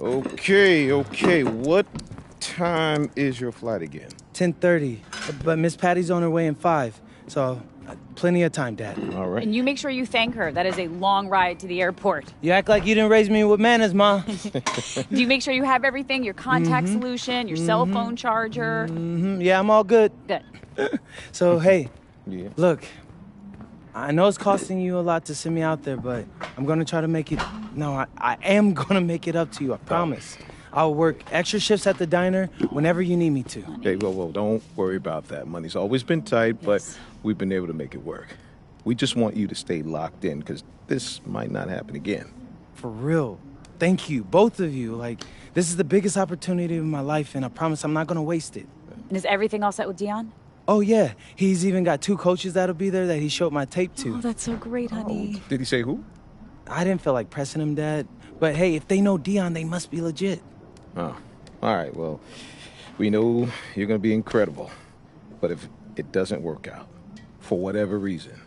Okay. What time is your flight again? 10:30. But Miss Patty's on her way in 5. So, plenty of time, Dad. All right. And you make sure you thank her. That is a long ride to the airport. You act like you didn't raise me with manners, Ma. Do you make sure you have everything? Your contact solution, your cell phone charger? Yeah, I'm all good. Good. So, hey, Yeah. look, I know it's costing you a lot to send me out there, but I'm going to try to make it... No, I am going to make it up to you, I promise. I'll work extra shifts at the diner whenever you need me to. Hey, well, don't worry about that. Money's always been tight, but we've been able to make it work. We just want you to stay locked in, because this might not happen again. For real. Thank you, both of you. Like, this is the biggest opportunity of my life, and I promise I'm not going to waste it. And is everything all set with Dion? Oh, yeah. He's even got 2 coaches that'll be there that he showed my tape to. Oh, that's so great, honey. Did he say who? I didn't feel like pressing him, Dad. But hey, if they know Dion, they must be legit. Oh, all right. Well, we know you're going to be incredible. But if it doesn't work out, for whatever reason...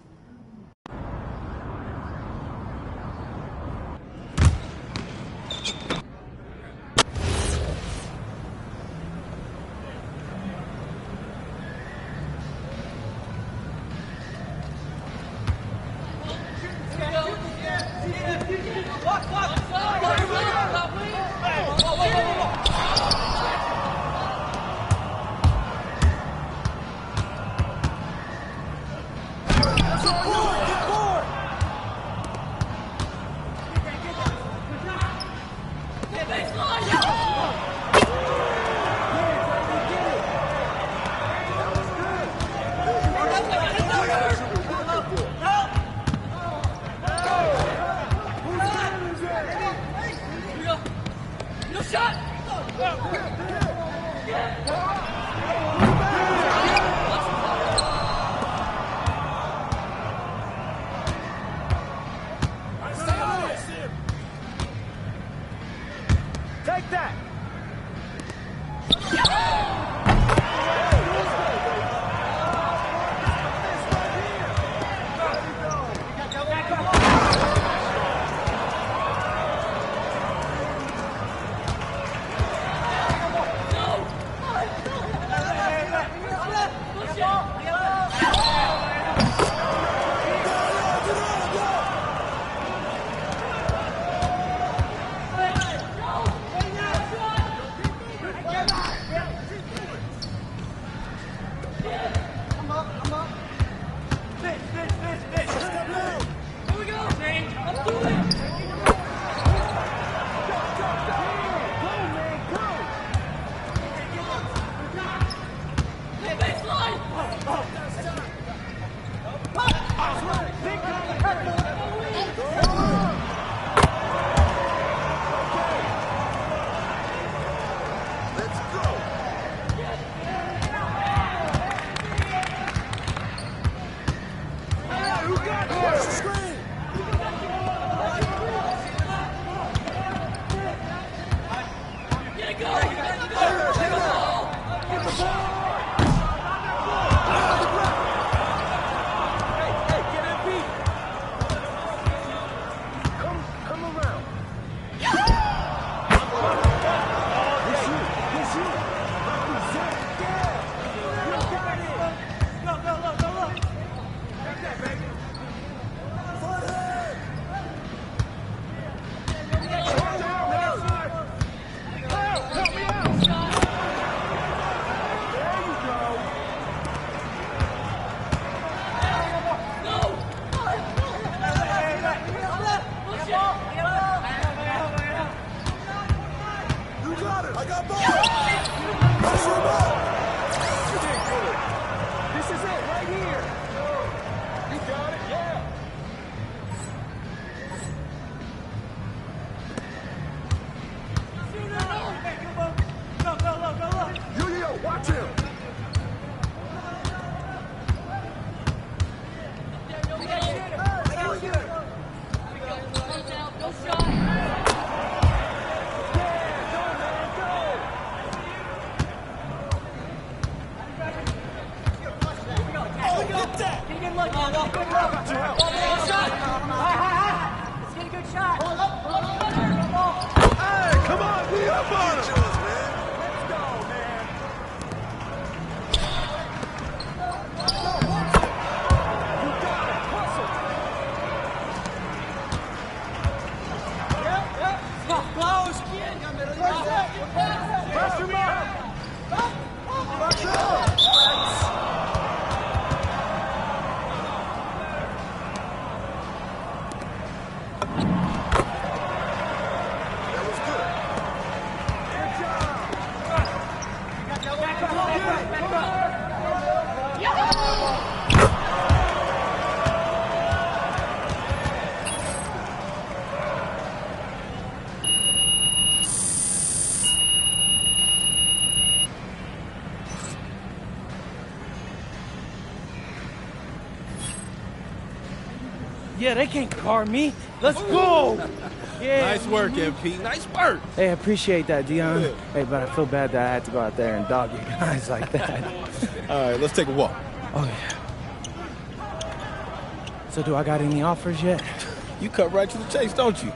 Take that! Yeah, they can't guard me. Let's go. Yeah. Nice work, MP. Nice work. Hey, I appreciate that, Dion. Hey, but I feel bad that I had to go out there and dog you guys like that. All right, let's take a walk. Oh, yeah. So do I got any offers yet? You cut right to the chase, don't you?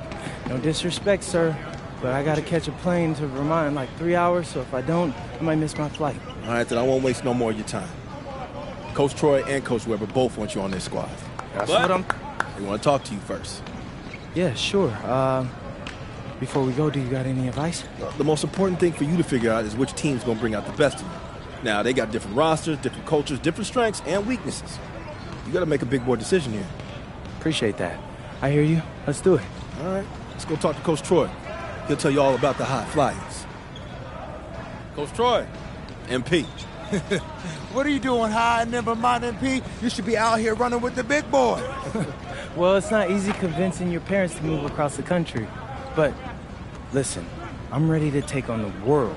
No disrespect, sir, but I got to catch a plane to Vermont in like 3 hours, so if I don't, I might miss my flight. All right, then I won't waste no more of your time. Coach Troy and Coach Weber both want you on their squad. That's But what I'm... they want to talk to you first. Yeah, sure. Before we go, do you got any advice? The most important thing for you to figure out is which team's going to bring out the best of you. Now, they got different rosters, different cultures, different strengths, and weaknesses. You got to make a big boy decision here. Appreciate that. I hear you. Let's do it. All right, let's go talk to Coach Troy. He'll tell you all about the Hot Flyers. Coach Troy, MP. What are you doing, high and never mind, MP? You should be out here running with the big boy. Well, it's not easy convincing your parents to move across the country. But listen, I'm ready to take on the world.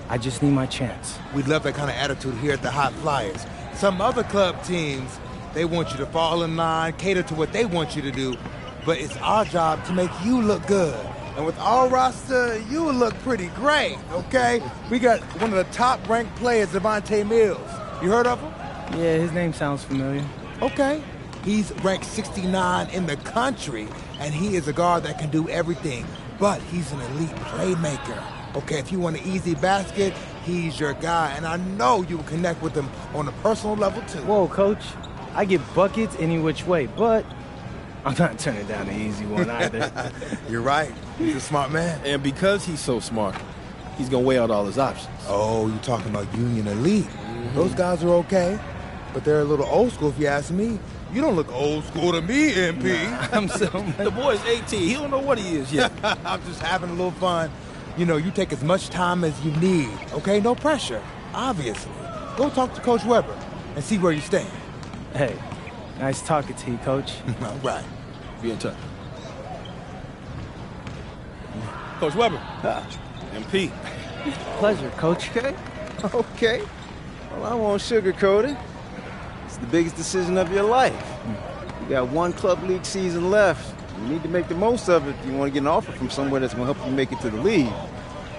I just need my chance. We love that kind of attitude here at the Hot Flyers. Some other club teams, they want you to fall in line, cater to what they want you to do. But it's our job to make you look good. And with our roster, you will look pretty great, okay? We got one of the top-ranked players, Devontae Mills. You heard of him? Yeah, his name sounds familiar. Okay. He's ranked 69 in the country, and he is a guard that can do everything. But he's an elite playmaker. Okay, if you want an easy basket, he's your guy. And I know you will connect with him on a personal level, too. Whoa, Coach. I get buckets any which way, but I'm not turning down the easy one either. You're right. He's a smart man. And because he's so smart, he's going to weigh out all his options. Oh, you're talking about Union Elite. Those guys are okay, but they're a little old school if you ask me. You don't look old school to me, MP. I'm so The boy's 18. He don't know what he is yet. I'm just having a little fun. You know, you take as much time as you need, okay? No pressure, obviously. Go talk to Coach Weber and see where you stand. Hey, nice talking to you, Coach. All right. Be in touch. Coach Weber. MP. Pleasure, Coach. Okay. Okay. Well, I won't sugarcoat it. It's the biggest decision of your life. You got one club league season left. You need to make the most of it if you want to get an offer from somewhere that's going to help you make it to the league.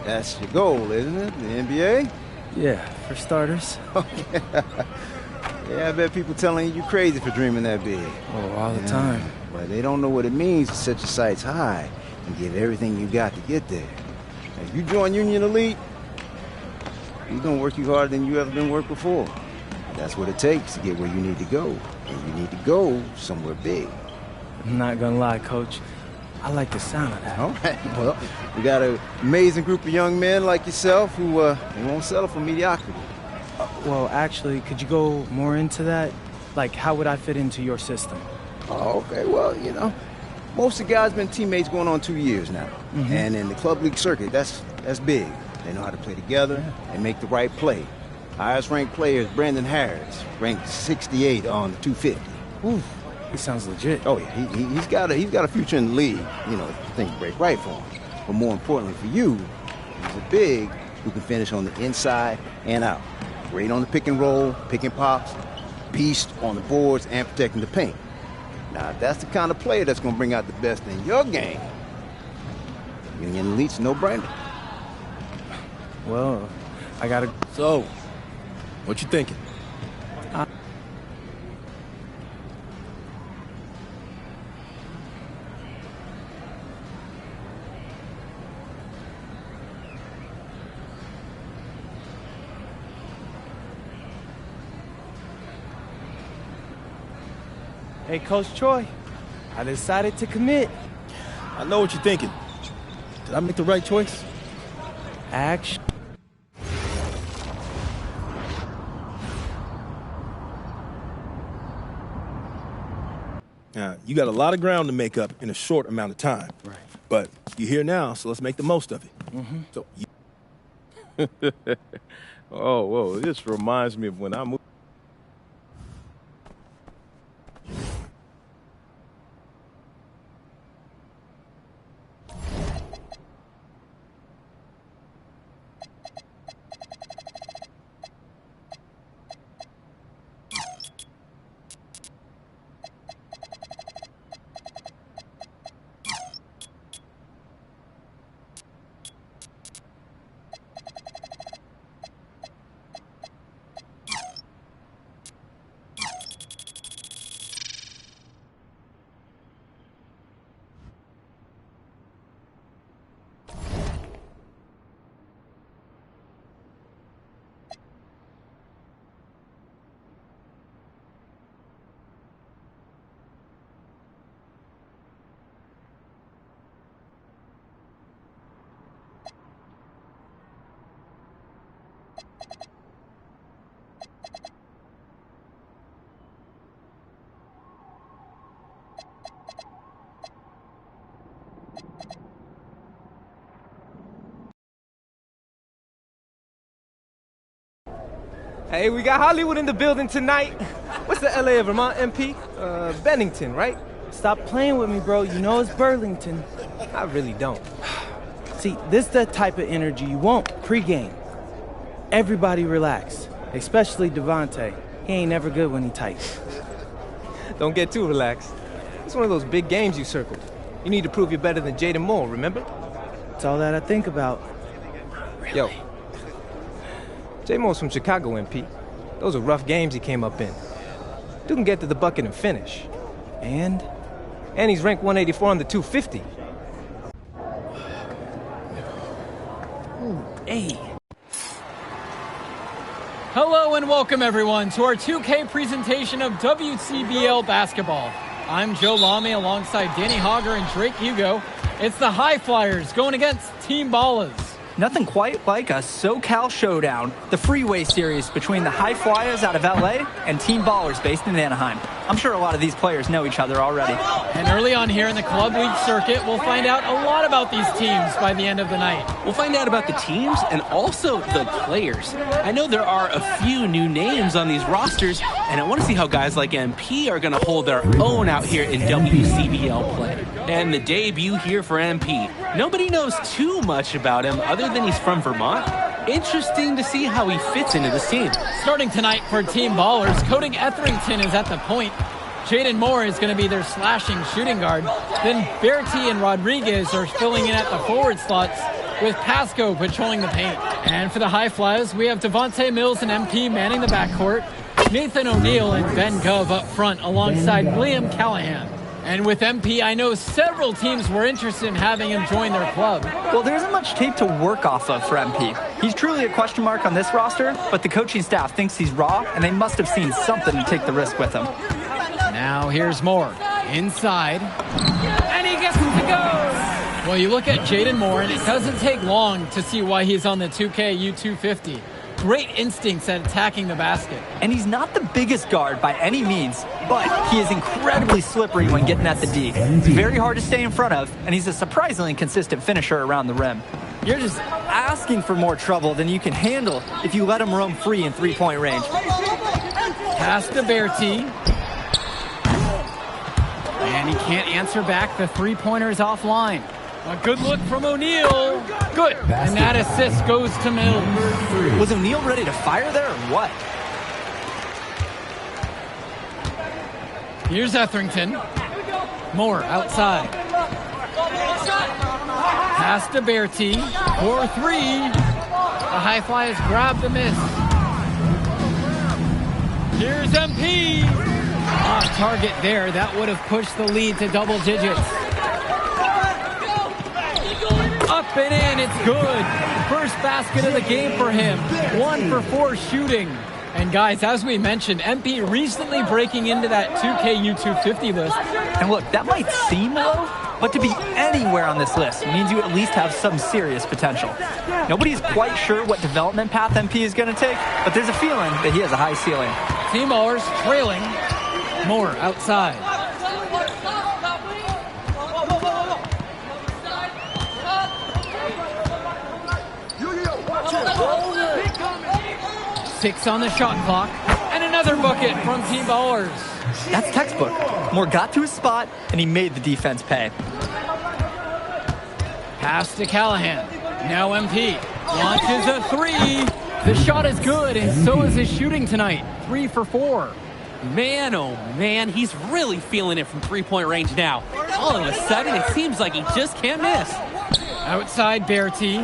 That's your goal, isn't it? The NBA? Yeah, for starters. Yeah, I bet people telling you crazy for dreaming that big. Oh, all the time. But they don't know what it means to set your sights high and give everything you got to get there. If you join Union Elite, you're going to work you harder than you ever been worked before. That's what it takes to get where you need to go. And you need to go somewhere big. I'm not gonna lie, Coach. I like the sound of that. All right. Well, we got an amazing group of young men like yourself who they won't settle for mediocrity. Well, actually, could you go more into that? Like, how would I fit into your system? Oh, okay. Well, you know, most of the guys been teammates going on 2 years now. And in the club league circuit, that's big. They know how to play together and make the right play. Highest ranked player is Brandon Harris, ranked 68 on the 250. Ooh, he sounds legit. Oh yeah, he's got a future in the league. You know, if things break right for him. But more importantly for you, he's a big who can finish on the inside and out. Great on the pick and roll, pick and pops, beast on the boards and protecting the paint. Now, if that's the kind of player that's going to bring out the best in your game, Union Elite's no-brainer. Well, I gotta... So, what you thinking? Hey, Coach Troy, I decided to commit. I know what you're thinking. Did I make the right choice? Action. You got a lot of ground to make up in a short amount of time. Right. But you're here now, so let's make the most of it. Mm-hmm. So, Oh, whoa, this reminds me of when I moved. Hey, we got Hollywood in the building tonight. What's the LA Vermont MP? Bennington, right? Stop playing with me, bro. You know it's Burlington. I really don't. See, this is the type of energy you want pre-game. Everybody relax, especially Devontae. He ain't never good when he tight. Don't get too relaxed. It's one of those big games you circled. You need to prove you're better than Jaden Moore, remember? It's all that I think about. Yo, J Moore's from Chicago, MP. Those are rough games he came up in. Dude can get to the bucket and finish. And he's ranked 184 on the 250. hey, Hello and welcome everyone to our 2K presentation of WCBL basketball. I'm Joe Lamy alongside Danny Hogger and Drake Hugo. It's the High Flyers going against Team Ballers. Nothing quite like a SoCal showdown, the freeway series between the High Flyers out of LA and Team Ballers based in Anaheim. I'm sure a lot of these players know each other already. And early on here in the Club League circuit, we'll find out a lot about these teams by the end of the night. We'll find out about the teams and also the players. I know there are a few new names on these rosters, and I want to see how guys like MP are going to hold their own out here in WCBL play. And the debut here for MP. Nobody knows too much about him other than he's from Vermont. Interesting to see how he fits into this team. Starting tonight for Team Ballers, Cody Etherington is at the point. Jaden Moore is going to be their slashing shooting guard. Then Bertie and Rodriguez are filling in at the forward slots, with Pasco patrolling the paint. And for the High Flyers, we have Devontae Mills and MP manning the backcourt, Nathan O'Neill and Ben Gov up front alongside Liam Callahan. And with MP, I know several teams were interested in having him join their club. Well, there isn't much tape to work off of for MP. He's truly a question mark on this roster, but the coaching staff thinks he's raw, and they must have seen something to take the risk with him. Now here's Moore. Inside. And he gets to go! Well, you look at Jaden Moore, and it doesn't take long to see why he's on the 2K U250. Great instincts at attacking the basket. And he's not the biggest guard by any means, but he is incredibly slippery when getting at the D. Very hard to stay in front of, and he's a surprisingly consistent finisher around the rim. You're just asking for more trouble than you can handle if you let him roam free in three-point range. Pass to Bertie. And he can't answer back. The three-pointer is offline. A good look from O'Neill. Good. And that assist goes to Mills. Was O'Neill ready to fire there or what? Here's Etherington. Moore outside. Pass to Bertie. 4-3. The High Flyers grab the miss. Here's MP. Off target there. That would have pushed the lead to double digits. Up and in, it's good. First basket of the game for him. 1 for 4 shooting. And guys, as we mentioned, MP recently breaking into that 2K U250 list. And look, that might seem low, But to be anywhere on this list means you at least have some serious potential. Nobody's quite sure what development path MP is going to take, but there's a feeling that he has a high ceiling. Team ballers trailing. Moore outside. Six on the shot clock. And another bucket from Team ballers. That's textbook. Moore got to his spot, and he made the defense pay. Pass to Callahan. Now MP. Launches a three. The shot is good, and so is his shooting tonight. 3 for 4. Man, oh man, he's really feeling it from three-point range now. All of a sudden, it seems like he just can't miss. Outside Berti.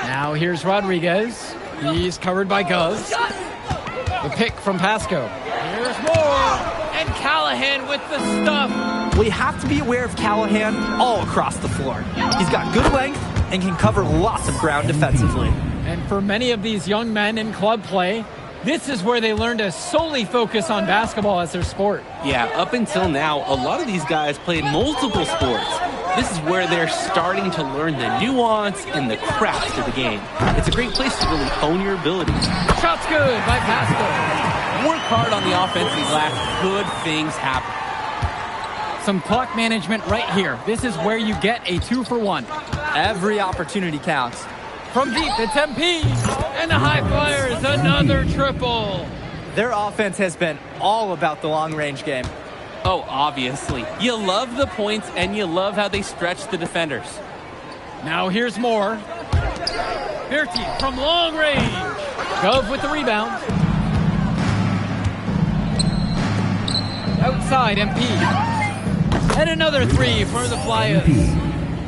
Now here's Rodriguez. He's covered by Guz. The pick from Pasco. Here's Moore. And Callahan with the stuff. We have to be aware of Callahan all across the floor. He's got good length and can cover lots of ground defensively. And for many of these young men in club play, this is where they learn to solely focus on basketball as their sport. Yeah, up until now, a lot of these guys played multiple sports. This is where they're starting to learn the nuance and the craft of the game. It's a great place to really hone your abilities. Shot's good by Pasco. Work hard on the offensive glass, good things happen. Some clock management right here. This is where you get a 2 for 1. Every opportunity counts. From deep, it's MP. And the High Flyers, another triple. Their offense has been all about the long-range game. Oh, obviously. You love the points, and you love how they stretch the defenders. Now here's Moore. Berti from long range. Gov with the rebound. Outside, MP. And another 3 for the Flyers.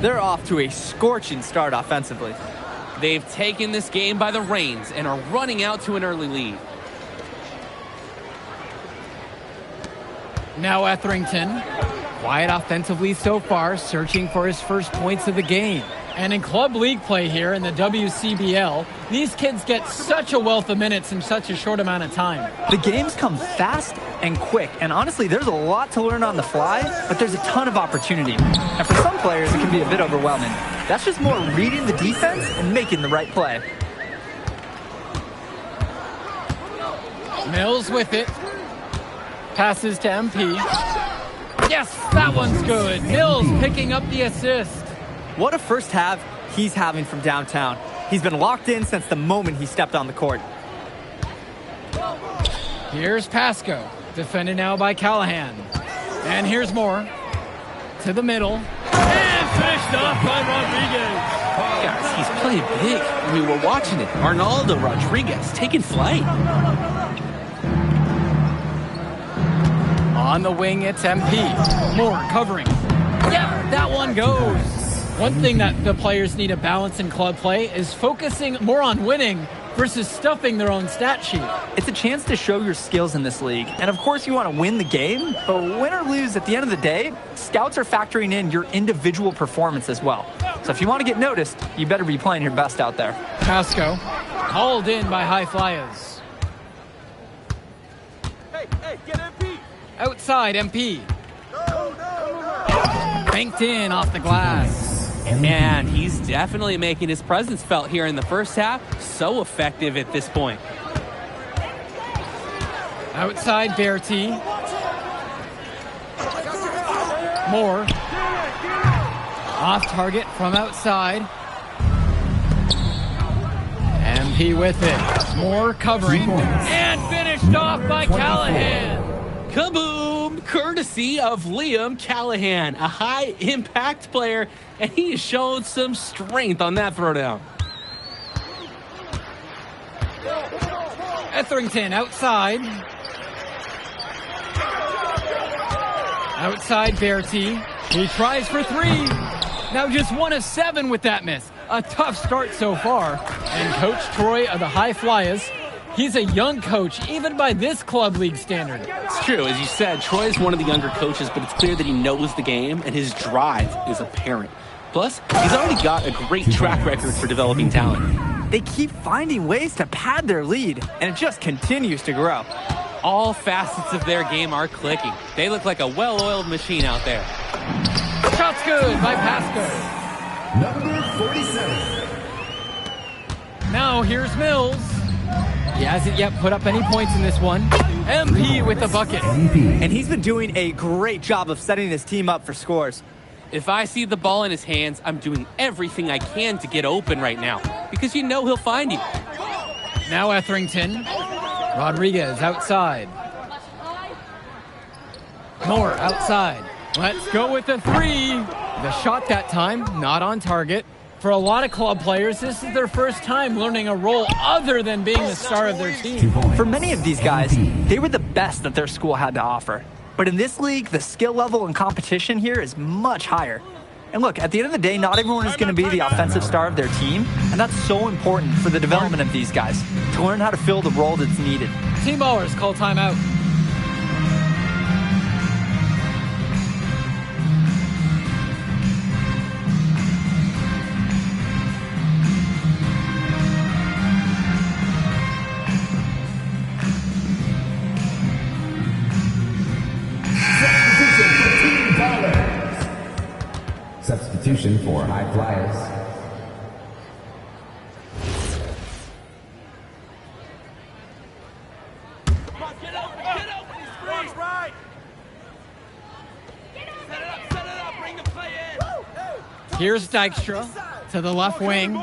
They're off to a scorching start offensively. They've taken this game by the reins and are running out to an early lead. Now Etherington. Quiet offensively so far, searching for his first points of the game. And in club league play here in the WCBL, these kids get such a wealth of minutes in such a short amount of time. The games come fast and quick, and honestly, there's a lot to learn on the fly, but there's a ton of opportunity. And for some players, it can be a bit overwhelming. That's just more reading the defense and making the right play. Mills with it. Passes to MP. Yes, that one's good. Mills picking up the assist. What a first half he's having from downtown. He's been locked in since the moment he stepped on the court. Here's Pasco, defended now by Callahan. And here's Moore. To the middle. And finished off by Rodriguez. Guys, he's playing big. I mean, we're watching it. Arnaldo Rodriguez taking flight. On the wing, it's MP. Moore covering. Yep, that one goes. One thing that the players need to balance in club play is focusing more on winning versus stuffing their own stat sheet. It's a chance to show your skills in this league. And of course you want to win the game, but win or lose, at the end of the day, scouts are factoring in your individual performance as well. So if you want to get noticed, you better be playing your best out there. Pasco, called in by High Flyers. Hey, get MP. Outside, MP. Banked in off the glass. And he's definitely making his presence felt here in the first half. So effective at this point. Outside, Berti. Moore. Off target from outside. MP with it. Moore covering. And finished off by Callahan. Kaboom! Courtesy of Liam Callahan, a high-impact player, and he has shown some strength on that throwdown. Etherington outside. Outside Berti. He tries for 3. Now just 1 of 7 with that miss. A tough start so far. And Coach Troy of the High Flyers, he's a young coach, even by this club league standard. It's true. As you said, Troy is one of the younger coaches, but it's clear that he knows the game, and his drive is apparent. Plus, he's already got a great track record for developing talent. They keep finding ways to pad their lead, and it just continues to grow. All facets of their game are clicking. They look like a well-oiled machine out there. Shot's good by Pasco. Number 47. Now here's Mills. He hasn't yet put up any points in this one. MP with the bucket. And he's been doing a great job of setting his team up for scores. If I see the ball in his hands, I'm doing everything I can to get open right now because you know he'll find you. Now Etherington. Rodriguez outside. Moore outside. Let's go with the three. The shot that time, not on target. For a lot of club players, this is their first time learning a role other than being the star of their team. For many of these guys, they were the best that their school had to offer. But in this league, the skill level and competition here is much higher. And look, at the end of the day, not everyone is going to be the offensive star of their team, and that's so important for the development of these guys, to learn how to fill the role that's needed. Team ballers call timeout. Substitution for high flyers. Here's Dykstra to the left wing.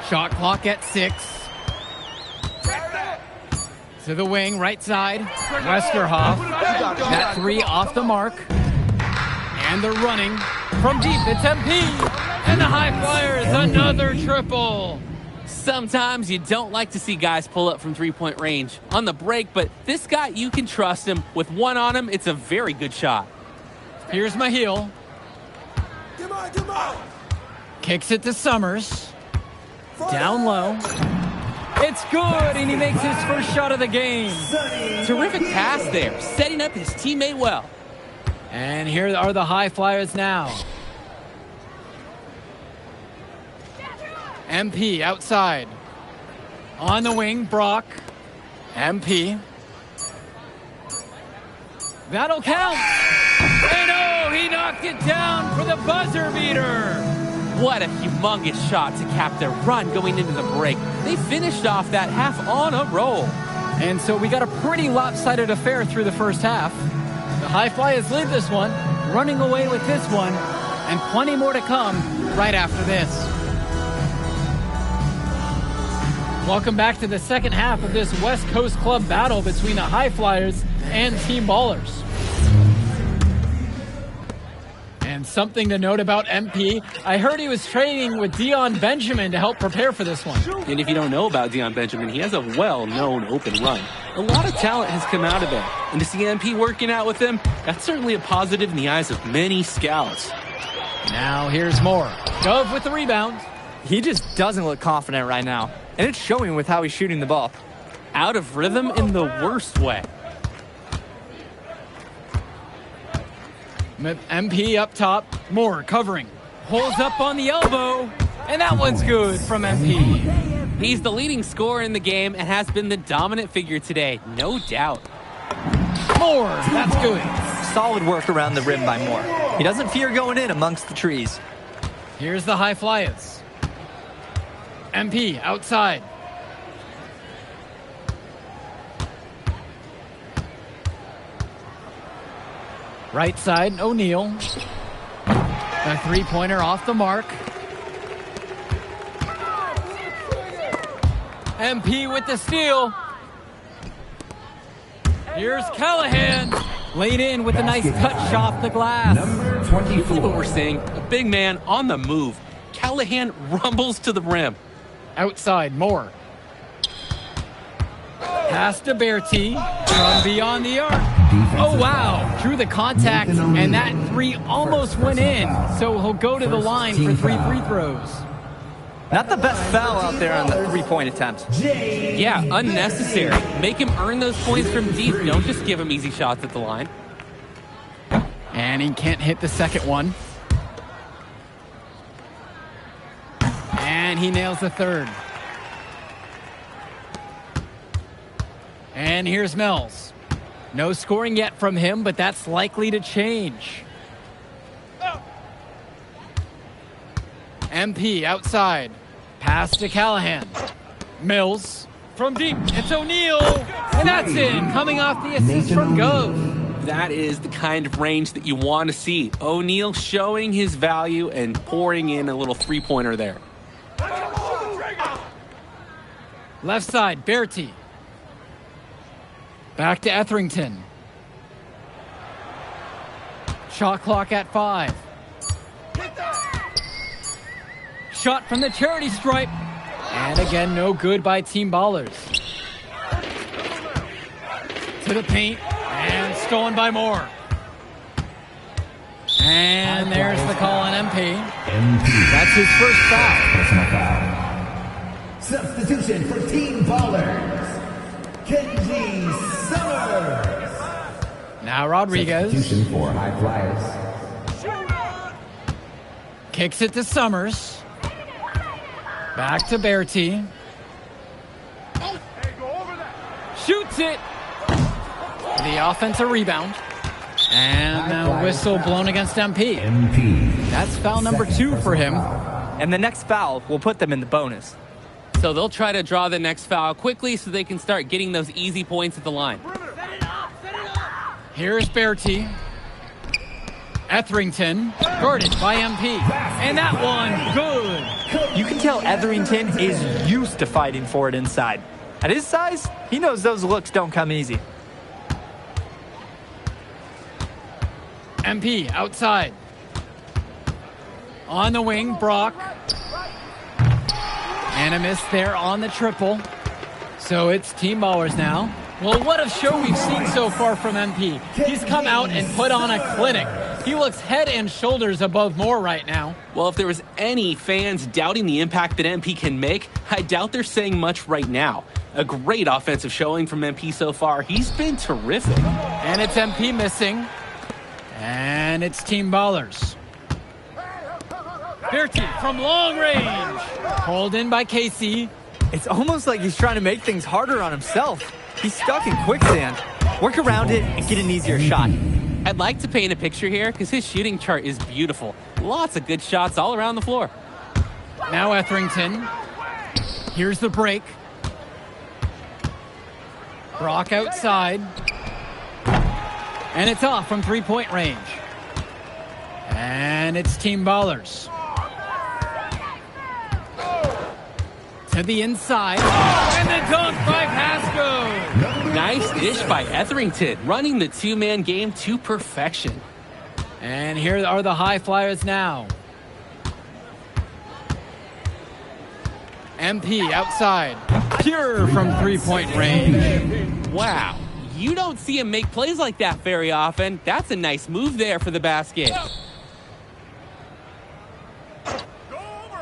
Shot clock at 6. To the wing, right side. Westerhoff. That three off the mark. And they're running from deep. It's MP. And the High Flyers, another triple. Sometimes you don't like to see guys pull up from three-point range on the break, but this guy, you can trust him. With one on him, it's a very good shot. Here's Mahil. Kicks it to Summers. Down low. It's good, and he makes his first shot of the game. Terrific pass there, setting up his teammate well. And here are the High Flyers now. MP outside. On the wing, Brock. MP. That'll count. And oh, he knocked it down for the buzzer beater. What a humongous shot to cap their run going into the break. They finished off that half on a roll. And so we got a pretty lopsided affair through the first half. The High Flyers lead this one, running away with this one, and plenty more to come right after this. Welcome back to the second half of this West Coast Club battle between the High Flyers and Team Ballers. And something to note about MP, I heard he was training with Dion Benjamin to help prepare for this one. And if you don't know about Dion Benjamin, he has a well-known open run. A lot of talent has come out of there. And to see MP working out with him, that's certainly a positive in the eyes of many scouts. Now here's Moore. Dove with the rebound. He just doesn't look confident right now. And it's showing with how he's shooting the ball. Out of rhythm in the worst way. MP up top. Moore covering. Pulls up on the elbow. And that one's good from MP. He's the leading scorer in the game and has been the dominant figure today, no doubt. Moore, that's good. Solid work around the rim by Moore. He doesn't fear going in amongst the trees. Here's the High Flyers. MP outside. Right side, O'Neal. A three-pointer off the mark. MP with the steal. Here's Callahan. Laid in with a nice touch off the glass. Number 24. Look what we're seeing. A big man on the move. Callahan rumbles to the rim. Outside, Moore. Pass to Bertie from beyond the arc. Oh, wow. Drew the contact, and that three almost went in. So he'll go to the line for 3 free throws. Not the best foul out there on the three-point attempt. Yeah, unnecessary. Make him earn those points from deep. Don't just give him easy shots at the line. And he can't hit the second one. And And he nails the third. And here's Mills. No scoring yet from him, but that's likely to change. MP outside. Pass to Callahan. Mills from deep. It's O'Neal. And that's in, coming off the assist from Gove. That is the kind of range that you want to see. O'Neal showing his value and pouring in a little three-pointer there. Left side, Berti. Back to Etherington. Shot clock at 5. Shot from the charity stripe. And again, no good by Team Ballers. To the paint. And stolen by Moore. And there's the call on MP. That's his first foul. Substitution for Team Ballers, Kenji Summers. Now Rodriguez. Substitution for High Flyers. Kicks it to Summers. Back to Berti. Shoots it. The offensive rebound. And a whistle blown against MP. That's foul number 2 for him. And the next foul will put them in the bonus. So they'll try to draw the next foul quickly so they can start getting those easy points at the line. Here's Berti. Etherington, guarded by MP. And that one, good. You can tell Etherington is used to fighting for it inside. At his size, he knows those looks don't come easy. MP outside. On the wing, Brock. And a miss there on the triple. So it's Team Ballers now. Well, what a show we've seen so far from MP. He's come out and put on a clinic. He looks head and shoulders above Moore right now. Well, if there was any fans doubting the impact that MP can make, I doubt they're saying much right now. A great offensive showing from MP so far. He's been terrific. And it's MP missing. And it's Team Ballers. Berti from long range. Pulled in by Casey. It's almost like he's trying to make things harder on himself. He's stuck in quicksand. Work around it and get an easier shot. I'd like to paint a picture here because his shooting chart is beautiful. Lots of good shots all around the floor. Now Etherington. Here's the break. Brock outside. And it's off from three-point range. And it's Team Ballers. To the inside. And the dunk by Pasco. Nice dish by Etherington, running the two-man game to perfection. And here are the High Flyers now. MP outside. Pure from three-point range. Wow. You don't see him make plays like that very often. That's a nice move there for the basket.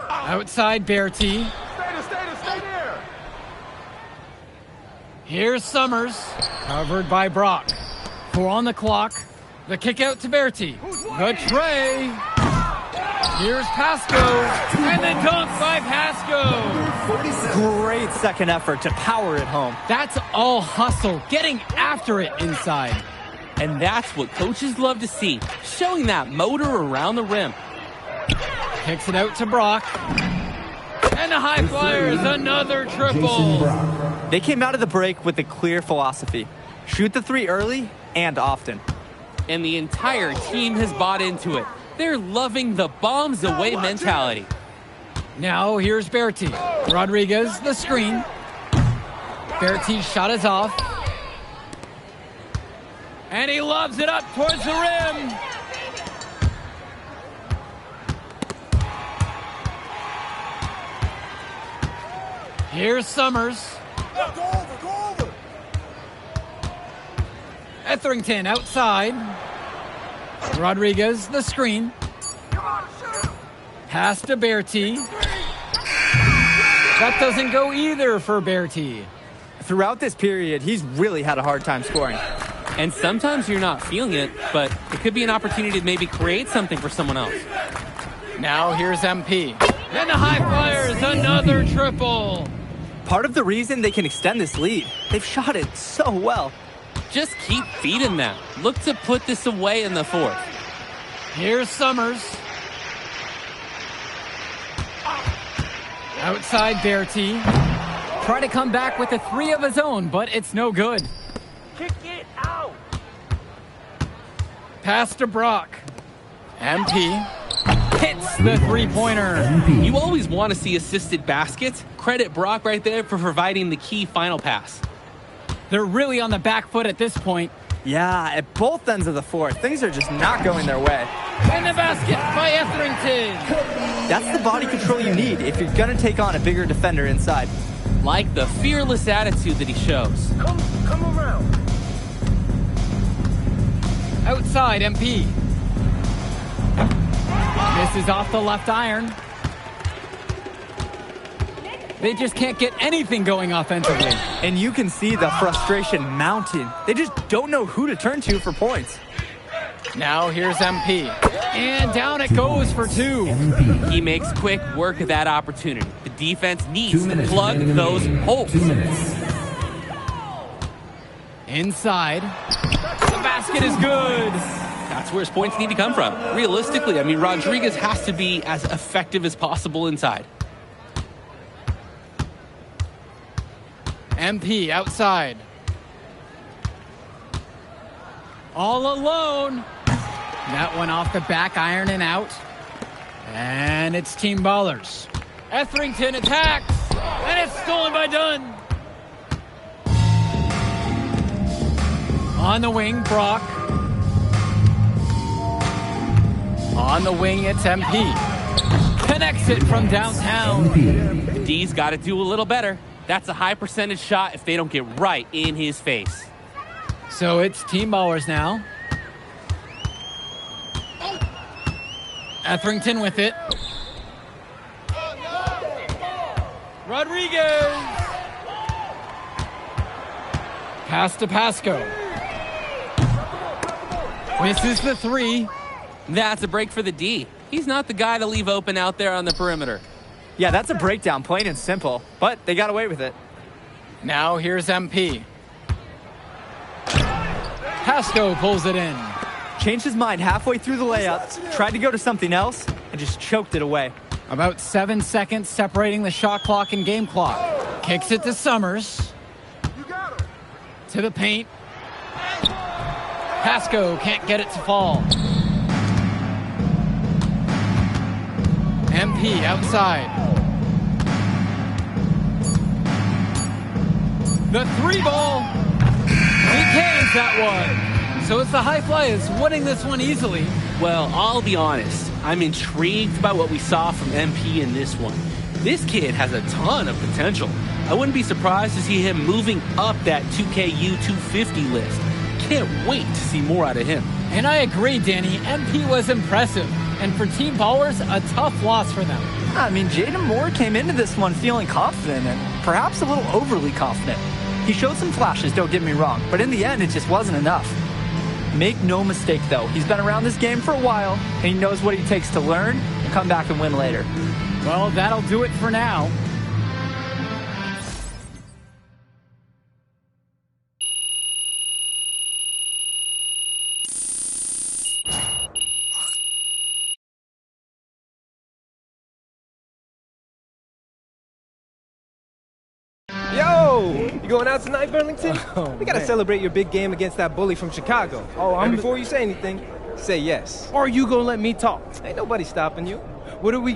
Outside Berti. Stay there. Here's Summers. Covered by Brock. 4 on the clock. The kick out to Berti. The tray. Here's Pasco. And the dunk by Pasco. Great second effort to power it home. That's all hustle. Getting after it inside. And that's what coaches love to see. Showing that motor around the rim. Kicks it out to Brock. And the High Flyers, another triple. They came out of the break with a clear philosophy. Shoot the three early and often. And the entire team has bought into it. They're loving the bombs away mentality. Now here's Berti. Rodriguez, the screen. Berti's shot is off. And he lobs it up towards the rim. Here's Summers. Go over. Etherington outside. Rodriguez, the screen. Pass to Berti. That doesn't go either for Berti. Throughout this period, he's really had a hard time scoring. And sometimes you're not feeling it, but it could be an opportunity to maybe create something for someone else. Now here's MP. And the High Flyers, another triple. Part of the reason they can extend this lead, they've shot it so well. Just keep feeding them. Look to put this away in the fourth. Here's Summers. Outside Berti. Try to come back with a 3 of his own, but it's no good. Kick it out. Pass to Brock. MP hits the three-pointer. You always want to see assisted baskets. Credit Brock right there for providing the key final pass. They're really on the back foot at this point. Yeah, at both ends of the fourth, things are just not going their way. And the basket by Etherington. That's the body control you need if you're going to take on a bigger defender inside. Like the fearless attitude that he shows. Come around. Outside MP. Misses off the left iron. They just can't get anything going offensively. And you can see the frustration mounting. They just don't know who to turn to for points. Now here's MP. And down it goes for 2. He makes quick work of that opportunity. The defense needs to plug those holes. 2 minutes. Inside. The basket is good. That's where his points need to come from. Realistically, I mean, Rodriguez has to be as effective as possible inside. MP outside. All alone. That one off the back iron and out. And it's Team Ballers. Etherington attacks. And it's stolen by Dunn. On the wing, Brock. On the wing, it's MP. Connects it from downtown. The D's got to do a little better. That's a high percentage shot if they don't get right in his face. So it's Team Ballers now. Etherington with it. Rodriguez. Pass to Pasco. Misses the 3. That's a break for the D. He's not the guy to leave open out there on the perimeter. Yeah, that's a breakdown, plain and simple. But they got away with it. Now here's MP. Pasco pulls it in. Changed his mind halfway through the layup, tried to go to something else, and just choked it away. About 7 seconds separating the shot clock and game clock. Kicks it to Summers. To the paint. Pasco can't get it to fall. MP outside. The 3 ball. Decays that one. So it's the High Flyers winning this one easily. Well, I'll be honest. I'm intrigued by what we saw from MP in this one. This kid has a ton of potential. I wouldn't be surprised to see him moving up that 2KU 250 list. Can't wait to see more out of him. And I agree, Danny. MP was impressive. And for Team Ballers, a tough loss for them. I mean, Jaden Moore came into this one feeling confident and perhaps a little overly confident. He showed some flashes, don't get me wrong, but in the end, it just wasn't enough. Make no mistake, though, he's been around this game for a while, and he knows what it takes to learn and come back and win later. Well, that'll do it for now. Yo! You going out tonight, Burlington? Oh, we gotta man. celebrate your big game against that bully from Chicago. Oh, And before you say anything, say yes. Or you gonna let me talk? Ain't nobody stopping you. What are we...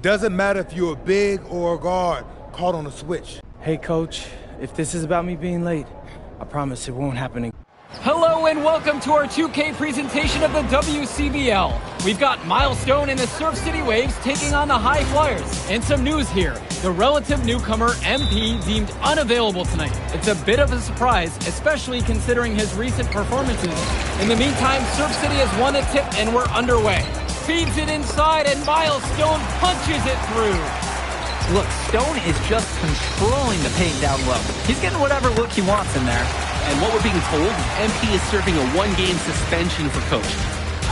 Doesn't matter if you're a big or a guard caught on a switch. Hey, Coach, if this is about me being late, I promise it won't happen again. Hello and welcome to our 2K presentation of the WCBL. We've got Milestone and the Surf City Waves taking on the High Flyers. And some news here. The relative newcomer MP deemed unavailable tonight. It's a bit of a surprise, especially considering his recent performances. In the meantime, Surf City has won a tip and we're underway. Feeds it inside and Milestone punches it through. Look, Stone is just controlling the paint down low. He's getting whatever look he wants in there. And what we're being told, MP is serving a one-game suspension for Coach.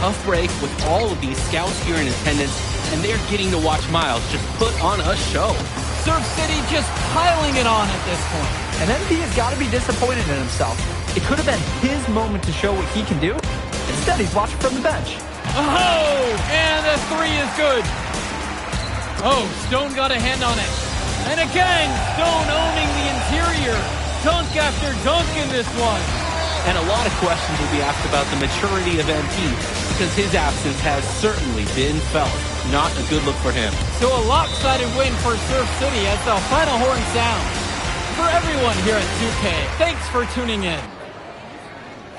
Tough break with all of these scouts here in attendance, and they're getting to watch Miles just put on a show. Surf City just piling it on at this point. And MP has got to be disappointed in himself. It could have been his moment to show what he can do. Instead, he's watching from the bench. Oh, and the three is good. Oh, Stone got a hand on it. And again, Stone owning the interior. Dunk after dunk in this one. And a lot of questions will be asked about the maturity of MP, because his absence has certainly been felt. Not a good look for him. So a lopsided win for Surf City as the final horn sounds. For everyone here at 2K, thanks for tuning in.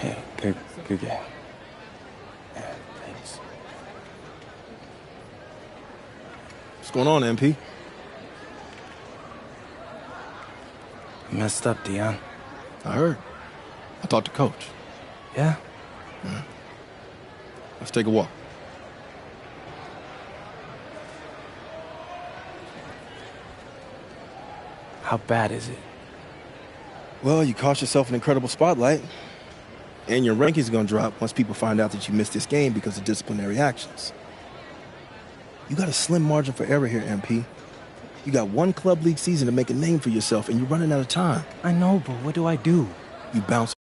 Hey, good game. Yeah, thanks. What's going on, MP? You messed up, Dion. I heard. I talked to Coach. Yeah? Yeah. Let's take a walk. How bad is it? Well, you cost yourself an incredible spotlight. And your rankings are going to drop once people find out that you missed this game because of disciplinary actions. You got a slim margin for error here, MP. You got one club league season to make a name for yourself, and you're running out of time. I know, but what do I do? You bounce.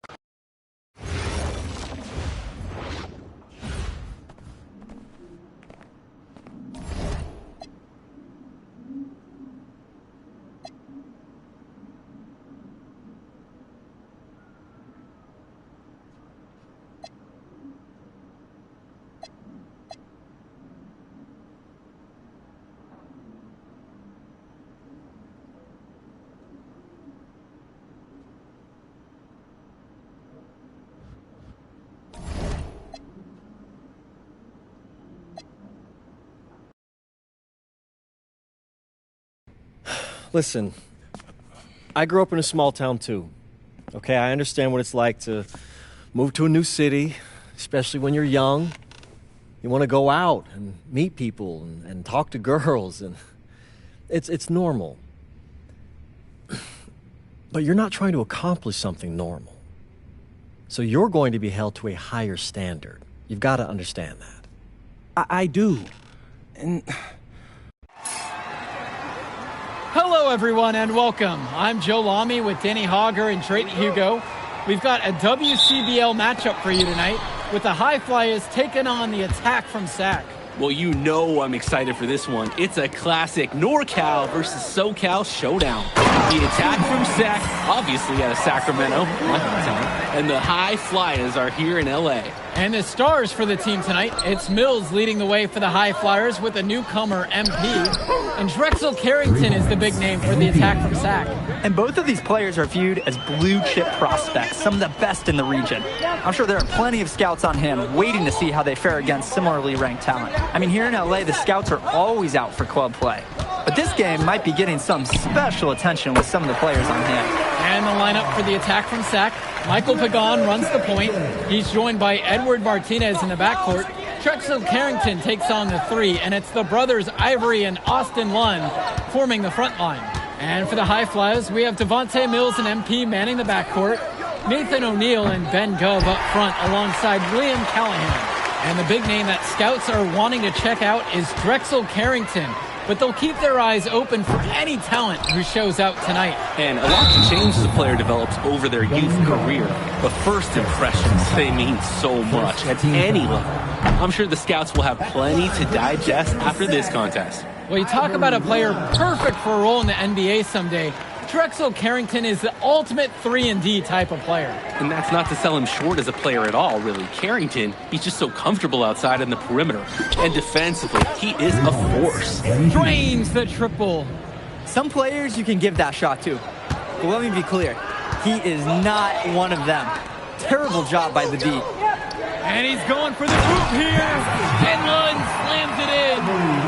Listen, I grew up in a small town too. Okay, I understand what it's like to move to a new city, especially when you're young. You want to go out and meet people and talk to girls, and it's normal. But you're not trying to accomplish something normal. So you're going to be held to a higher standard. You've got to understand that. I do. And Hello, everyone, and welcome. I'm Joe Lamy with Danny Hogger and Drayton Hugo. We've got a WCBL matchup for you tonight with the High Flyers taking on the Attack from SAC. Well, you know I'm excited for this one. It's a classic NorCal versus SoCal showdown. The Attack from SAC, obviously out of Sacramento, my hometown, and the High Flyers are here in LA. And the stars for the team tonight, it's Mills leading the way for the High Flyers with a newcomer, MP. And Drexel Carrington is the big name for the Attack from SAC. And both of these players are viewed as blue-chip prospects, some of the best in the region. I'm sure there are plenty of scouts on him waiting to see how they fare against similarly ranked talent. I mean, here in LA, the scouts are always out for club play. But this game might be getting some special attention with some of the players on hand. And the lineup for the Attack from SAC. Michael Pagan runs the point. He's joined by Edward Martinez in the backcourt. Drexel Carrington takes on the three, and it's the brothers Ivory and Austin Lund forming the front line. And for the High Flyers, we have Devontae Mills and MP manning the backcourt, Nathan O'Neill and Ben Gove up front alongside Liam Callahan. And the big name that scouts are wanting to check out is Drexel Carrington, but they'll keep their eyes open for any talent who shows out tonight. And a lot can change as a player develops over their youth career, but first impressions, they mean so much at any level. I'm sure the scouts will have plenty to digest after this contest. Well, you talk about a player perfect for a role in the NBA someday. Drexel Carrington is the ultimate 3-and-D type of player. And that's not to sell him short as a player at all, really. Carrington, he's just so comfortable outside in the perimeter. And defensively, he is a force. Drains the triple. Some players you can give that shot to. But let me be clear, he is not one of them. Terrible job by the D. And he's going for the hoop here. And Lund slams it in.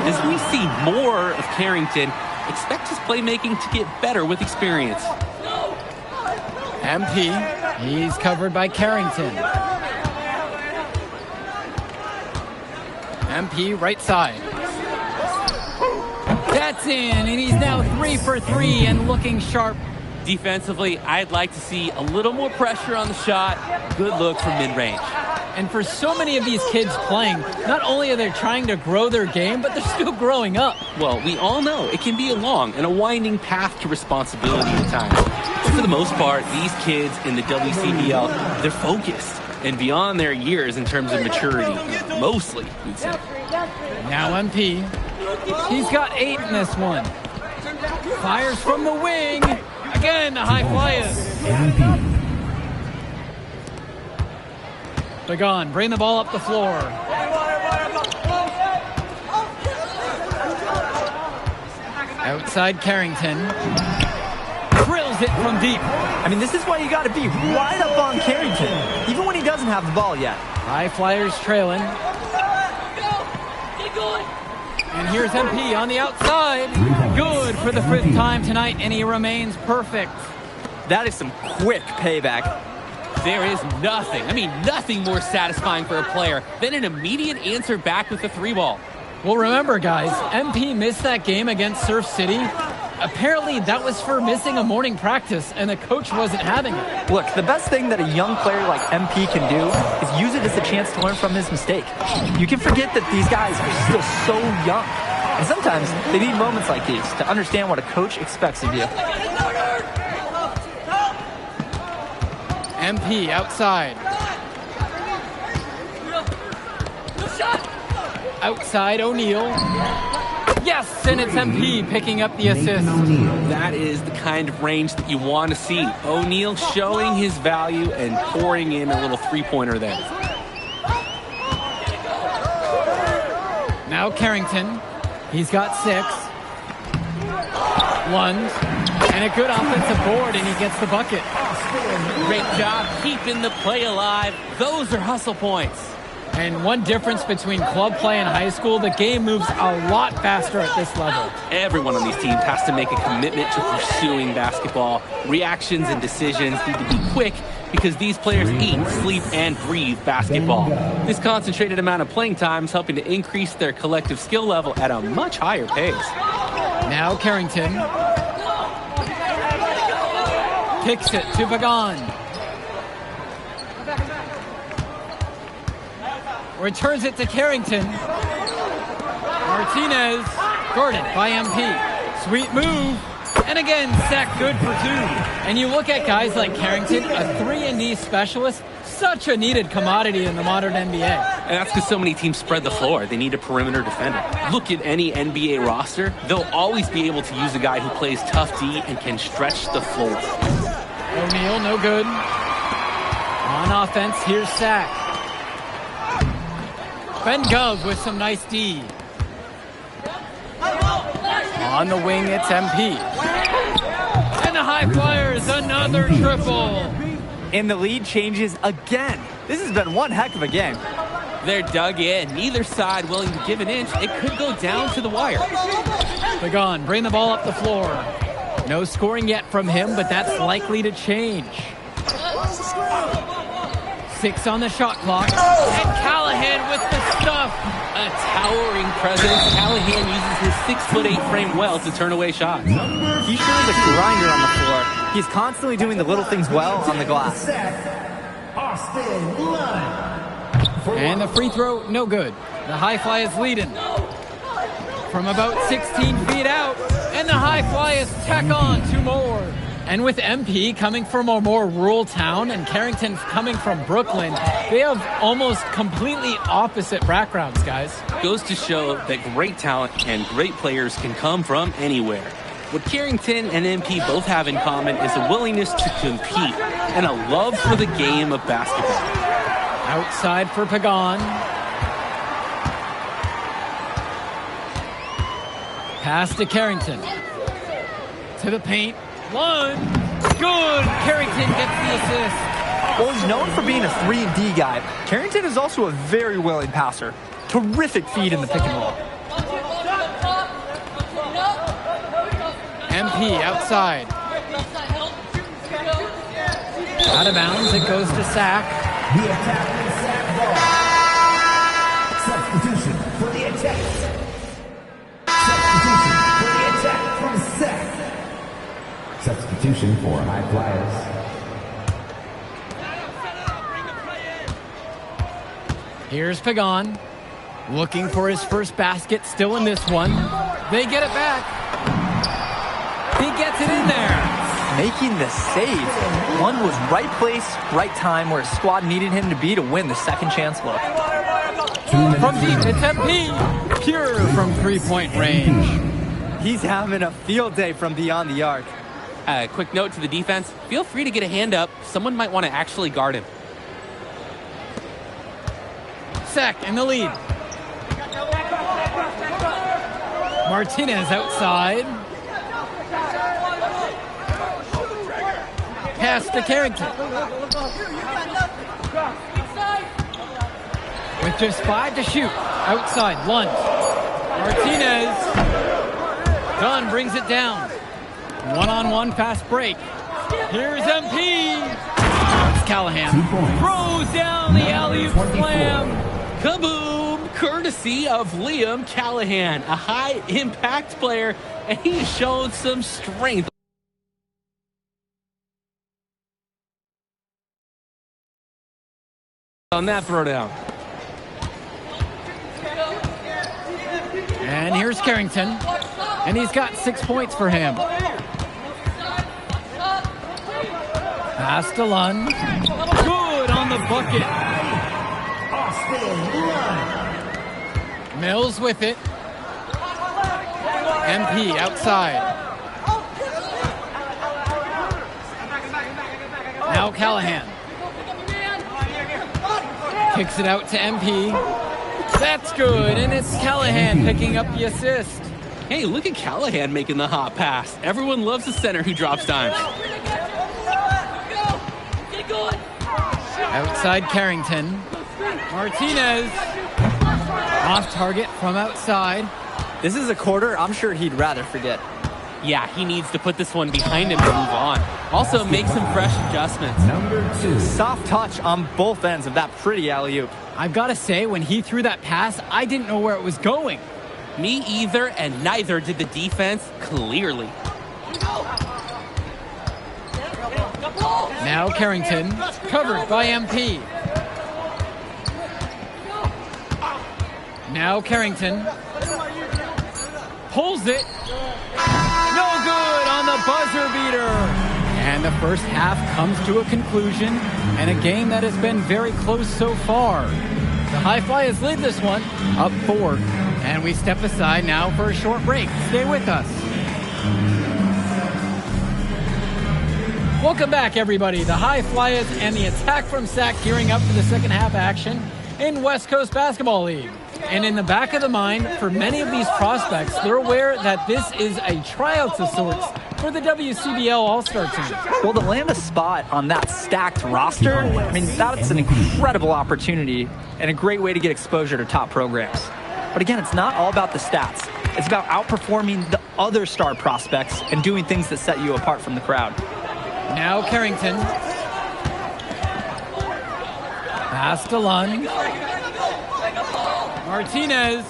As we see more of Carrington, expect his playmaking to get better with experience. MP, he's covered by Carrington. MP right side. That's in, and he's now 3 for 3 and looking sharp. Defensively, I'd like to see a little more pressure on the shot. Good look from mid-range. And for so many of these kids playing, not only are they trying to grow their game, but they're still growing up. Well, we all know it can be a long and a winding path to responsibility at times. But for the most part, these kids in the WCBL, they're focused and beyond their years in terms of maturity. Mostly, we'd say. Now MP. He's got 8 in this one. Fires from the wing. Again, the high flyers. Begon, bring the ball up the floor. Outside Carrington. Drills it from deep. I mean, this is why you got to be right up on Carrington, even when he doesn't have the ball yet. High flyers trailing. And here's MP on the outside. Good for the 5th time tonight, and he remains perfect. That is some quick payback. There is nothing more satisfying for a player than an immediate answer back with the 3-ball. Well, remember, guys, MP missed that game against Surf City. Apparently, that was for missing a morning practice, and the coach wasn't having it. Look, the best thing that a young player like MP can do is use it as a chance to learn from his mistake. You can forget that these guys are still so young. And sometimes they need moments like these to understand what a coach expects of you. MP outside. Outside O'Neal. Yes, and it's MP picking up the assist. That is the kind of range that you want to see. O'Neal showing his value and pouring in a little 3-pointer there. Now Carrington. He's got 6. Lund. And a good offensive board, and he gets the bucket. Great job keeping the play alive. Those are hustle points. And one difference between club play and high school, the game moves a lot faster at this level. Everyone on these teams has to make a commitment to pursuing basketball. Reactions and decisions need to be quick because these players eat, sleep, and breathe basketball. This concentrated amount of playing time is helping to increase their collective skill level at a much higher pace. Now Carrington kicks it to Vagon. Returns it to Carrington. Martinez, guarded by MP. Sweet move. And again, sack good for 2. And you look at guys like Carrington, a 3-and-D specialist, such a needed commodity in the modern NBA. And that's because so many teams spread the floor. They need a perimeter defender. Look at any NBA roster. They'll always be able to use a guy who plays tough D and can stretch the floor. O'Neal, no good. On offense, here's Sack. Ben Gov with some nice D. On the wing, it's MP. And the high flyers, another triple. And the lead changes again. This has been one heck of a game. They're dug in. Neither side willing to give an inch. It could go down to the wire. Begon, bring the ball up the floor. No scoring yet from him, but that's likely to change. 6 on the shot clock. And Callahan with the stuff. A towering presence. Callahan uses his 6'8" frame well to turn away shots. He's really the grinder on the floor. He's constantly doing the little things well on the glass. And the free throw, no good. The high fly is leading. From about 16 feet out. And the high fly is tack on 2 more. And with MP coming from a more rural town and Carrington coming from Brooklyn, they have almost completely opposite backgrounds, guys. Goes to show that great talent and great players can come from anywhere. What Carrington and MP both have in common is a willingness to compete and a love for the game of basketball. Outside for Pagan. Pass to Carrington. To the paint. One. Good. Carrington gets the assist. Well, he's known for being a 3-and-D guy. Carrington is also a very willing passer. Terrific feed in the pick and roll. MP outside. Out of bounds, it goes to Sack. The attacking sack ball. Substitution for the attack. Substitution for the attack from Sack. Substitution for high flyers. Here's Pagan. Looking for his first basket, still in this one. They get it back. He gets it in there. Making the save. One was right place, right time where his squad needed him to be to win the second chance look. From deep, it's MP. Pure from three-point range. He's having a field day from beyond the arc. Quick note to the defense. Feel free to get a hand up. Someone might want to actually guard him. Sack in the lead. Martinez outside. Pass to Carrington. With just 5 to shoot. Outside, Lund. Martinez. Dunn brings it down. One-on-one fast break. Here's MP. It's Callahan. Throws down the alley-oop slam. Kaboom! Courtesy of Liam Callahan, a high-impact player, and he showed some strength on that throwdown. And here's Carrington. And he's got 6 points for him. Pass to Lund. Good on the bucket. Mills with it. MP outside. Now Callahan. Kicks it out to MP. That's good, and it's Callahan picking up the assist. Hey, look at Callahan making the hot pass. Everyone loves the center who drops dimes. Outside Carrington. Martinez. Off target from outside. This is a quarter I'm sure he'd rather forget. Yeah, he needs to put this one behind him to move on. Also, make some fresh adjustments. Number 2. Soft touch on both ends of that pretty alley-oop. I've got to say, when he threw that pass, I didn't know where it was going. Me either, and neither did the defense, clearly. Now Carrington, covered by MP. Now Carrington. Pulls it. No good on the buzzer beater. And the first half comes to a conclusion, and a game that has been very close so far. The High Flyers lead this one, up 4. And we step aside now for a short break. Stay with us. Welcome back, everybody. The High Flyers and the attack from Sac gearing up for the second half action in West Coast Basketball League. And in the back of the mind, for many of these prospects, they're aware that this is a tryout of sorts for the WCBL All-Star team. Well, to land a spot on that stacked roster, I mean, that's an incredible opportunity and a great way to get exposure to top programs. But again, it's not all about the stats. It's about outperforming the other star prospects and doing things that set you apart from the crowd. Now Carrington. Pass to Lund. Martinez.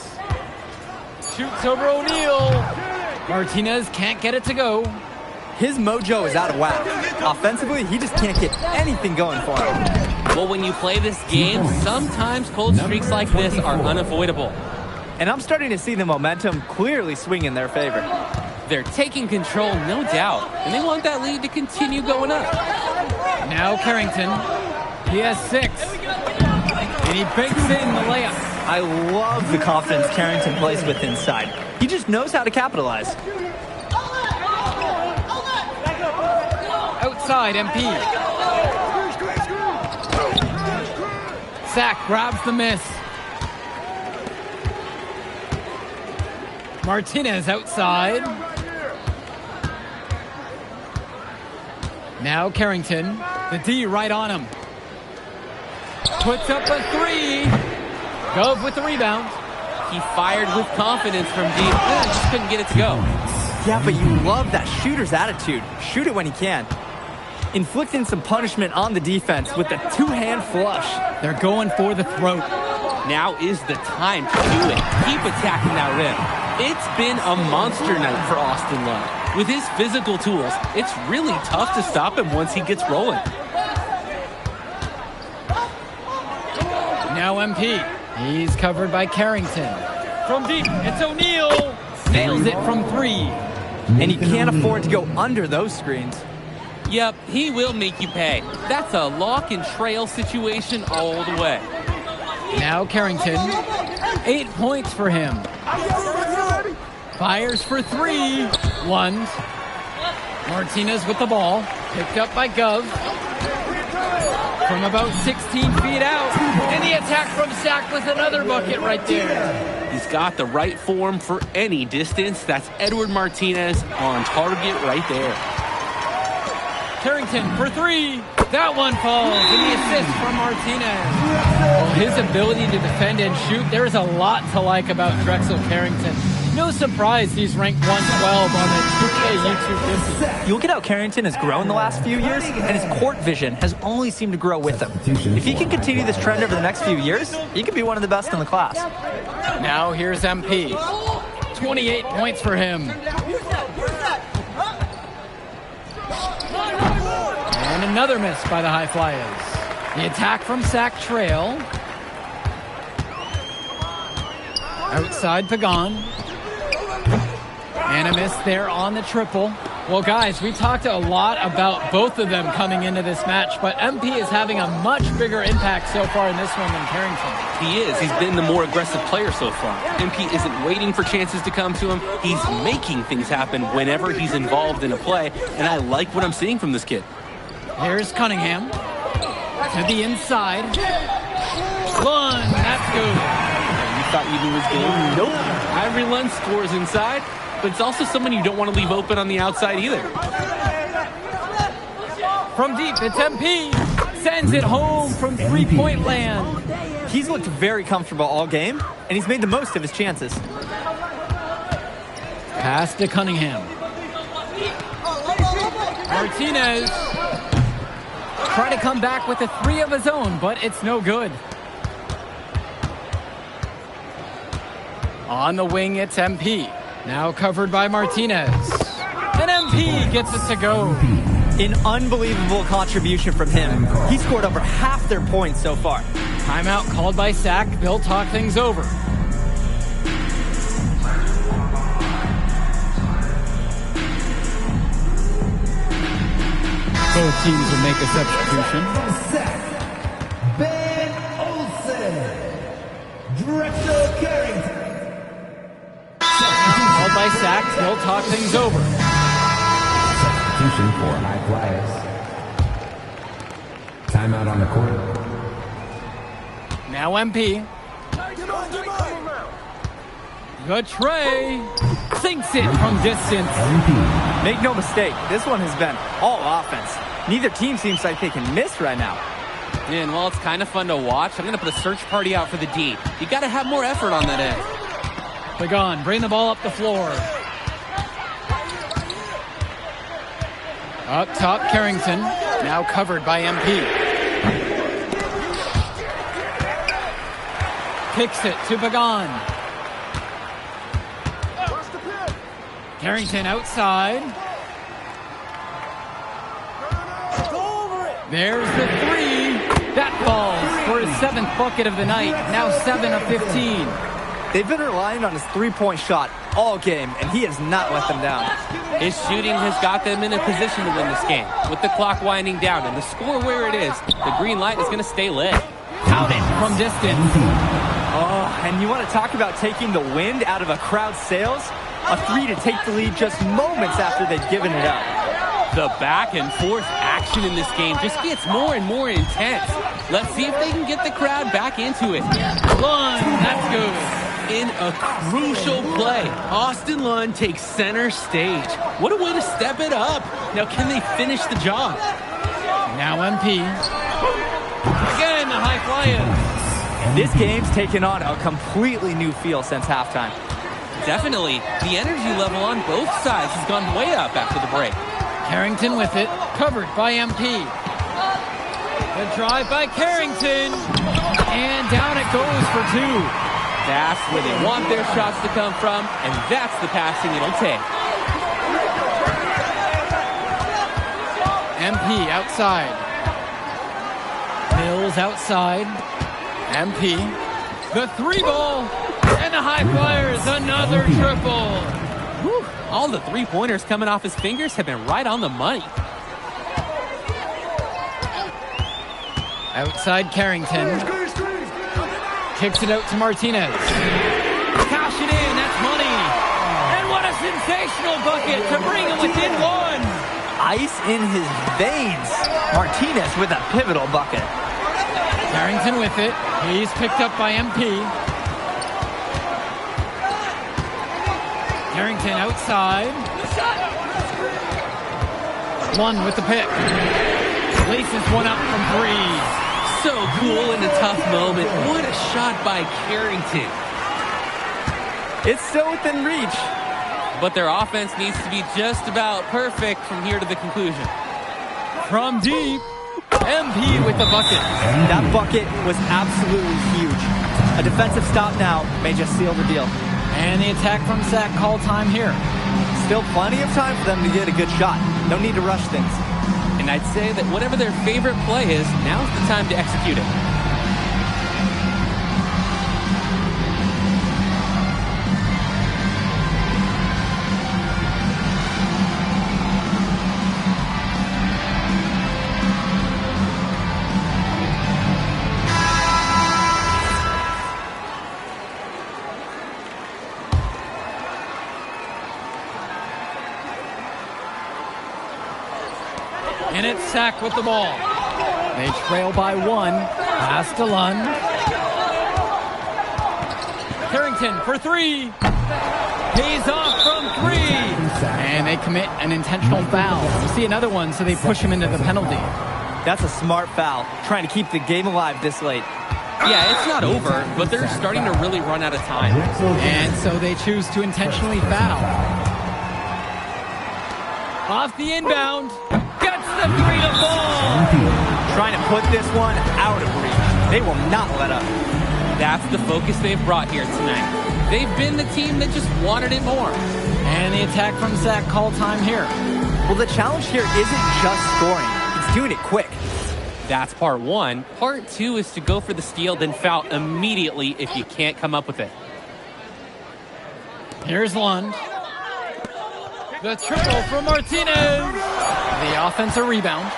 Shoots over O'Neal. Martinez can't get it to go. His mojo is out of whack. Offensively, he just can't get anything going for him. Well, when you play this game, sometimes cold streaks like this are unavoidable. And I'm starting to see the momentum clearly swing in their favor. They're taking control, no doubt, and they want that lead to continue going up. Now Carrington. He has 6. And he bakes in the layup. I love the confidence Carrington plays with inside. He just knows how to capitalize. outside, MP. Sack grabs the miss. Martinez outside. Now Carrington. The D right on him. Puts up a three. Gove with the rebound. He fired with confidence from deep. Just couldn't get it to go. Yeah, but you love that shooter's attitude. Shoot it when he can. Inflicting some punishment on the defense with the two-hand flush. They're going for the throat. Now is the time to do it. Keep attacking that rim. It's been a monster night for Austin Love. With his physical tools, it's really tough to stop him once he gets rolling. Now MP. He's covered by Carrington. From deep, it's O'Neal. Nails it from three. And you can't afford to go under those screens. Yep, he will make you pay. That's a lock and trail situation all the way. Now Carrington. 8 points for him. Fires for three. One. Martinez with the ball. Picked up by Gov. From about 16 feet out. And the attack from Sack with another bucket right there. He's got the right form for any distance. That's Edward Martinez on target right there. Carrington for three. That one falls. And the assist from Martinez. Well, his ability to defend and shoot, there's a lot to like about Drexel Carrington. No surprise he's ranked 112 on the 2K YouTube 50. You look at how Carrington has grown the last few years, and his court vision has only seemed to grow with him. If he can continue this trend over the next few years, he could be one of the best in the class. Now here's MP. 28 points for him. And another miss by the High Flyers. The attack from Sack Trail. Outside Pagan. And a miss there on the triple. Well, guys, we talked a lot about both of them coming into this match, but MP is having a much bigger impact so far in this one than Carrington. He is. He's been the more aggressive player so far. MP isn't waiting for chances to come to him. He's making things happen whenever he's involved in a play, and I like what I'm seeing from this kid. Here's Cunningham to the inside. One, that's good. You thought you knew his game? Nope. Ivory Lund scores inside, but it's also someone you don't want to leave open on the outside either. From deep, it's MP. Sends it home from three-point land. He's looked very comfortable all game, and he's made the most of his chances. Pass to Cunningham. Martinez. Try to come back with a three of his own, but it's no good. On the wing, it's MP. Now covered by Martinez. And MP gets it to go. An unbelievable contribution from him. He scored over half their points so far. Timeout called by Sack. They'll talk things over. Both teams will make a substitution. Ben Olsen. Drexel Carrington. Called by Sack. They'll talk things over. Substitution for High Flyers. Timeout on the court. Now MP. Good tray. Sinks it from distance. Make no mistake, this one has been all offense. Neither team seems like they can miss right now. And while it's kind of fun to watch, I'm going to put a search party out for the D. You got to have more effort on that end. Pagan, bring the ball up the floor. Up top, Carrington. Now covered by MP. Kicks it to Pagan. Carrington outside. There's the three. That falls for his 7th bucket of the night. Now 7 of 15. They've been relying on his three-point shot all game, and he has not let them down. His shooting has got them in a position to win this game. With the clock winding down and the score where it is, the green light is going to stay lit. Count it from distance. Oh, and you want to talk about taking the wind out of a crowd's sails? A three to take the lead just moments after they've given it up. The back and forth action action in this game just gets more and more intense. Let's see if they can get the crowd back into it. Lund, that's good. In a crucial play, Austin Lund takes center stage. What a way to step it up. Now, can they finish the job? Now MP. Again, the high flyers. This game's taken on a completely new feel since halftime. Definitely. The energy level on both sides has gone way up after the break. Carrington with it, covered by MP. The drive by Carrington. And down it goes for two. That's where they want their shots to come from, and that's the passing it'll take. MP outside. Mills outside. MP. The three ball. And the high flyers, another triple. Whew. All the three-pointers coming off his fingers have been right on the money. Outside Carrington. Kicks it out to Martinez. Cash it in, that's money. And what a sensational bucket to bring him within one. Ice in his veins. Martinez with a pivotal bucket. Carrington with it. He's picked up by MP. Carrington outside. One with the pick. Laces one up from three. So cool in a tough moment. What a shot by Carrington. It's still within reach. But their offense needs to be just about perfect from here to the conclusion. From deep, MP with the bucket. That bucket was absolutely huge. A defensive stop now may just seal the deal. And the attack from Sack, call time here. Still plenty of time for them to get a good shot. No need to rush things. And I'd say that whatever their favorite play is, now's the time to execute it. And it's Sack with the ball. They trail by one. Pass to Lund. Carrington for three. He's off from three. And they commit an intentional foul. You see another one, so they push him into the penalty. That's a smart foul, trying to keep the game alive this late. Yeah, it's not over, but they're starting to really run out of time. And so they choose to intentionally foul. Off the inbound. Gets the three to fall. Trying to put this one out of reach. They will not let up. That's the focus they've brought here tonight. They've been the team that just wanted it more. And the attack from Zach, call time here. Well, the challenge here isn't just scoring. It's doing it quick. That's part one. Part two is to go for the steal, then foul immediately if you can't come up with it. Here's Lund. The triple from Martinez. The offensive rebound.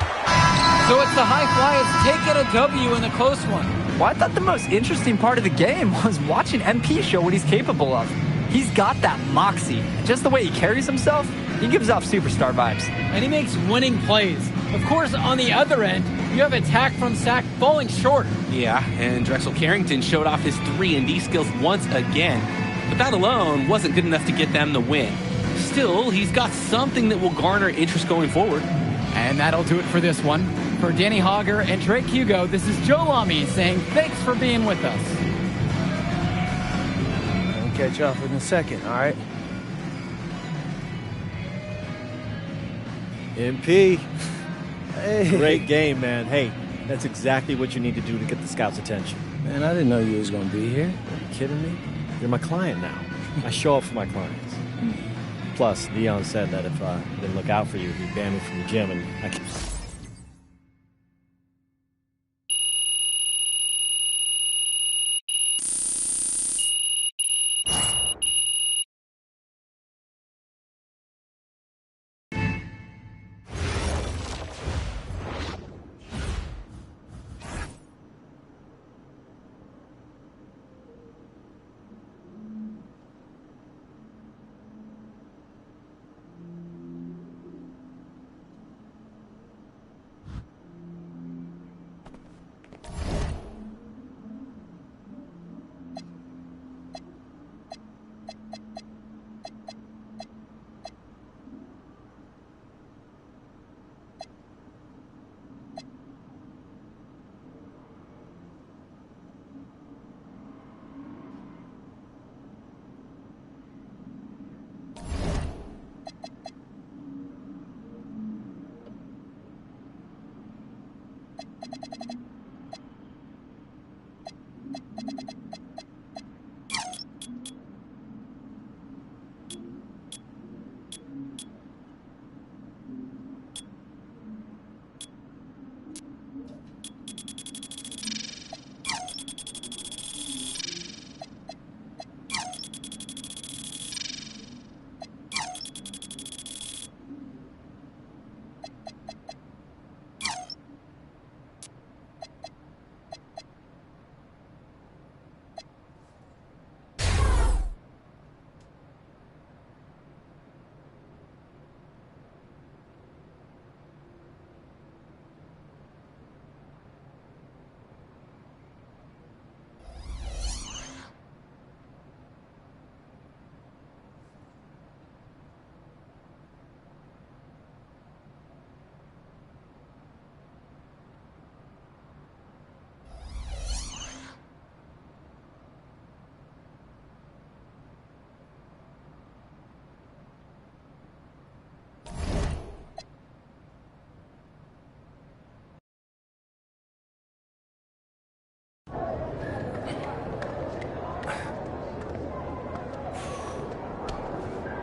So it's the high flyers taking a W in the close one. Well, I thought the most interesting part of the game was watching MP show what he's capable of. He's got that moxie. Just the way he carries himself, he gives off superstar vibes. And he makes winning plays. Of course, on the other end, you have attack from Sack falling short. Yeah, and Drexel Carrington showed off his 3-and-D skills once again. But that alone wasn't good enough to get them the win. Still, he's got something that will garner interest going forward. And that'll do it for this one. For Danny Hogger and Drake Hugo, this is Joe Lamy saying thanks for being with us. I'll catch you up in a second, all right? MP. Hey. Great game, man. Hey, that's exactly what you need to do to get the scouts' attention. Man, I didn't know you was going to be here. Are you kidding me? You're my client now. I show up for my clients. Plus, Leon said that if I didn't look out for you, he'd ban me from the gym, and I can...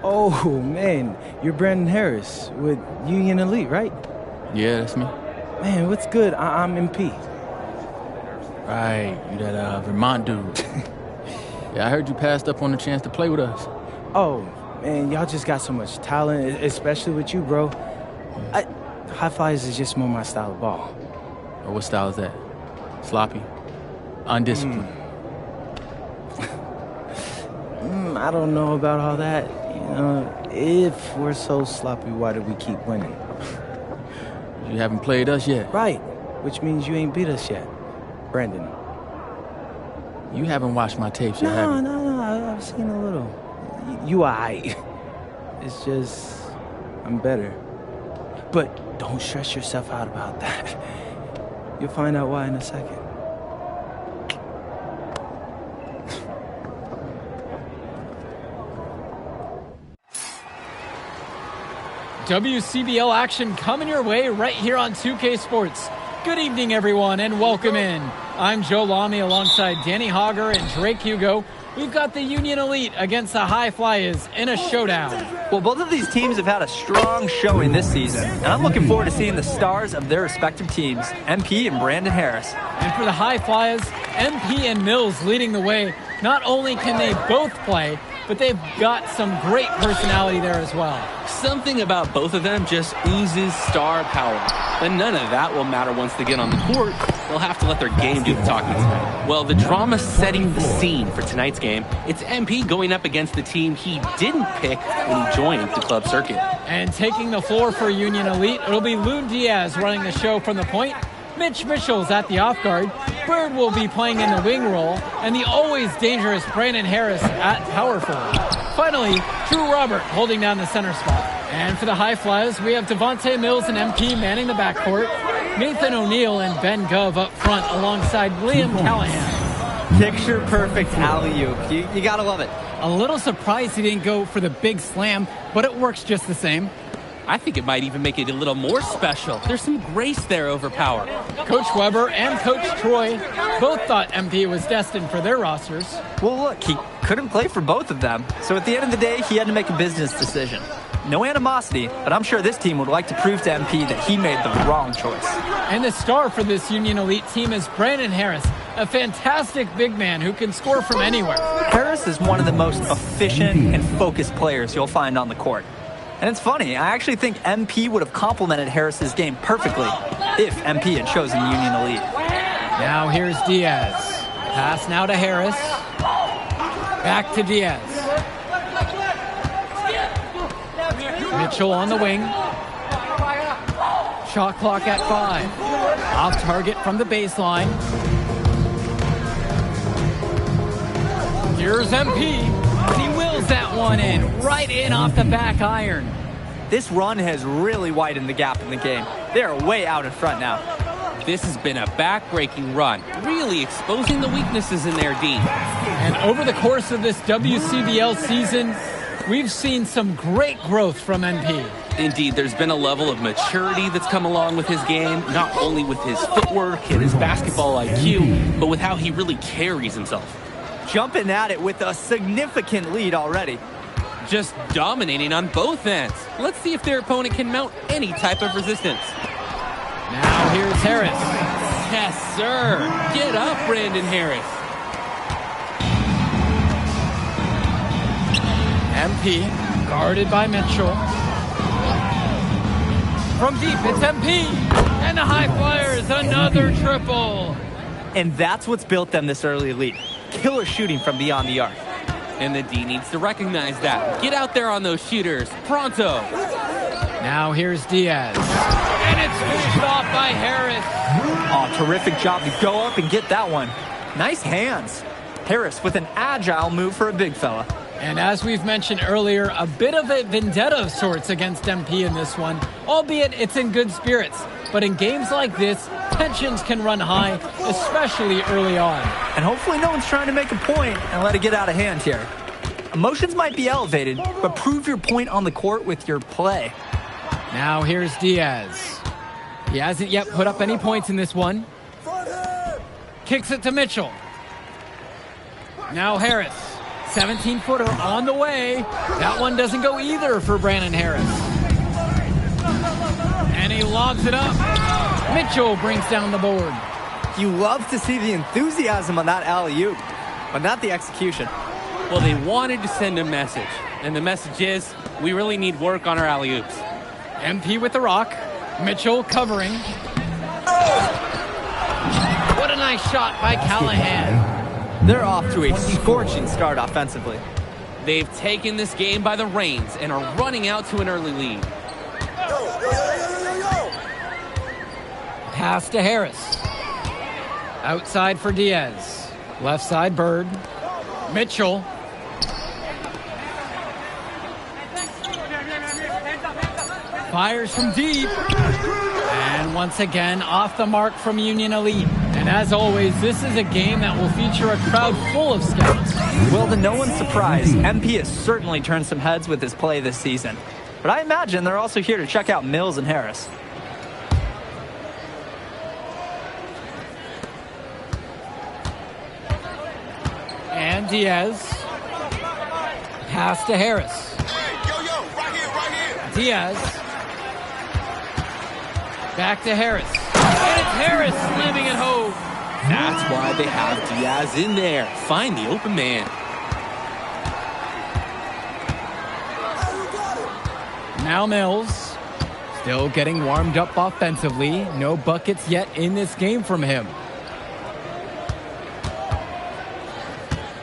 Oh, man. You're Brandon Harris with Union Elite, right? Yeah, that's me. Man, what's good? I'm MP. Right, you that Vermont dude. Yeah, I heard you passed up on the chance to play with us. Oh, man, y'all just got so much talent, especially with you, bro. High Flyers is just more my style of ball. Or what style is that? Sloppy? Undisciplined? I don't know about all that. You know, if we're so sloppy, why do we keep winning? You haven't played us yet. Right, which means you ain't beat us yet, Brandon. You haven't watched my tapes yet, have you? No, I've seen a little. You aight. It's just, I'm better. But don't stress yourself out about that. You'll find out why in a second. WCBL action coming your way right here on 2K Sports. Good evening, everyone, and welcome in. I'm Joe Lamy alongside Danny Hogger and Drake Hugo. We've got the Union Elite against the High Flyers in a showdown. Well, both of these teams have had a strong showing this season, and I'm looking forward to seeing the stars of their respective teams, MP and Brandon Harris. And for the High Flyers, MP and Mills leading the way. Not only can they both play, but they've got some great personality there as well. Something about both of them just oozes star power. But none of that will matter once they get on the court. They'll have to let their game do the talking tonight. Well, the drama setting the scene for tonight's game. It's MP going up against the team he didn't pick when he joined the club circuit. And taking the floor for Union Elite, it'll be Loon Diaz running the show from the point. Mitch Mitchell's at the off guard. Bird will be playing in the wing role. And the always dangerous Brandon Harris at power forward. Finally, Drew Robert holding down the center spot. And for the High Flyers, we have Devontae Mills and MP manning the backcourt. Nathan O'Neill and Ben Gove up front alongside Liam Callahan. Picture perfect alley-oop. You gotta love it. A little surprised he didn't go for the big slam, but it works just the same. I think it might even make it a little more special. There's some grace there over power. Coach Weber and Coach Troy both thought MP was destined for their rosters. Well, look, he couldn't play for both of them. So at the end of the day, he had to make a business decision. No animosity, but I'm sure this team would like to prove to MP that he made the wrong choice. And the star for this Union Elite team is Brandon Harris, a fantastic big man who can score from anywhere. Harris is one of the most efficient and focused players you'll find on the court. And it's funny, I actually think MP would have complemented Harris's game perfectly if MP had chosen Union Elite. Now here's Diaz. Pass now to Harris. Back to Diaz. Mitchell on the wing. Shot clock at 5. Off target from the baseline. Here's MP. And he wills that one in, right in off the back iron. This run has really widened the gap in the game. They are way out in front now. This has been a back-breaking run, really exposing the weaknesses in their D. And over the course of this WCBL season, we've seen some great growth from MP. Indeed, there's been a level of maturity that's come along with his game, not only with his footwork and his basketball IQ, but with how he really carries himself. Jumping at it with a significant lead already. Just dominating on both ends. Let's see if their opponent can mount any type of resistance. Now here's Harris. Yes, sir. Get up, Brandon Harris. MP, guarded by Mitchell. From deep, it's MP. And the High Flyers, another triple. And that's what's built them this early lead. Killer shooting from beyond the arc. And the D needs to recognize that. Get out there on those shooters. Pronto. Now here's Diaz. And it's finished off by Harris. Oh, terrific job to go up and get that one. Nice hands. Harris with an agile move for a big fella. And as we've mentioned earlier, a bit of a vendetta of sorts against MP in this one, albeit it's in good spirits. But in games like this, tensions can run high, especially early on. And hopefully no one's trying to make a point and let it get out of hand here. Emotions might be elevated, but prove your point on the court with your play. Now here's Diaz. He hasn't yet put up any points in this one. Kicks it to Mitchell. Now Harris. 17-footer on the way. That one doesn't go either for Brandon Harris. And he lobs it up. Mitchell brings down the board. You love to see the enthusiasm on that alley-oop, but not the execution. Well, they wanted to send a message, and the message is we really need work on our alley-oops. MP with the rock. Mitchell covering. What a nice shot by Callahan. They're off to a scorching start offensively. They've taken this game by the reins and are running out to an early lead. Pass to Harris. Outside for Diaz. Left side, Bird. Mitchell. Fires from deep. And once again, off the mark from Union Elite. And as always, this is a game that will feature a crowd full of scouts. Well, to no one's surprise, MP has certainly turned some heads with his play this season. But I imagine they're also here to check out Mills and Harris. And Diaz. Pass to Harris. Diaz. Back to Harris. And it's Harris slamming it home. That's why they have Diaz in there. Find the open man. Now Mills. Still getting warmed up offensively. No buckets yet in this game from him.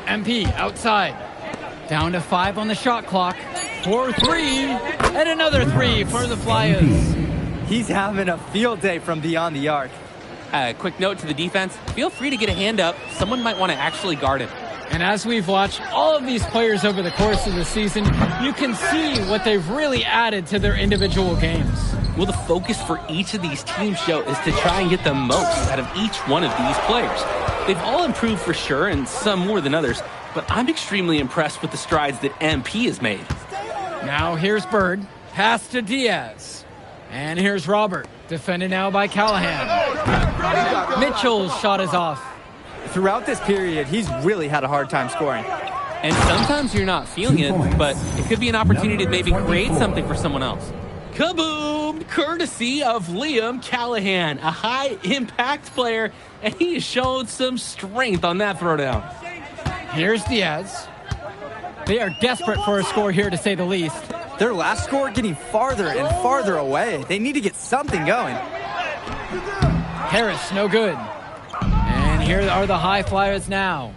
MP outside. Down to 5 on the shot clock. 4-3. And another 3 for the Flyers. He's having a field day from beyond the arc. Quick note to the defense. Feel free to get a hand up. Someone might want to actually guard him. And as we've watched all of these players over the course of the season, you can see what they've really added to their individual games. Well, the focus for each of these teams, Joe, is to try and get the most out of each one of these players. They've all improved for sure, and some more than others, but I'm extremely impressed with the strides that MP has made. Now here's Bird. Pass to Diaz. And here's Robert. Defended now by Callahan. Mitchell's shot is off. Throughout this period, he's really had a hard time scoring. And sometimes you're not feeling it, but it could be an opportunity to maybe create something for someone else. Kaboom! Courtesy of Liam Callahan, a high-impact player, and he has shown some strength on that throwdown. Here's Diaz. They are desperate for a score here, to say the least. Their last score getting farther and farther away. They need to get something going. Harris, no good. And here are the High Flyers now.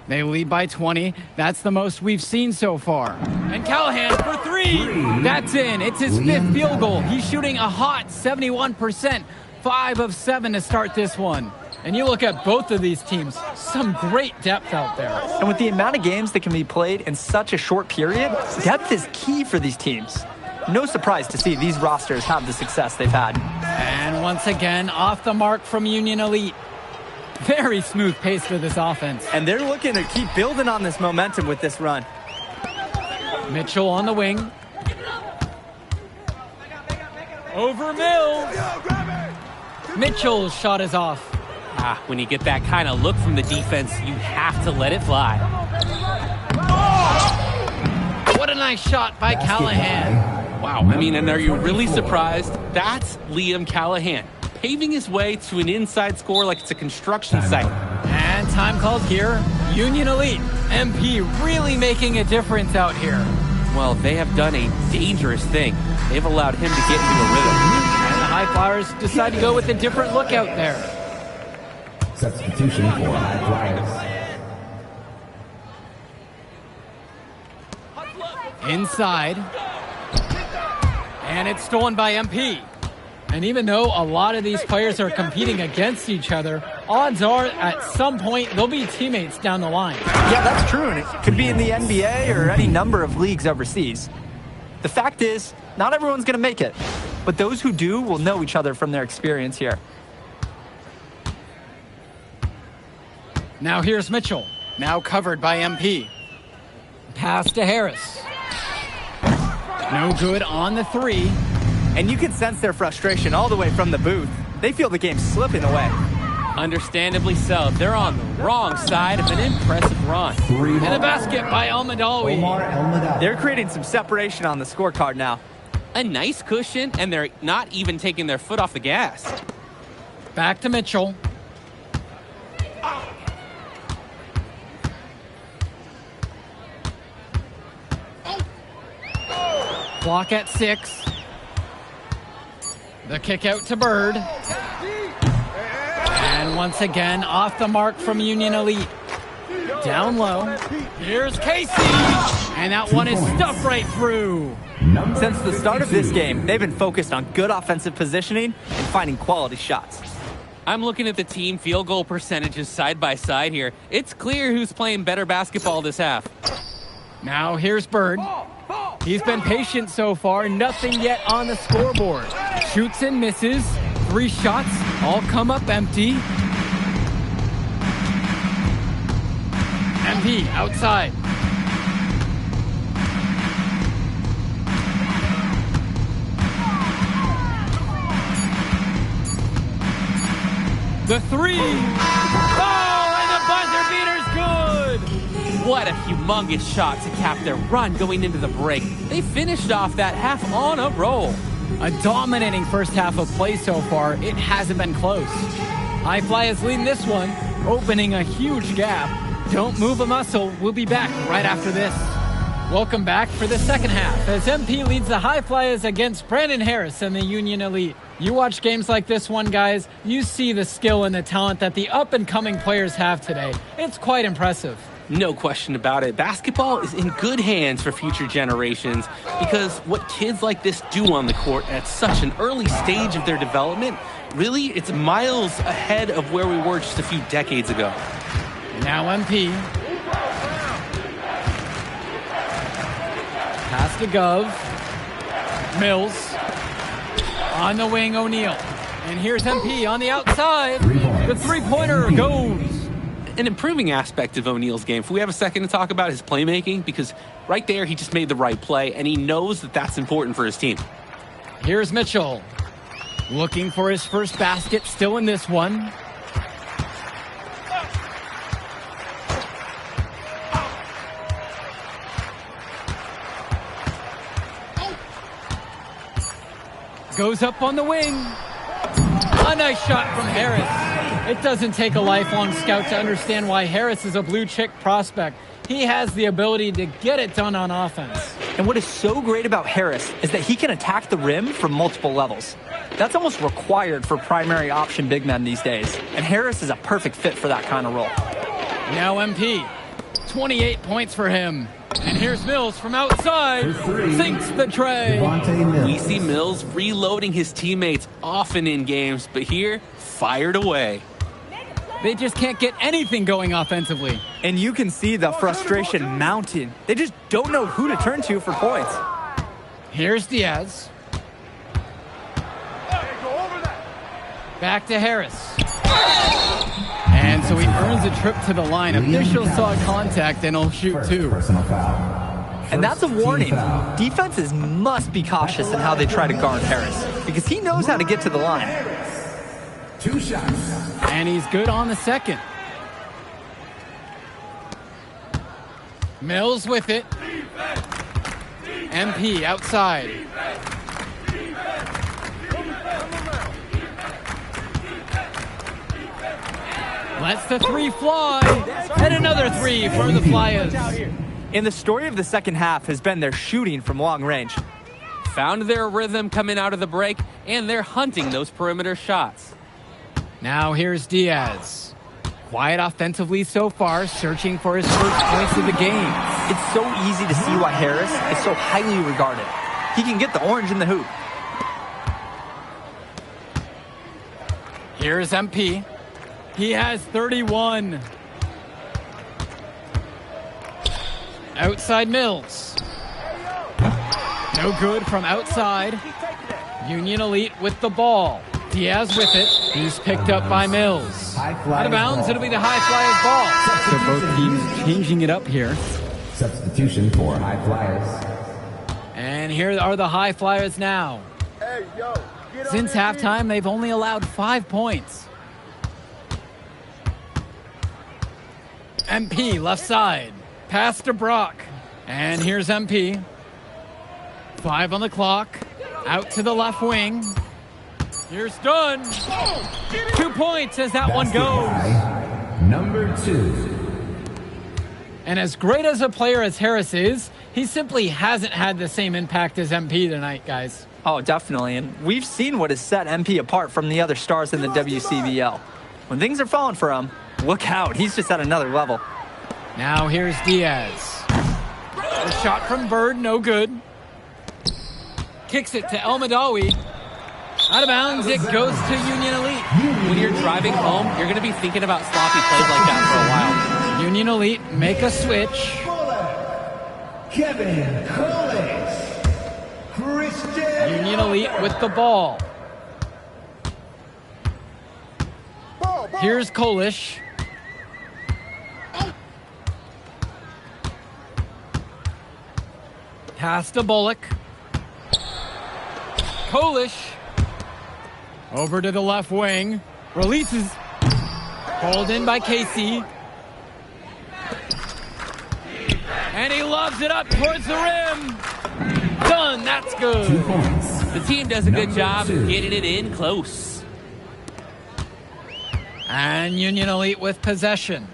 They lead by 20. That's the most we've seen so far. And Callahan for 3. That's in. It's his 5th field goal. He's shooting a hot 71%. 5 of 7 to start this one. And you look at both of these teams, some great depth out there. And with the amount of games that can be played in such a short period, depth is key for these teams. No surprise to see these rosters have the success they've had. And once again, off the mark from Union Elite. Very smooth pace for this offense. And they're looking to keep building on this momentum with this run. Mitchell on the wing. Over Mills. Mitchell's shot is off. When you get that kind of look from the defense, you have to let it fly. What a nice shot by Callahan. Wow, I mean, and are you really surprised? That's Liam Callahan, paving his way to an inside score like it's a construction site. And time called here. Union Elite. MP really making a difference out here. Well, they have done a dangerous thing. They've allowed him to get into a rhythm. And the High Flyers decide to go with a different look out there. Substitution for High Flyers. Inside. And it's stolen by MP. And even though a lot of these players are competing against each other, odds are at some point they'll be teammates down the line. Yeah, that's true, and it could be in the NBA or any number of leagues overseas. The fact is, not everyone's going to make it, but those who do will know each other from their experience here. Now here's Mitchell, now covered by MP. Pass to Harris. No good on the 3. And you can sense their frustration all the way from the booth. They feel the game slipping away. Understandably so. They're on the wrong side of an impressive run. And a basket by Almadawi. They're creating some separation on the scorecard now. A nice cushion, and they're not even taking their foot off the gas. Back to Mitchell. Clock at 6. The kick out to Bird. And once again, off the mark from Union Elite. Down low. Here's Casey. And that one is stuffed right through. Since the start of this game, they've been focused on good offensive positioning and finding quality shots. I'm looking at the team field goal percentages side by side here. It's clear who's playing better basketball this half. Now here's Bird. He's been patient so far, nothing yet on the scoreboard. Shoots and misses, 3 shots, all come up empty. MP outside. The 3. Oh, and the buzzer beater's good. What a humongous shot to cap their run going into the break. They finished off that half on a roll. A dominating first half of play so far. It hasn't been close. High Flyers leading this one, opening a huge gap. Don't move a muscle. We'll be back right after this. Welcome back for the second half as MP leads the High Flyers against Brandon Harris and the Union Elite. You watch games like this one, guys, you see the skill and the talent that the up-and-coming players have today. It's quite impressive. No question about it. Basketball is in good hands for future generations because what kids like this do on the court at such an early stage of their development, really, it's miles ahead of where we were just a few decades ago. Now MP. Pass to Gov. Mills. On the wing, O'Neal. And here's MP on the outside. The three-pointer goes. An improving aspect of O'Neal's game. If we have a second to talk about his playmaking, because right there he just made the right play, and he knows that that's important for his team. Here's Mitchell. Looking for his first basket, still in this one. Goes up on the wing. A nice shot from Harris. It doesn't take a lifelong scout to understand why Harris is a blue chip prospect. He has the ability to get it done on offense. And what is so great about Harris is that he can attack the rim from multiple levels. That's almost required for primary option big men these days. And Harris is a perfect fit for that kind of role. Now MP. 28 points for him. And here's Mills from outside. Sinks the tray. We see Mills reloading his teammates often in games, but here, fired away. They just can't get anything going offensively. And you can see the frustration mounting. They just don't know who to turn to for points. Here's Diaz. Back to Harris. And so he earns a trip to the line. Officials saw contact and he'll shoot 2. And that's a warning. Defenses must be cautious in how they try to guard Harris because he knows how to get to the line. 2 shots. And he's good on the second. Mills with it. MP outside. Lets the 3 fly. And another 3 for the Flyers. And the story of the second half has been their shooting from long range. Found their rhythm coming out of the break, and they're hunting those perimeter shots. Now here's Diaz. Quiet offensively so far, searching for his first points of the game. It's so easy to see why Harris is so highly regarded. He can get the orange in the hoop. Here's MP. He has 31. Outside Mills. No good from outside. Union Elite with the ball. Diaz with it. He's picked up by Mills. Out of bounds, it'll be the High Flyers ball. So both teams changing it up here. Substitution for High Flyers. And here are the High Flyers now. Since halftime, they've only allowed 5 points. MP, left side. Pass to Brock. And here's MP. 5 on the clock. Out to the left wing. Here's Dunn. 2 points as that one goes. Number 2. And as great as a player as Harris is, he simply hasn't had the same impact as MP tonight, guys. Oh, definitely. And we've seen what has set MP apart from the other stars in the WCBL. When things are falling for him, look out. He's just at another level. Now here's Diaz. The shot from Bird, no good. Kicks it to El Madawi. Out of bounds, it goes to Union Elite. When you're driving home, you're going to be thinking about sloppy plays like that for a while. Union Elite make a switch. Kevin Collins. Christian. Union Elite with the ball. Here's Kolish. Pass to Bullock. Kolish. Over to the left wing. Releases. Pulled in by Casey. And he lobs it up towards the rim. Done. That's good. 2 points. The team does a good job getting it in close. And Union Elite with possession.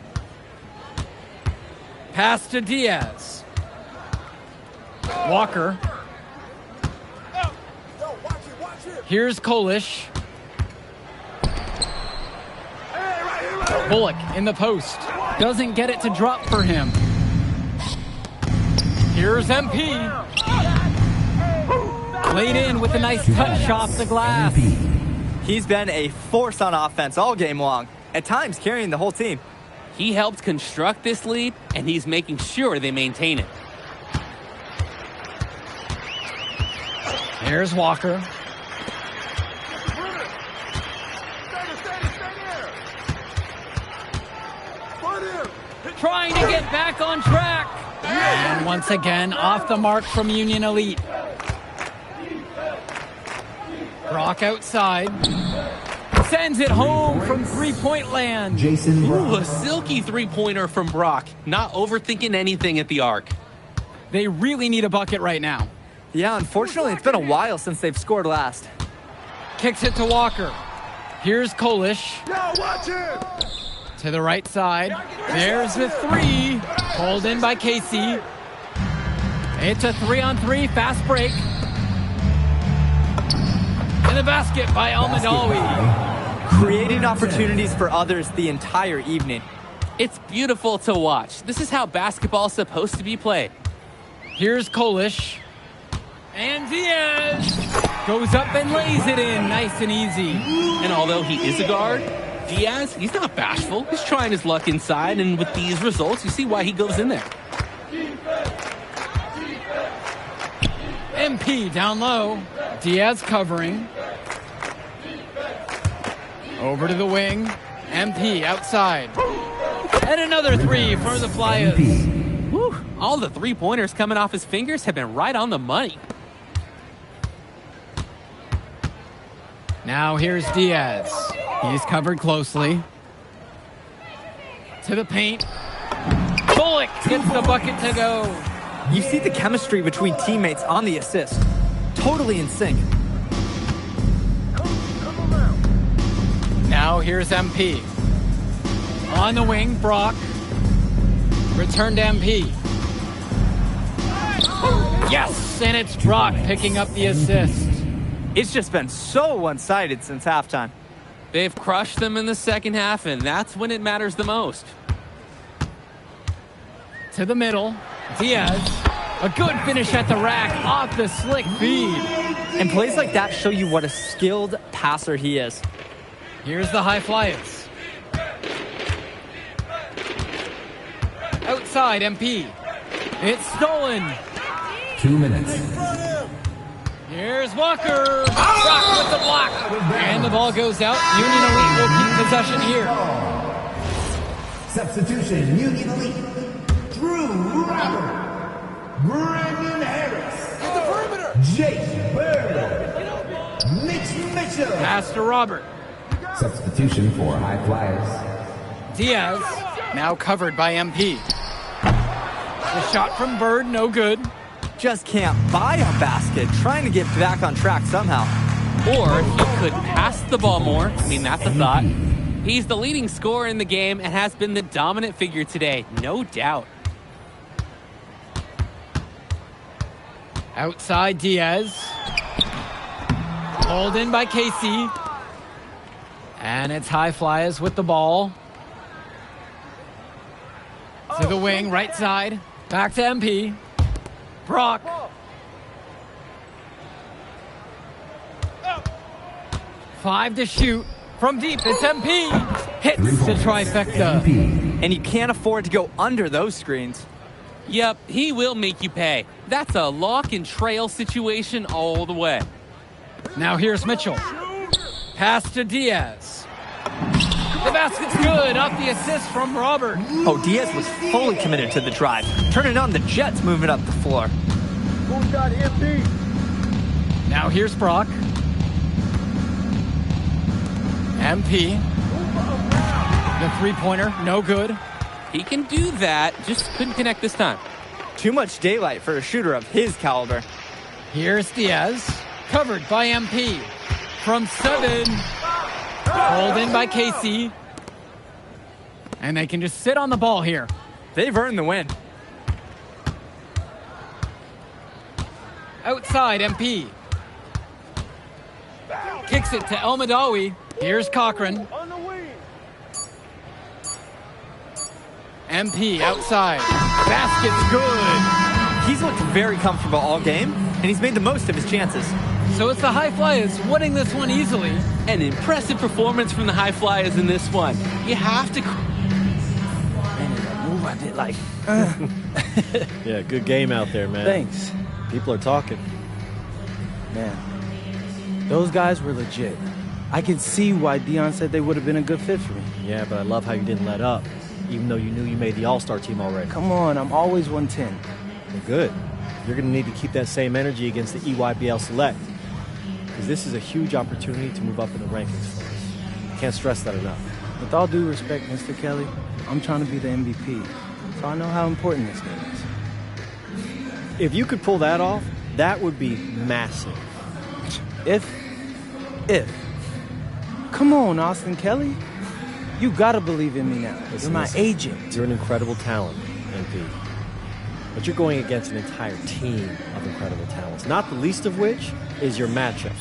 Pass to Diaz. Walker. Here's Kolish. Bullock in the post. Doesn't get it to drop for him. Here's MP. Laid in with a nice touch off the glass. He's been a force on offense all game long, at times carrying the whole team. He helped construct this lead, and he's making sure they maintain it. Here's Walker. Trying to get back on track. And once again, off the mark from Union Elite. Brock outside. Sends it home from three-point land. Ooh, a silky three-pointer from Brock. Not overthinking anything at the arc. They really need a bucket right now. Yeah, unfortunately, it's been a while since they've scored last. Kicks it to Walker. Here's Kolish. Yo, watch it! To the right side. There's the three. Pulled in by Casey. It's a 3-on-3 fast break. In the basket by Almadawi. Creating opportunities for others the entire evening. It's beautiful to watch. This is how basketball's supposed to be played. Here's Kolish. And Diaz goes up and lays it in. Nice and easy. And although he is a guard, Diaz, he's not bashful. He's trying his luck inside, and with these results, you see why he goes in there. MP down low. Diaz covering. Over to the wing. MP outside. And another three for the Flyers. Whew. All the three-pointers coming off his fingers have been right on the money. Now here's Diaz. He's covered closely. To the paint. Bullock gets the bucket to go. You see the chemistry between teammates on the assist. Totally in sync. Now here's MP. On the wing, Brock. Return to MP. Yes, and it's Brock picking up the assist. It's just been so one-sided since halftime. They've crushed them in the second half, and that's when it matters the most. To the middle, Diaz. A good finish at the rack off the slick feed. And plays like that show you what a skilled passer he is. Here's the high Flyers. Outside, MP. It's stolen. 2 minutes. Here's Walker. Brock with the block. And the ball goes out. Union Elite will keep possession here. Substitution, Union Elite. Drew Robert. Brandon Harris. Get the perimeter. Jake Bird. Mitch Mitchell. Pass to Robert. Substitution for High Flyers. Diaz. Now covered by MP. The shot from Bird, no good. Just can't buy a basket, trying to get back on track somehow. Or he could pass the ball more. I mean, that's a thought. He's the leading scorer in the game and has been the dominant figure today, no doubt. Outside Diaz. Pulled in by Casey. And it's High Flyers with the ball. To the wing, right side. Back to MP. Brock. Five to shoot. From deep, it's MP. Hits the trifecta. And you can't afford to go under those screens. Yep, he will make you pay. That's a lock and trail situation all the way. Now here's Mitchell. Pass to Diaz. The basket's good off the assist from Robert. Oh, Diaz was fully committed to the drive. Turning on the Jets moving up the floor. Who's got MP? Now here's Brock. MP. The three-pointer, no good. He can do that, just couldn't connect this time. Too much daylight for a shooter of his caliber. Here's Diaz. Covered by MP. From 7. Pulled in by Casey. And they can just sit on the ball here. They've earned the win. Outside MP. Kicks it to El Madawi. Here's Cochran. MP outside. Basket's good. He's looked very comfortable all game, and he's made the most of his chances. So it's the High Flyers winning this one easily. An impressive performance from the High Flyers in this one. You have to... Move I did like. Yeah, good game out there, man. Thanks. People are talking. Man, those guys were legit. I can see why Dion said they would have been a good fit for me. Yeah, but I love how you didn't let up, even though you knew you made the All-Star team already. Come on, I'm always 110. Well, good. You're going to need to keep that same energy against the EYBL Select, because this is a huge opportunity to move up in the rankings for us. I can't stress that enough. With all due respect, Mr. Kelly, I'm trying to be the MVP, so I know how important this game is. If you could pull that off, that would be massive. If. Come on, Austin Kelly. You gotta believe in me now. You're my agent. You're an incredible talent, MP. But you're going against an entire team of incredible talents, not the least of which is your matchup.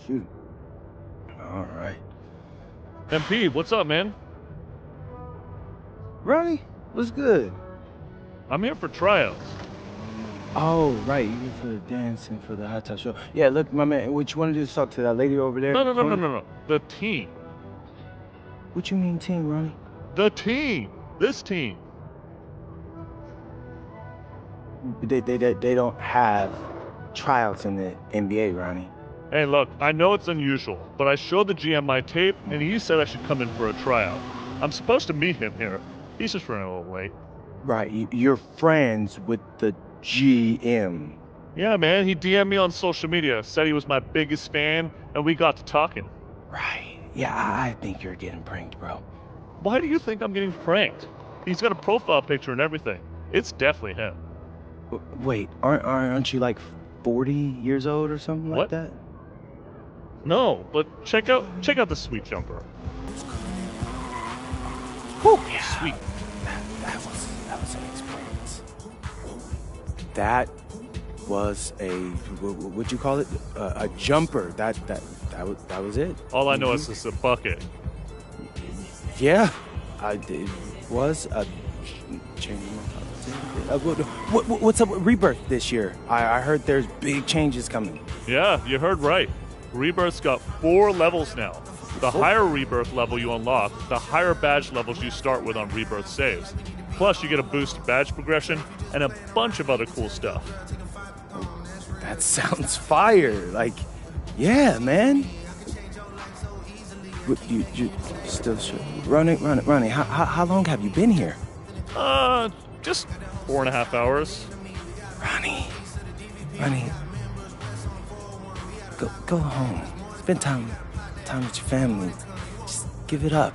Shoot. All right. MP, what's up, man? Ronnie, what's good? I'm here for tryouts. Oh, right. You here for the dancing for the hot top show. Yeah, look, my man, what you want to do is talk to that lady over there. No. The team. What you mean team, Ronnie? The team. This team. They don't have tryouts in the NBA, Ronnie. Hey, look, I know it's unusual, but I showed the GM my tape, and he said I should come in for a tryout. I'm supposed to meet him here. He's just running a little late. Right, you're friends with the GM. Yeah, man, he DM'd me on social media, said he was my biggest fan, and we got to talking. Right. Yeah, I think you're getting pranked, bro. Why do you think I'm getting pranked? He's got a profile picture and everything. It's definitely him. Wait, aren't you like 40 years old or something like that? No, but check out the sweet jumper. Whew. Sweet. That was an experience. That was a what'd you call it? A jumper. That was it. All I know is it's a bucket. Yeah, it was a change. What's up with Rebirth this year? I heard there's big changes coming. Yeah, you heard right. Rebirth's got 4 levels now. The higher Rebirth level you unlock, the higher badge levels you start with on Rebirth saves. Plus, you get a boosted badge progression and a bunch of other cool stuff. That sounds fire. Like, yeah, man. You still should. Ronnie, how long have you been here? Just 4.5 hours. Ronnie, go home. Spend time with your family. Just give it up.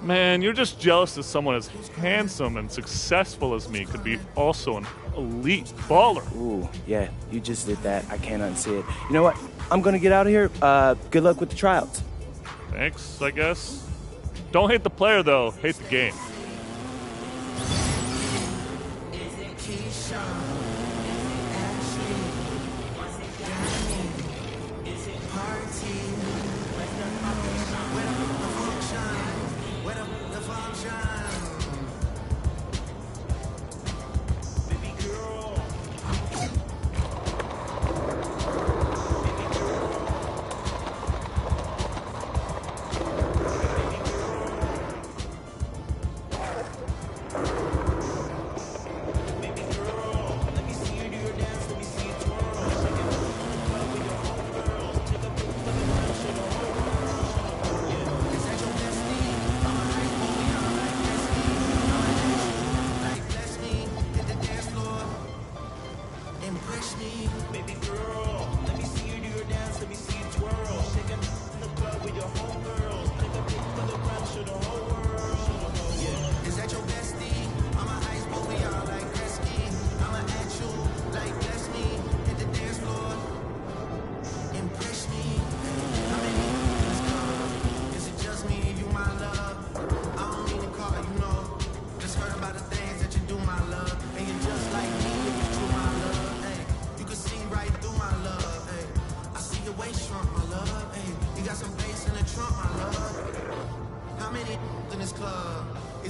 Man, you're just jealous that someone as handsome and successful as me could be also an elite baller. Ooh, yeah, you just did that. I can't unsee it. You know what? I'm gonna get out of here. Good luck with the tryouts. Thanks, I guess. Don't hate the player, though. Hate the game.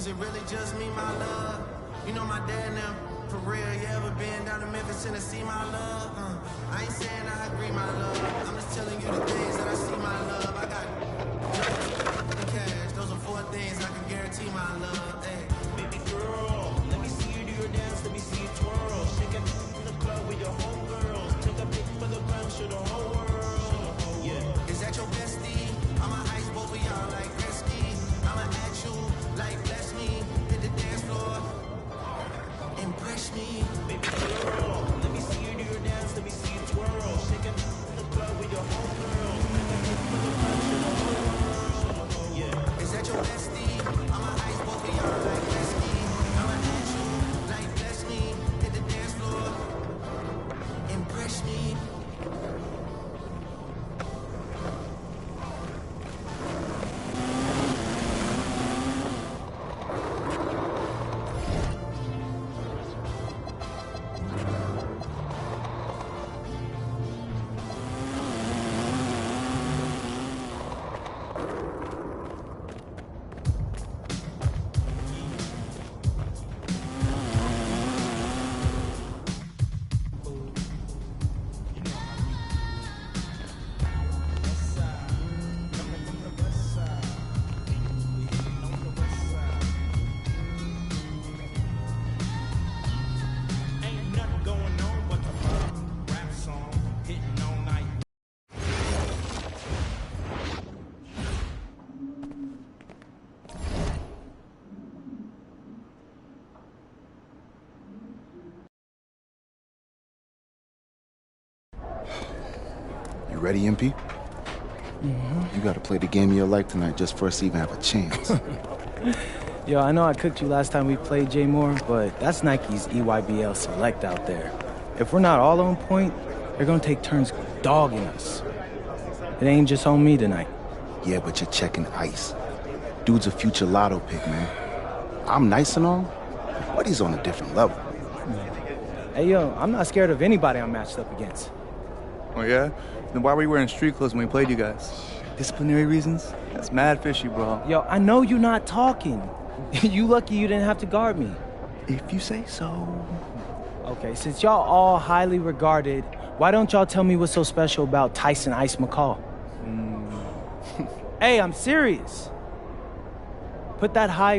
it really just me, my love? You know my dad now, for real. You ever been down to Memphis, Tennessee, my love? I ain't saying I agree, my love. I'm just telling you the things that I see, my love. I got cash. Those are 4 things I can guarantee, my love. Hey, baby girl, let me see you do your dance. Let me see you twirl. Shaking in the club with your homegirls. Take a pic for the gram, show the whole world. Yeah, is that your bestie? I'ma ice both of y'all like Gretzky. I'ma ask you like bless me. Hit the dance floor. Impress me, baby girl. Let me see you do your dance. Let me see you twirl. Shaking in the club with your homegirls. Yeah, is that your bestie? I'ma ice both of y'all like Gretzky. I'ma ask you like bless me. Hit the dance floor. Impress me. You ready, MP? You gotta play the game of your life tonight just for us to even have a chance. Yo, I know I cooked you last time we played J Moore, but that's Nike's EYBL Select out there. If we're not all on point, they're gonna take turns dogging us. It ain't just on me tonight. Yeah, but you're checking ice. Dude's a future lotto pick, man. I'm nice and all, but he's on a different level. Hey, yo, I'm not scared of anybody I'm matched up against. Oh, yeah? Then why were you wearing street clothes when we played you guys? Disciplinary reasons? That's mad fishy, bro. Yo, I know you're not talking. You lucky you didn't have to guard me. If you say so. Okay, since y'all all highly regarded, why don't y'all tell me what's so special about Tyson Ice McCall? Hey, I'm serious. Put that high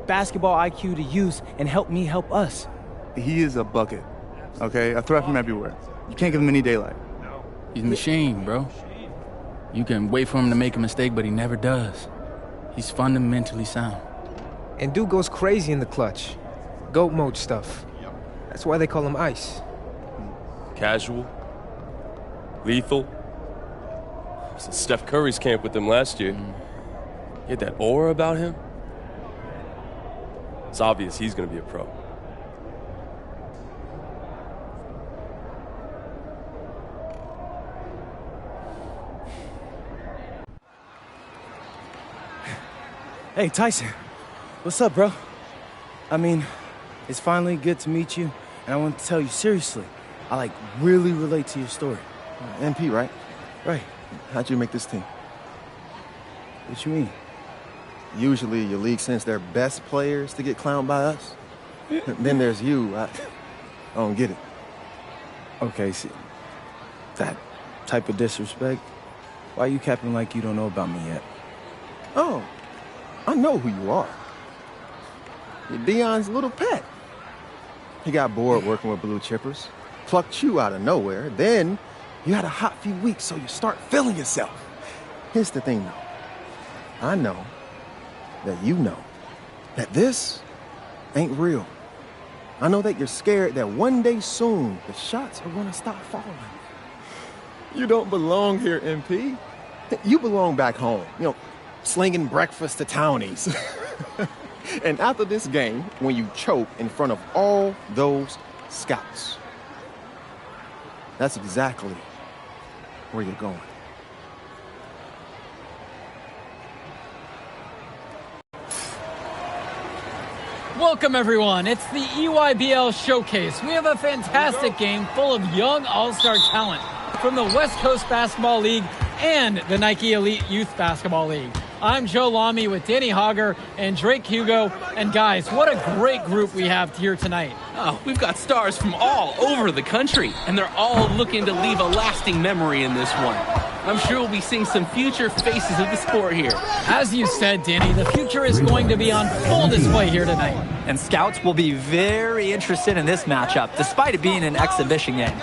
basketball IQ to use and help me help us. He is a bucket, okay? A threat from everywhere. You can't give him any daylight. He's a machine, bro. You can wait for him to make a mistake, but he never does. He's fundamentally sound. And dude goes crazy in the clutch. Goat mode stuff. That's why they call him Ice. Casual. Lethal. I was in Steph Curry's camp with him last year. He had that aura about him. It's obvious he's going to be a pro. Hey, Tyson. What's up, bro? I mean, it's finally good to meet you, and I want to tell you seriously, I, really relate to your story. MP, right? Right. How'd you make this team? What you mean? Usually your league sends their best players to get clowned by us. Then there's you. I don't get it. Okay, see, that type of disrespect, why you capping like you don't know about me yet? Oh, I know who you are. You're Dion's little pet. He got bored working with blue chippers, plucked you out of nowhere, then you had a hot few weeks, so you start feeling yourself. Here's the thing, though. I know that you know that this ain't real. I know that you're scared that one day soon the shots are gonna stop falling. You don't belong here, MP. You belong back home, slinging breakfast to townies. And after this game, when you choke in front of all those scouts, that's exactly where you're going. Welcome, everyone. It's the EYBL Showcase. We have a fantastic game full of young all-star talent from the West Coast Basketball League and the Nike Elite Youth Basketball League. I'm Joe Lamy with Danny Hogger and Drake Hugo. And guys, what a great group we have here tonight. Oh, we've got stars from all over the country, and they're all looking to leave a lasting memory in this one. I'm sure we'll be seeing some future faces of the sport here. As you said, Danny, the future is going to be on full display here tonight. And scouts will be very interested in this matchup, despite it being an exhibition game.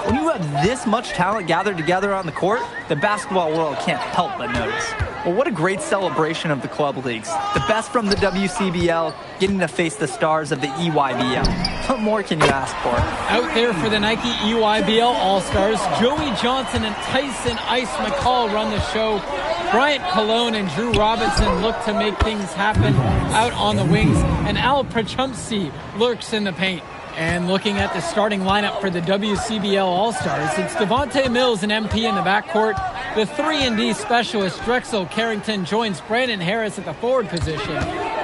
When you have this much talent gathered together on the court, the basketball world can't help but notice. Well, what a great celebration of the club leagues. The best from the WCBL getting to face the stars of the EYBL. What more can you ask for? Out there for the Nike EYBL All-Stars, Joey Johnson and Tyson Ice McCall run the show. Bryant Cologne and Drew Robinson look to make things happen out on the wings. And Al Prachumsky lurks in the paint. And looking at the starting lineup for the WCBL All-Stars, it's Devontae Mills and MP in the backcourt. The 3-and-D specialist Drexel Carrington joins Brandon Harris at the forward position,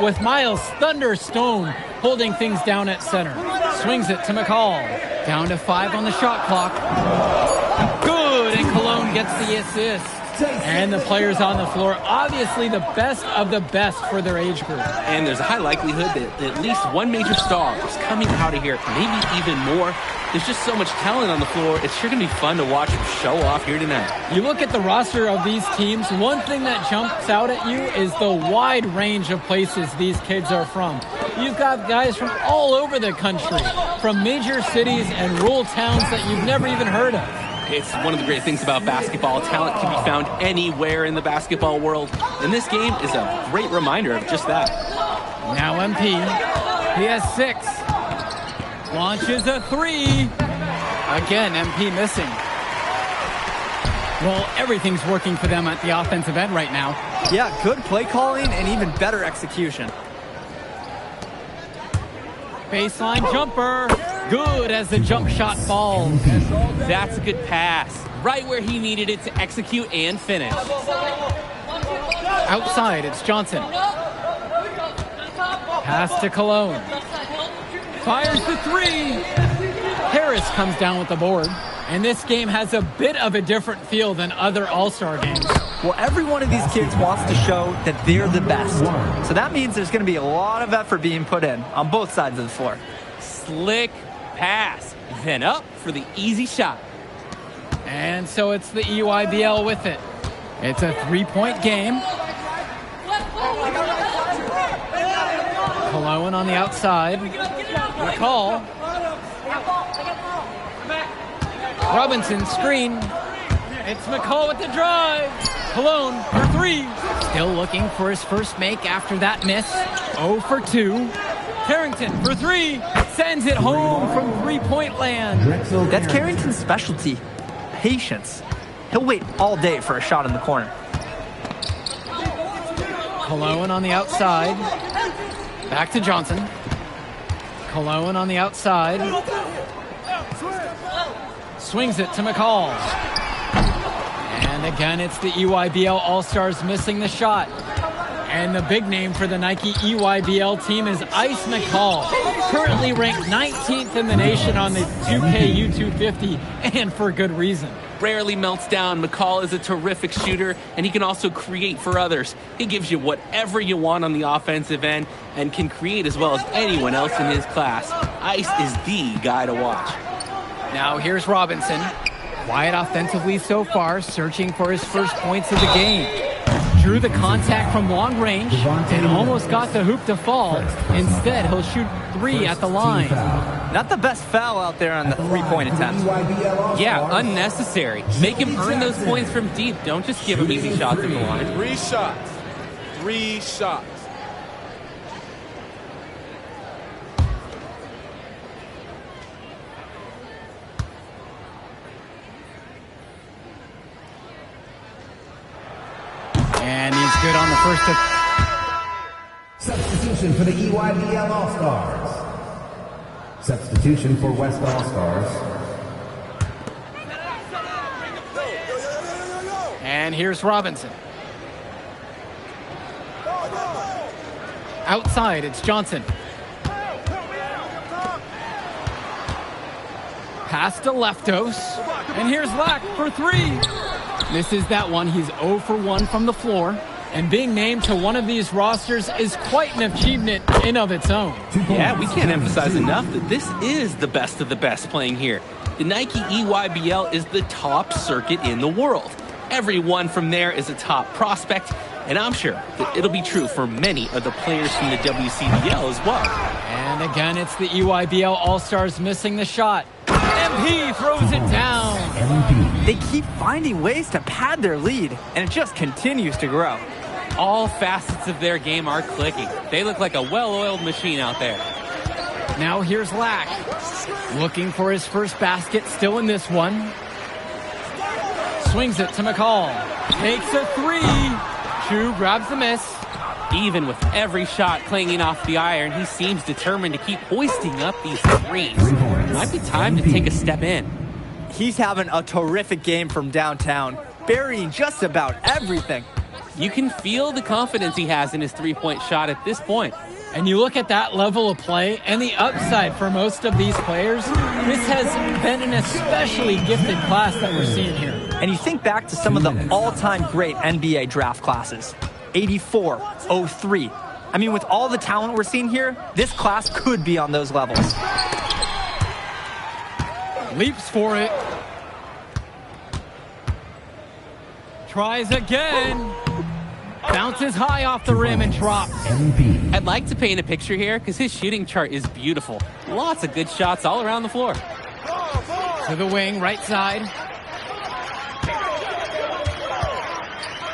with Miles Thunderstone holding things down at center. Swings it to McCall. Down to 5 on the shot clock. Good, and Cologne gets the assist. And the players on the floor, obviously the best of the best for their age group. And there's a high likelihood that at least one major star is coming out of here, maybe even more. There's just so much talent on the floor. It's sure going to be fun to watch them show off here tonight. You look at the roster of these teams, one thing that jumps out at you is the wide range of places these kids are from. You've got guys from all over the country, from major cities and rural towns that you've never even heard of. It's one of the great things about basketball. Talent can be found anywhere in the basketball world. And this game is a great reminder of just that. Now MP, he has 6. Launches a 3. Again, MP missing. Well, everything's working for them at the offensive end right now. Yeah, good play calling and even better execution. Baseline jumper. Good as the jump shot falls. That's a good pass. Right where he needed it to execute and finish. Outside, it's Johnson. Pass to Cologne. Fires the 3. Harris comes down with the board. And this game has a bit of a different feel than other All-Star games. Well, every one of these kids wants to show that they're the best. So that means there's going to be a lot of effort being put in on both sides of the floor. Slick pass, then up for the easy shot. And so it's the EYBL with it. It's a 3-point game. Cologne on the outside. McCall. Robinson screen. It's McCall with the drive. Cologne for 3. Still looking for his first make after that miss. 0 for 2. Carrington for 3. Sends it home from 3-point land. That's Carrington's specialty. Patience. He'll wait all day for a shot in the corner. Cologne on the outside. Back to Johnson. Cologne on the outside. Swings it to McCall. And again, it's the EYBL All-Stars missing the shot. And the big name for the Nike EYBL team is Ice McCall, currently ranked 19th in the nation on the 2K U250, and for good reason. Rarely melts down. McCall is a terrific shooter, and he can also create for others. He gives you whatever you want on the offensive end and can create as well as anyone else in his class. Ice is the guy to watch. Now here's Robinson. Quiet offensively so far, searching for his first points of the game. Drew the contact from long range and almost got the hoop to fall. Instead, he'll shoot 3 at the line. Not the best foul out there on the 3-point attempt. Yeah, unnecessary. Make him earn those points from deep. Don't just give him easy shots at the line. 3 shots. 3 shots. And he's good on the first. Substitution for the EYBL All-Stars. Substitution for West All-Stars. And here's Robinson. Outside, it's Johnson. Pass to Leftos. And here's Lack for 3. This is that one. He's 0 for 1 from the floor. And being named to one of these rosters is quite an achievement in of its own. Yeah, we can't emphasize enough that this is the best of the best playing here. The Nike EYBL is the top circuit in the world. Everyone from there is a top prospect, and I'm sure that it'll be true for many of the players from the WCBL as well. And again, it's the EYBL All-Stars missing the shot. MP throws it down. They keep finding ways to pad their lead, and it just continues to grow. All facets of their game are clicking. They look like a well-oiled machine out there. Now here's Lack, looking for his first basket, still in this one. Swings it to McCall. Takes a three. Chu grabs the miss. Even with every shot clanging off the iron, he seems determined to keep hoisting up these threes. Might be time to take a step in. He's having a terrific game from downtown, burying just about everything. You can feel the confidence he has in his three-point shot at this point. And you look at that level of play and the upside for most of these players, this has been an especially gifted class that we're seeing here. And you think back to some of the all-time great NBA draft classes, 84, 03. I mean, with all the talent we're seeing here, this class could be on those levels. Leaps for it. Tries again. Bounces high off the rim and drops. I'd like to paint a picture here because his shooting chart is beautiful. Lots of good shots all around the floor. To the wing, right side.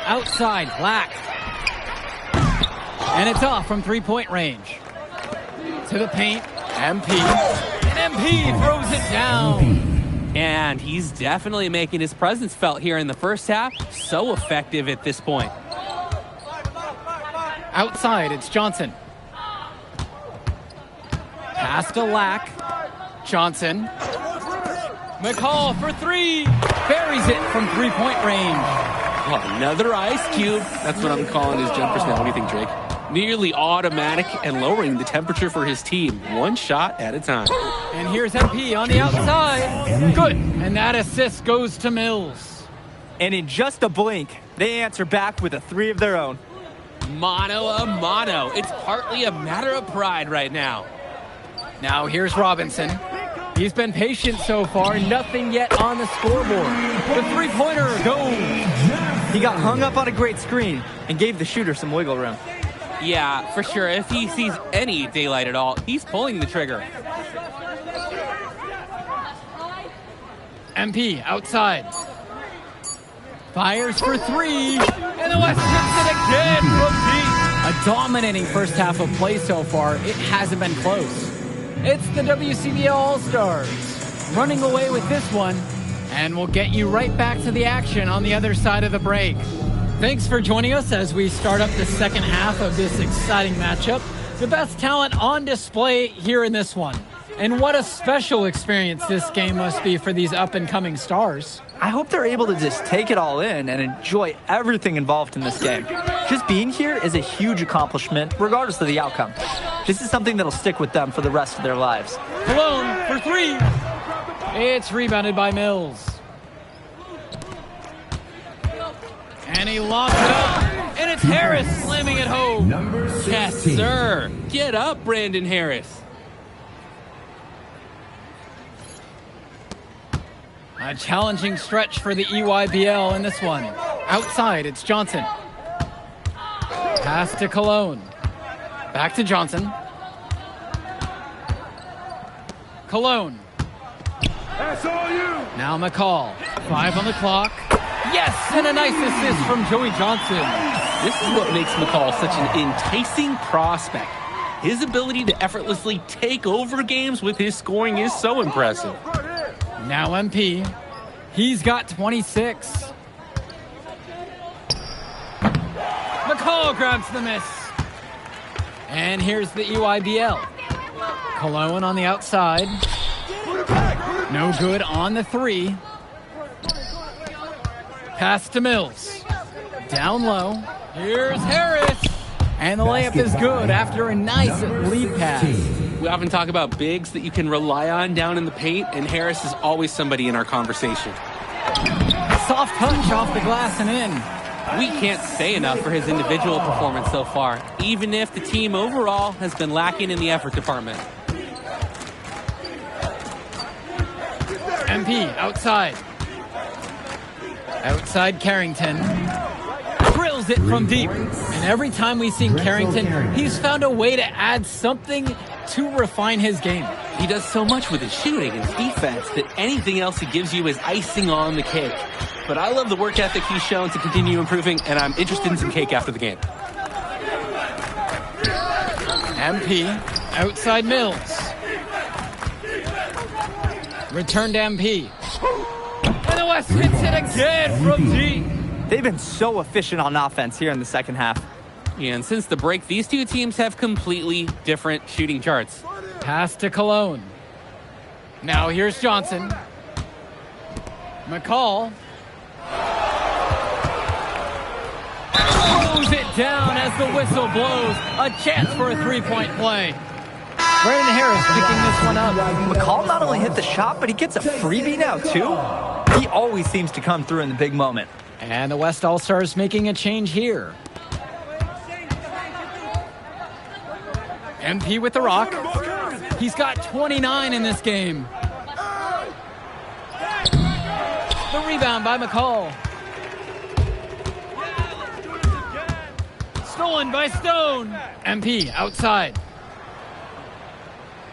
Outside, Black. And it's off from three-point range. To the paint, MP. And MP throws it down. And he's definitely making his presence felt here in the first half. So effective at this point. Outside, it's Johnson. Pass to Lack. Johnson. McCall for three. Buries it from three-point range. Oh, another ice cube. That's what I'm calling his jumpers now. What do you think, Drake? Nearly automatic and lowering the temperature for his team. One shot at a time. And here's MP on the outside. Good. And that assist goes to Mills. And in just a blink, they answer back with a three of their own. Mano a mano. It's partly a matter of pride right now. Now here's Robinson. He's been patient so far. Nothing yet on the scoreboard. The three-pointer goes. He got hung up on a great screen and gave the shooter some wiggle room. Yeah, for sure. If he sees any daylight at all, he's pulling the trigger. MP outside. Fires for three. And the West hits it again from deep. A dominating first half of play so far. It hasn't been close. It's the WCBL All-Stars running away with this one. And we'll get you right back to the action on the other side of the break. Thanks for joining us as we start up the second half of this exciting matchup. The best talent on display here in this one. And what a special experience this game must be for these up-and-coming stars. I hope they're able to just take it all in and enjoy everything involved in this game. Just being here is a huge accomplishment, regardless of the outcome. This is something that'll stick with them for the rest of their lives. Cologne for three. It's rebounded by Mills. And he locks it up. And it's Harris slamming it home. Yes, sir. Get up, Brandon Harris. A challenging stretch for the EYBL in this one. Outside, it's Johnson. Pass to Cologne. Back to Johnson. Cologne. That's all you. Now McCall. 5 on the clock. Yes, and a nice assist from Joey Johnson. This is what makes McCall such an enticing prospect. His ability to effortlessly take over games with his scoring is so impressive. Now MP. He's got 26. McCall grabs the miss. And here's the EYBL. Cologne on the outside. No good on the three. Pass to Mills. Down low. Here's Harris. And the layup is good after a nice lead pass. We often talk about bigs that you can rely on down in the paint, and Harris is always somebody in our conversation. Soft touch off the glass and in. We can't say enough for his individual performance so far, even if the team overall has been lacking in the effort department. MP outside. Outside Carrington. Drills it from deep. And every time we've seen Carrington, he's found a way to add something to refine his game. He does so much with his shooting and defense that anything else he gives you is icing on the cake. But I love the work ethic he's shown to continue improving, and I'm interested in some cake after the game. MP outside Mills. Return to MP. And the West hits it again from deep. They've been so efficient on offense here in the second half. Yeah, and since the break, these two teams have completely different shooting charts. Pass to Cologne. Now here's Johnson. McCall. Throws it down as the whistle blows. A chance for a three-point play. Brandon Harris picking this one up. McCall not only hit the shot, but he gets a freebie now, too. He always seems to come through in the big moment. And the West All-Stars making a change here. MP with the rock. He's got 29 in this game. The rebound by McCall. Stolen by Stone. MP outside.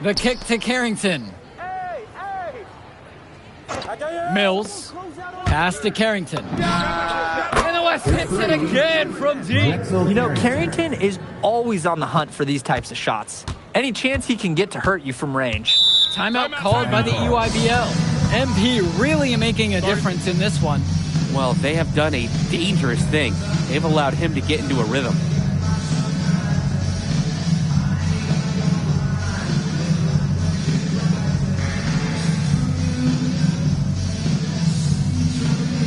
The kick to Carrington. Mills. Pass to Carrington. And the West hits it again from deep. You know, Carrington is always on the hunt for these types of shots. Any chance he can get to hurt you from range. Timeout called by the EYBL. MP really making a difference in this one. Well, they have done a dangerous thing. They've allowed him to get into a rhythm.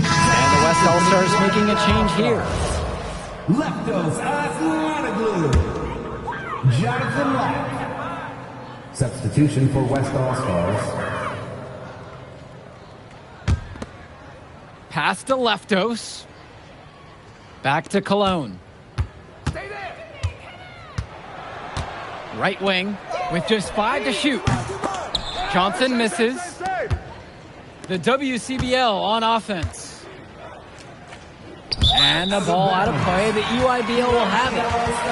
And the West All-Stars making a change here. Leftos Atlanta Glue. Jonathan Lack. Substitution for West All-Stars. Pass to Leftos. Back to Cologne. Right wing with just 5 to shoot. Johnson misses. The WCBL on offense. And the ball out of play. The EYBL will have it.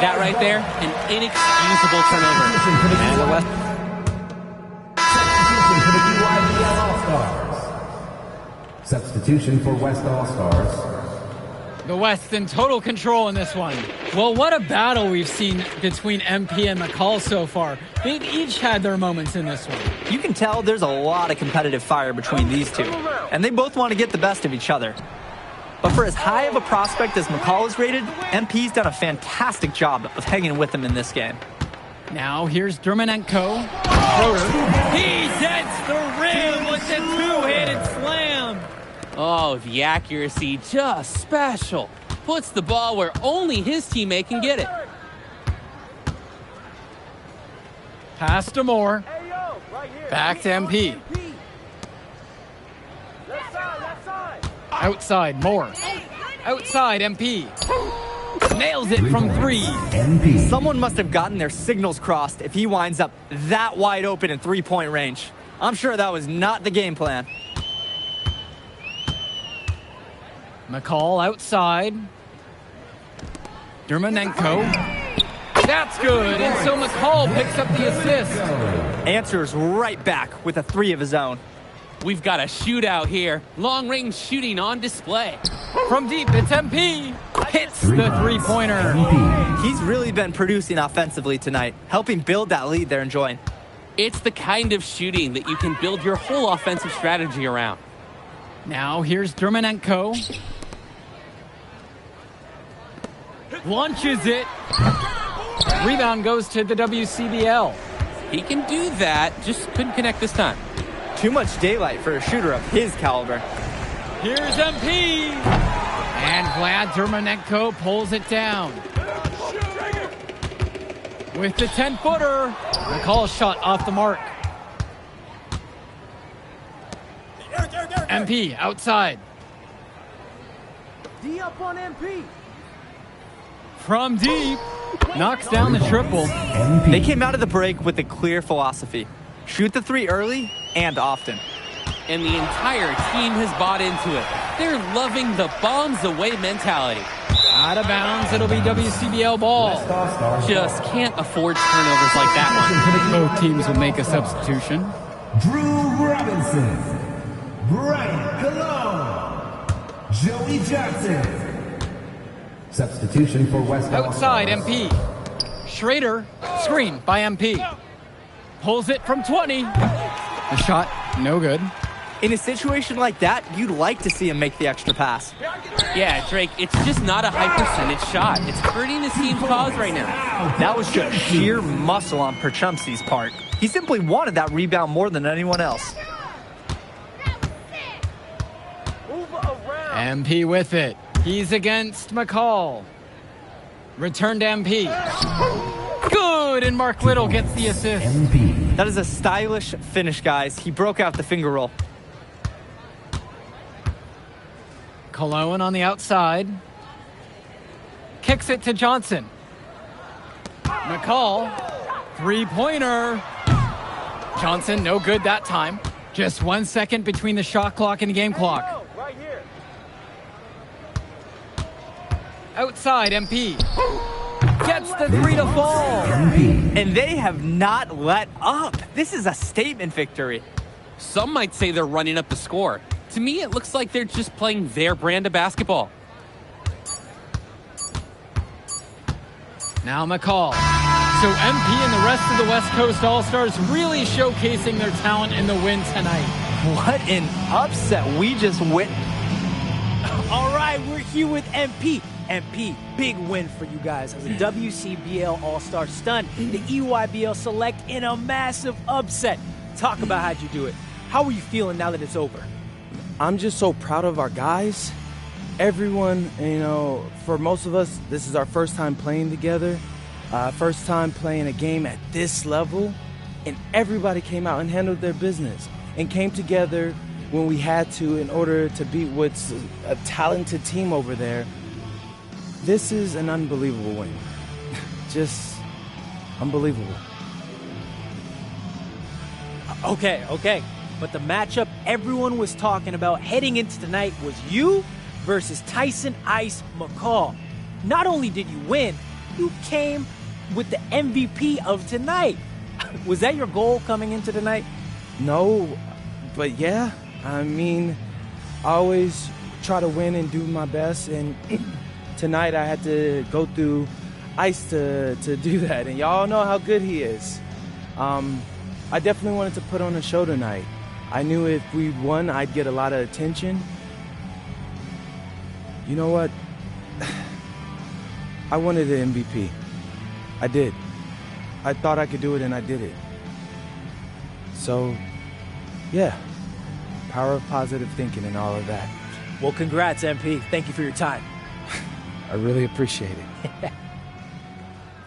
That right there, an inexcusable turnover. And the West. Substitution for West All-Stars. The West in total control in this one. Well, what a battle we've seen between MP and McCall so far. They've each had their moments in this one. You can tell there's a lot of competitive fire between these two, and they both want to get the best of each other. But for as high of a prospect as McCall is rated, MP's done a fantastic job of hanging with him in this game. Now here's Dermanenko. Schroeder. He hits the rim with the two-handed slam. Oh, the accuracy, just special. Puts the ball where only his teammate can get it. Pass to Moore. Back to MP. Outside, Moore. Outside, MP. Nails it from 3. MP. Someone must have gotten their signals crossed if he winds up that wide open in three-point range. I'm sure that was not the game plan. McCall outside. Dermanenko. That's good, and so McCall picks up the assist. Answers right back with a 3 of his own. We've got a shootout here. Long-range shooting on display. From deep, it's MP. Hits the three-pointer. He's really been producing offensively tonight, helping build that lead they're enjoying. It's the kind of shooting that you can build your whole offensive strategy around. Now here's Dermanenko. Launches it. Rebound goes to the WCBL. He can do that, just couldn't connect this time. Too much daylight for a shooter of his caliber. Here's MP. And Vlad Dermanenko pulls it down. With the 10-footer. McCall's shot off the mark. MP outside. D up on MP. From deep, knocks down the triple. They came out of the break with a clear philosophy. Shoot the three early and often. And the entire team has bought into it. They're loving the bombs away mentality. Out of bounds, it'll be WCBL ball. Just can't afford turnovers like that one. Both teams will make a substitution. Drew Robinson, Brian Cologne, Joey Johnson. Substitution for West Outside, MP. Schrader, screen by MP. Pulls it from 20. The shot, no good. In a situation like that, you'd like to see him make the extra pass. Yeah, Drake, it's just not a high percentage shot. It's hurting his team's cause right now. That was just sheer muscle on Perchumsky's part. He simply wanted that rebound more than anyone else. MP with it. He's against McCall. Return to MP. Good, and Mark Little gets the assist. That is a stylish finish, guys. He broke out the finger roll. Cologne on the outside. Kicks it to Johnson. McCall, three-pointer. Johnson, no good that time. Just 1 second between the shot clock and the game clock. Outside, MP. Gets the three to fall. And they have not let up. This is a statement victory. Some might say they're running up the score. To me, it looks like they're just playing their brand of basketball. Now McCall. So MP and the rest of the West Coast All-Stars really showcasing their talent in the win tonight. What an upset we just witnessed. All right, we're here with MP. MP, big win for you guys as a WCBL All-Star stun, the EYBL Select in a massive upset. Talk about how'd you do it. How are you feeling now that it's over? I'm just so proud of our guys. Everyone, you know, for most of us, this is our first time playing together, first time playing a game at this level, and everybody came out and handled their business and came together when we had to in order to beat what's a talented team over there. This is an unbelievable win. Just unbelievable. Okay. But the matchup everyone was talking about heading into tonight was you versus Tyson Ice McCall. Not only did you win, you came with the MVP of tonight. Was that your goal coming into tonight? No, but yeah. I mean, I always try to win and do my best, and tonight I had to go through Ice to do that, and y'all know how good he is. I definitely wanted to put on a show tonight. I knew if we won, I'd get a lot of attention. You know what? I wanted an MVP. I did. I thought I could do it, and I did it. So, yeah. Power of positive thinking and all of that. Well, congrats, MP. Thank you for your time. I really appreciate it.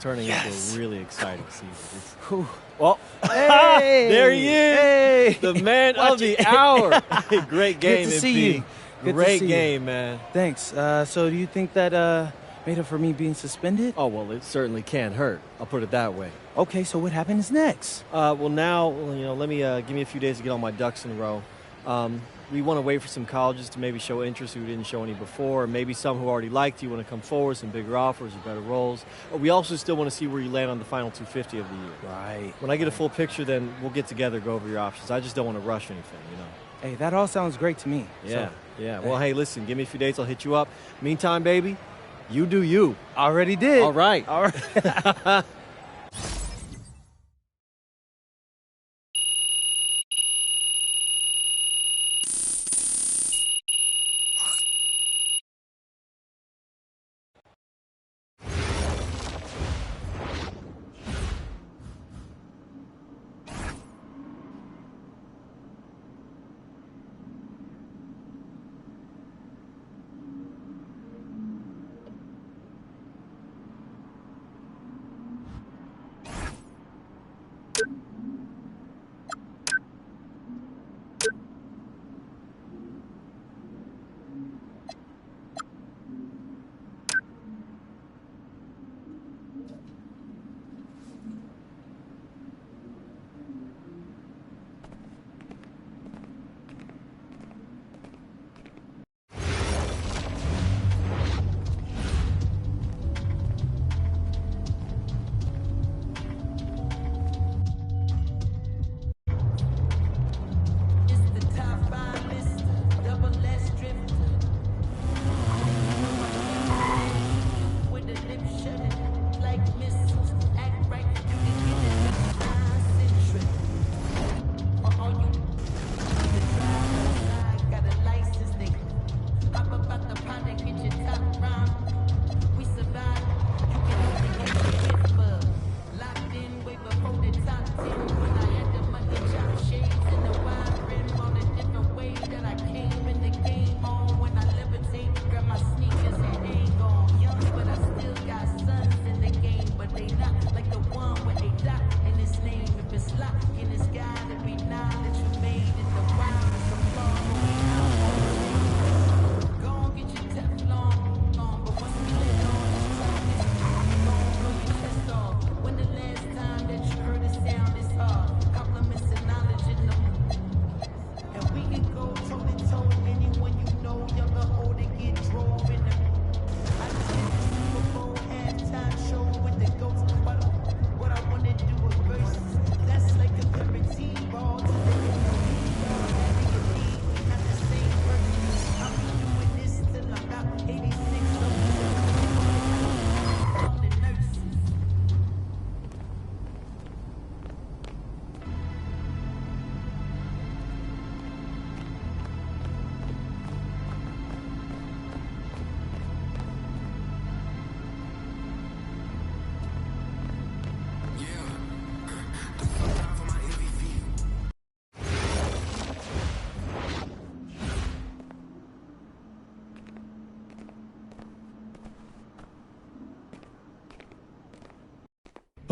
Turning into a really exciting season. Well, hey, there he is. Hey, the man of the hour. Great game, Good to MP. see you. Great game, man. Thanks. So do you think that made up for me being suspended? Oh, well, it certainly can't hurt. I'll put it that way. Okay, so what happens next? Well, now, let me give me a few days to get all my ducks in a row. We want to wait for some colleges to maybe show interest who didn't show any before, or maybe some who already liked you want to come forward, some bigger offers or better roles. We also still want to see where you land on the final 250 of the year. Right. When I get a full picture, then we'll get together, go over your options. I just don't want to rush anything, Hey, that all sounds great to me. Yeah, So, yeah. Well, hey, listen, give me a few days, I'll hit you up. Meantime, baby, you do you. Already did. All right. All right.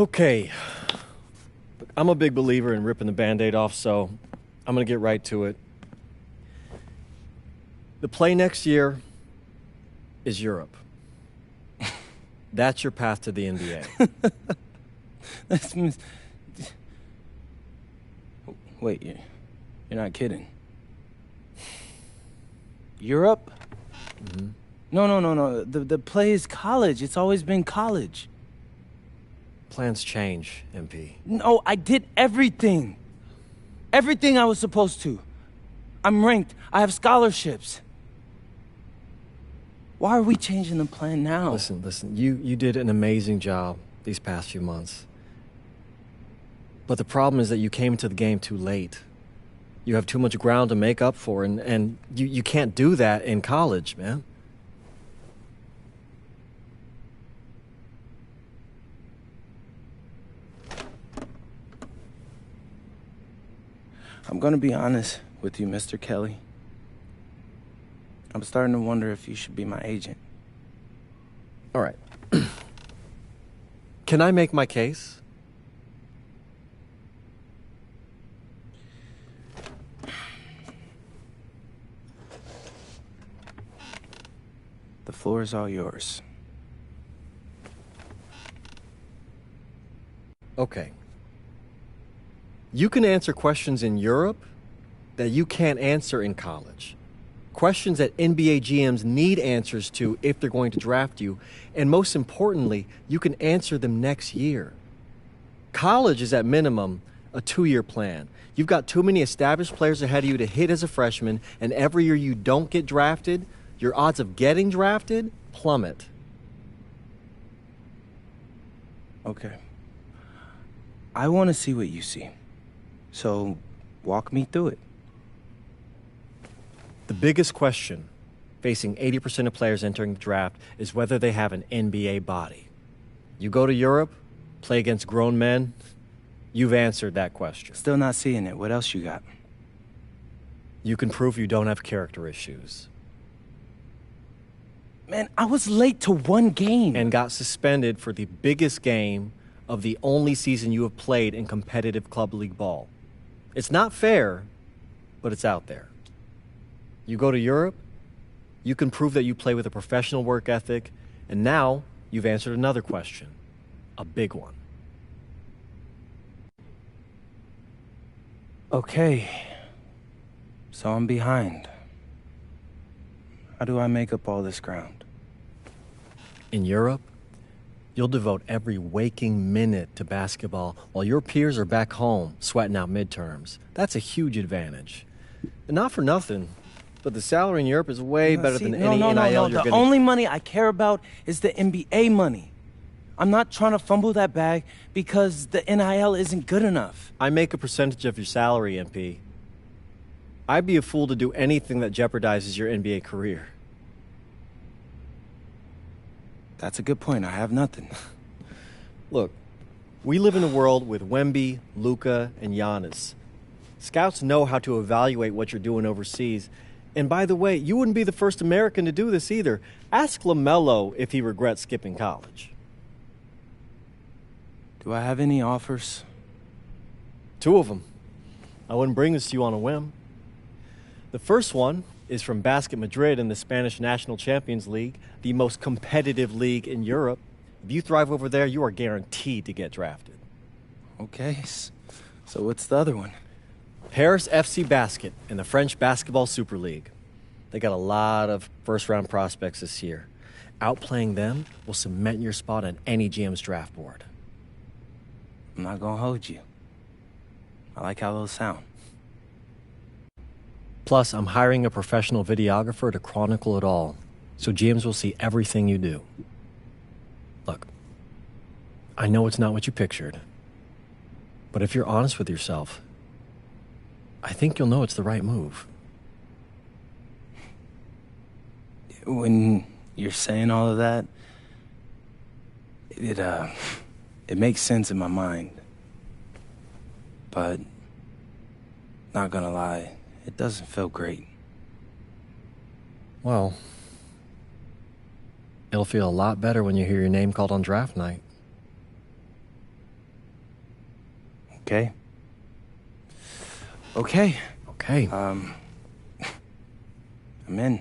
Okay. I'm a big believer in ripping the Band-Aid off, so I'm going to get right to it. The play next year is Europe. That's your path to the NBA. Wait, you're not kidding. Europe? Mm-hmm. No. The play is college. It's always been college. Plans change, MP. No, I did everything. Everything I was supposed to. I'm ranked. I have scholarships. Why are we changing the plan now? Listen. You did an amazing job these past few months. But the problem is that you came into the game too late. You have too much ground to make up for, and you can't do that in college, man. I'm gonna be honest with you, Mr. Kelly. I'm starting to wonder if you should be my agent. All right. Can I make my case? The floor is all yours. Okay. You can answer questions in Europe that you can't answer in college. Questions that NBA GMs need answers to if they're going to draft you. And most importantly, you can answer them next year. College is at minimum a 2-year plan. You've got too many established players ahead of you to hit as a freshman, and every year you don't get drafted, your odds of getting drafted plummet. Okay. I want to see what you see. So, walk me through it. The biggest question facing 80% of players entering the draft is whether they have an NBA body. You go to Europe, play against grown men, you've answered that question. Still not seeing it. What else you got? You can prove you don't have character issues. Man, I was late to one game. And got suspended for the biggest game of the only season you have played in competitive club league ball. It's not fair, but it's out there. You go to Europe, you can prove that you play with a professional work ethic, and now you've answered another question, a big one. Okay, so I'm behind. How do I make up all this ground? In Europe, you'll devote every waking minute to basketball while your peers are back home sweating out midterms. That's a huge advantage. And not for nothing, but the salary in Europe is way better than any NIL you're The getting. only money I care about is the NBA money. I'm not trying to fumble that bag because the NIL isn't good enough. I make a percentage of your salary, MP. I'd be a fool to do anything that jeopardizes your NBA career. That's a good point. I have nothing. Look, we live in a world with Wemby, Luka, and Giannis. Scouts know how to evaluate what you're doing overseas. And by the way, you wouldn't be the first American to do this either. Ask LaMelo if he regrets skipping college. Do I have any offers? 2 of them. I wouldn't bring this to you on a whim. The first one is from Basket Madrid in the Spanish National Champions League, the most competitive league in Europe. If you thrive over there, you are guaranteed to get drafted. Okay, so what's the other one? Paris FC Basket in the French Basketball Super League. They got a lot of first-round prospects this year. Outplaying them will cement your spot on any GM's draft board. I'm not gonna hold you. I like how those sound. Plus, I'm hiring a professional videographer to chronicle it all, so GMs will see everything you do. Look, I know it's not what you pictured, but if you're honest with yourself, I think you'll know it's the right move. When you're saying all of that, it makes sense in my mind. But, not gonna lie, it doesn't feel great. Well, it'll feel a lot better when you hear your name called on draft night. Okay? Okay. Okay. I'm in.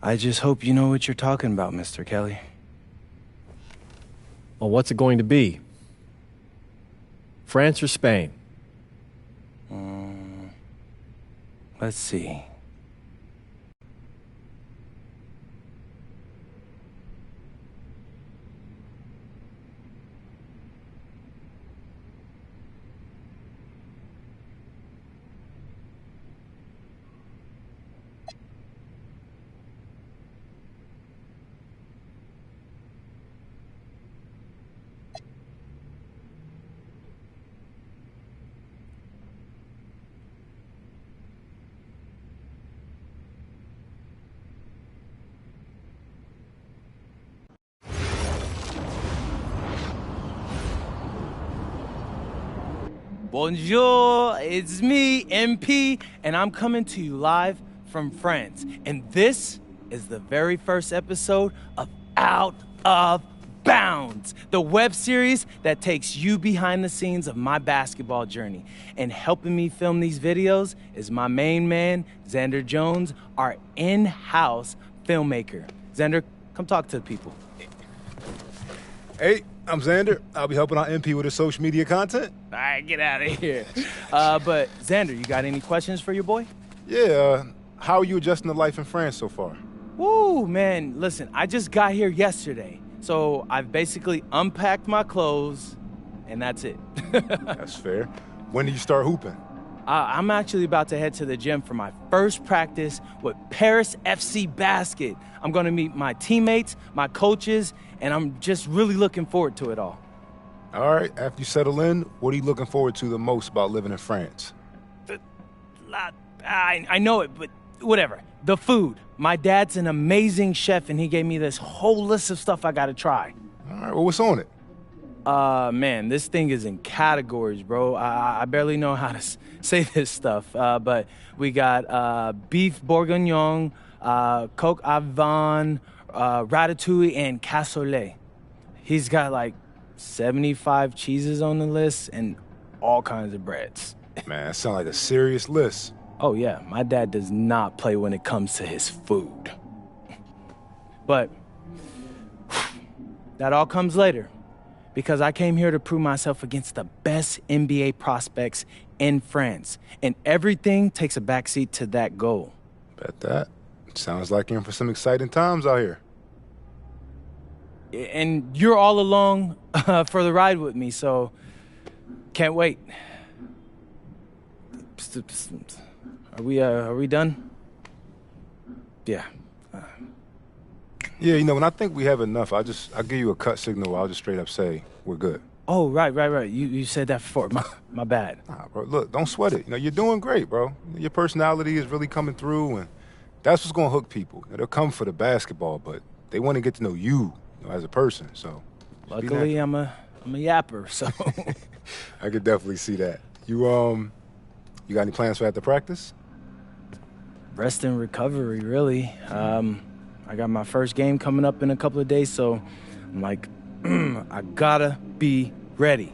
I just hope you know what you're talking about, Mr. Kelly. Well, what's it going to be? France or Spain? Let's see. Bonjour, it's me, MP, and I'm coming to you live from France. And this is the very first episode of Out of Bounds, the web series that takes you behind the scenes of my basketball journey. And helping me film these videos is my main man, Xander Jones, our in-house filmmaker. Xander, come talk to the people. Hey, I'm Xander. I'll be helping out MP with his social media content. All right, get out of here. But Xander, you got any questions for your boy? Yeah, how are you adjusting to life in France so far? Woo, man, listen, I just got here yesterday. So I've basically unpacked my clothes, and that's it. That's fair. When do you start hooping? I'm actually about to head to the gym for my first practice with Paris FC Basket. I'm going to meet my teammates, my coaches, and I'm just really looking forward to it all. All right, after you settle in, what are you looking forward to the most about living in France? I know it, but whatever. The food. My dad's an amazing chef, and he gave me this whole list of stuff I got to try. All right, well, what's on it? Man, this thing is in categories, bro. I barely know how to say this stuff, but we got beef bourguignon, coq au vin, ratatouille, and cassoulet. He's got like 75 cheeses on the list and all kinds of breads. Man, that sounds like a serious list. Oh, yeah, my dad does not play when it comes to his food. But that all comes later, because I came here to prove myself against the best NBA prospects in France, and everything takes a backseat to that goal. Bet that. Sounds like you're in for some exciting times out here. And you're all along for the ride with me, so can't wait. Are we done? Yeah. Yeah, you know, when I think we have enough, I'll give you a cut signal. I'll just straight up say we're good. Oh, right. You said that before. My bad. Nah, bro, look, don't sweat it. You know, you're doing great, bro. Your personality is really coming through, and that's what's gonna hook people. You know, they'll come for the basketball, but they want to get to know you, as a person. So, luckily, I'm a yapper, so I could definitely see that. You got any plans for after practice? Rest and recovery, really. I got my first game coming up in a couple of days, so I'm like, I gotta be ready.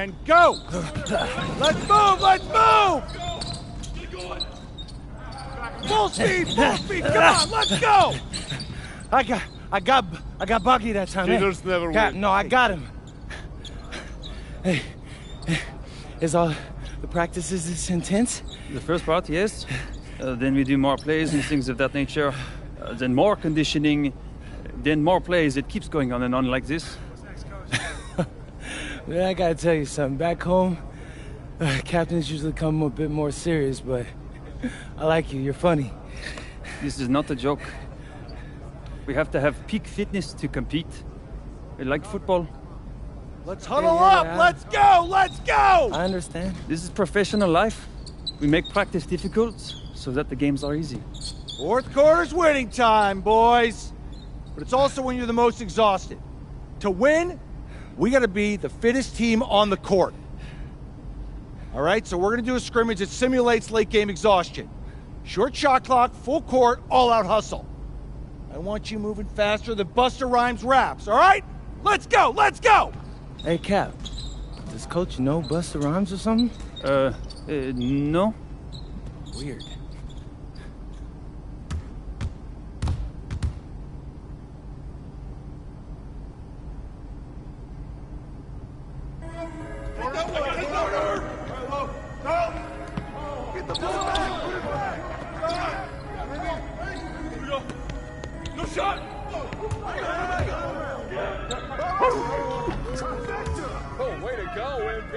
and go! Let's move! Let's move! Full speed! Full speed! Come on, let's go! I got Bucky that time. Cheaters never Cap, win. no, I got him. Hey, is all the practices this intense? The first part, yes. Then we do more plays and things of that nature. Then more conditioning. Then more plays. It keeps going on and on like this. Man, I gotta tell you something. Back home, captains usually come a bit more serious, but I like you. You're funny. This is not a joke. We have to have peak fitness to compete. Like football. Let's huddle up! Let's go! Let's go! I understand. This is professional life. We make practice difficult so that the games are easy. Fourth quarter's winning time, boys. But it's also when you're the most exhausted. To win, we gotta be the fittest team on the court. All right, so we're gonna do a scrimmage that simulates late game exhaustion. Short shot clock, full court, all-out hustle. I want you moving faster than Busta Rhymes raps, all right? Let's go, let's go! Hey, Cap, does Coach know Busta Rhymes or something? No. Weird. No shot! Oh, way to go, MP!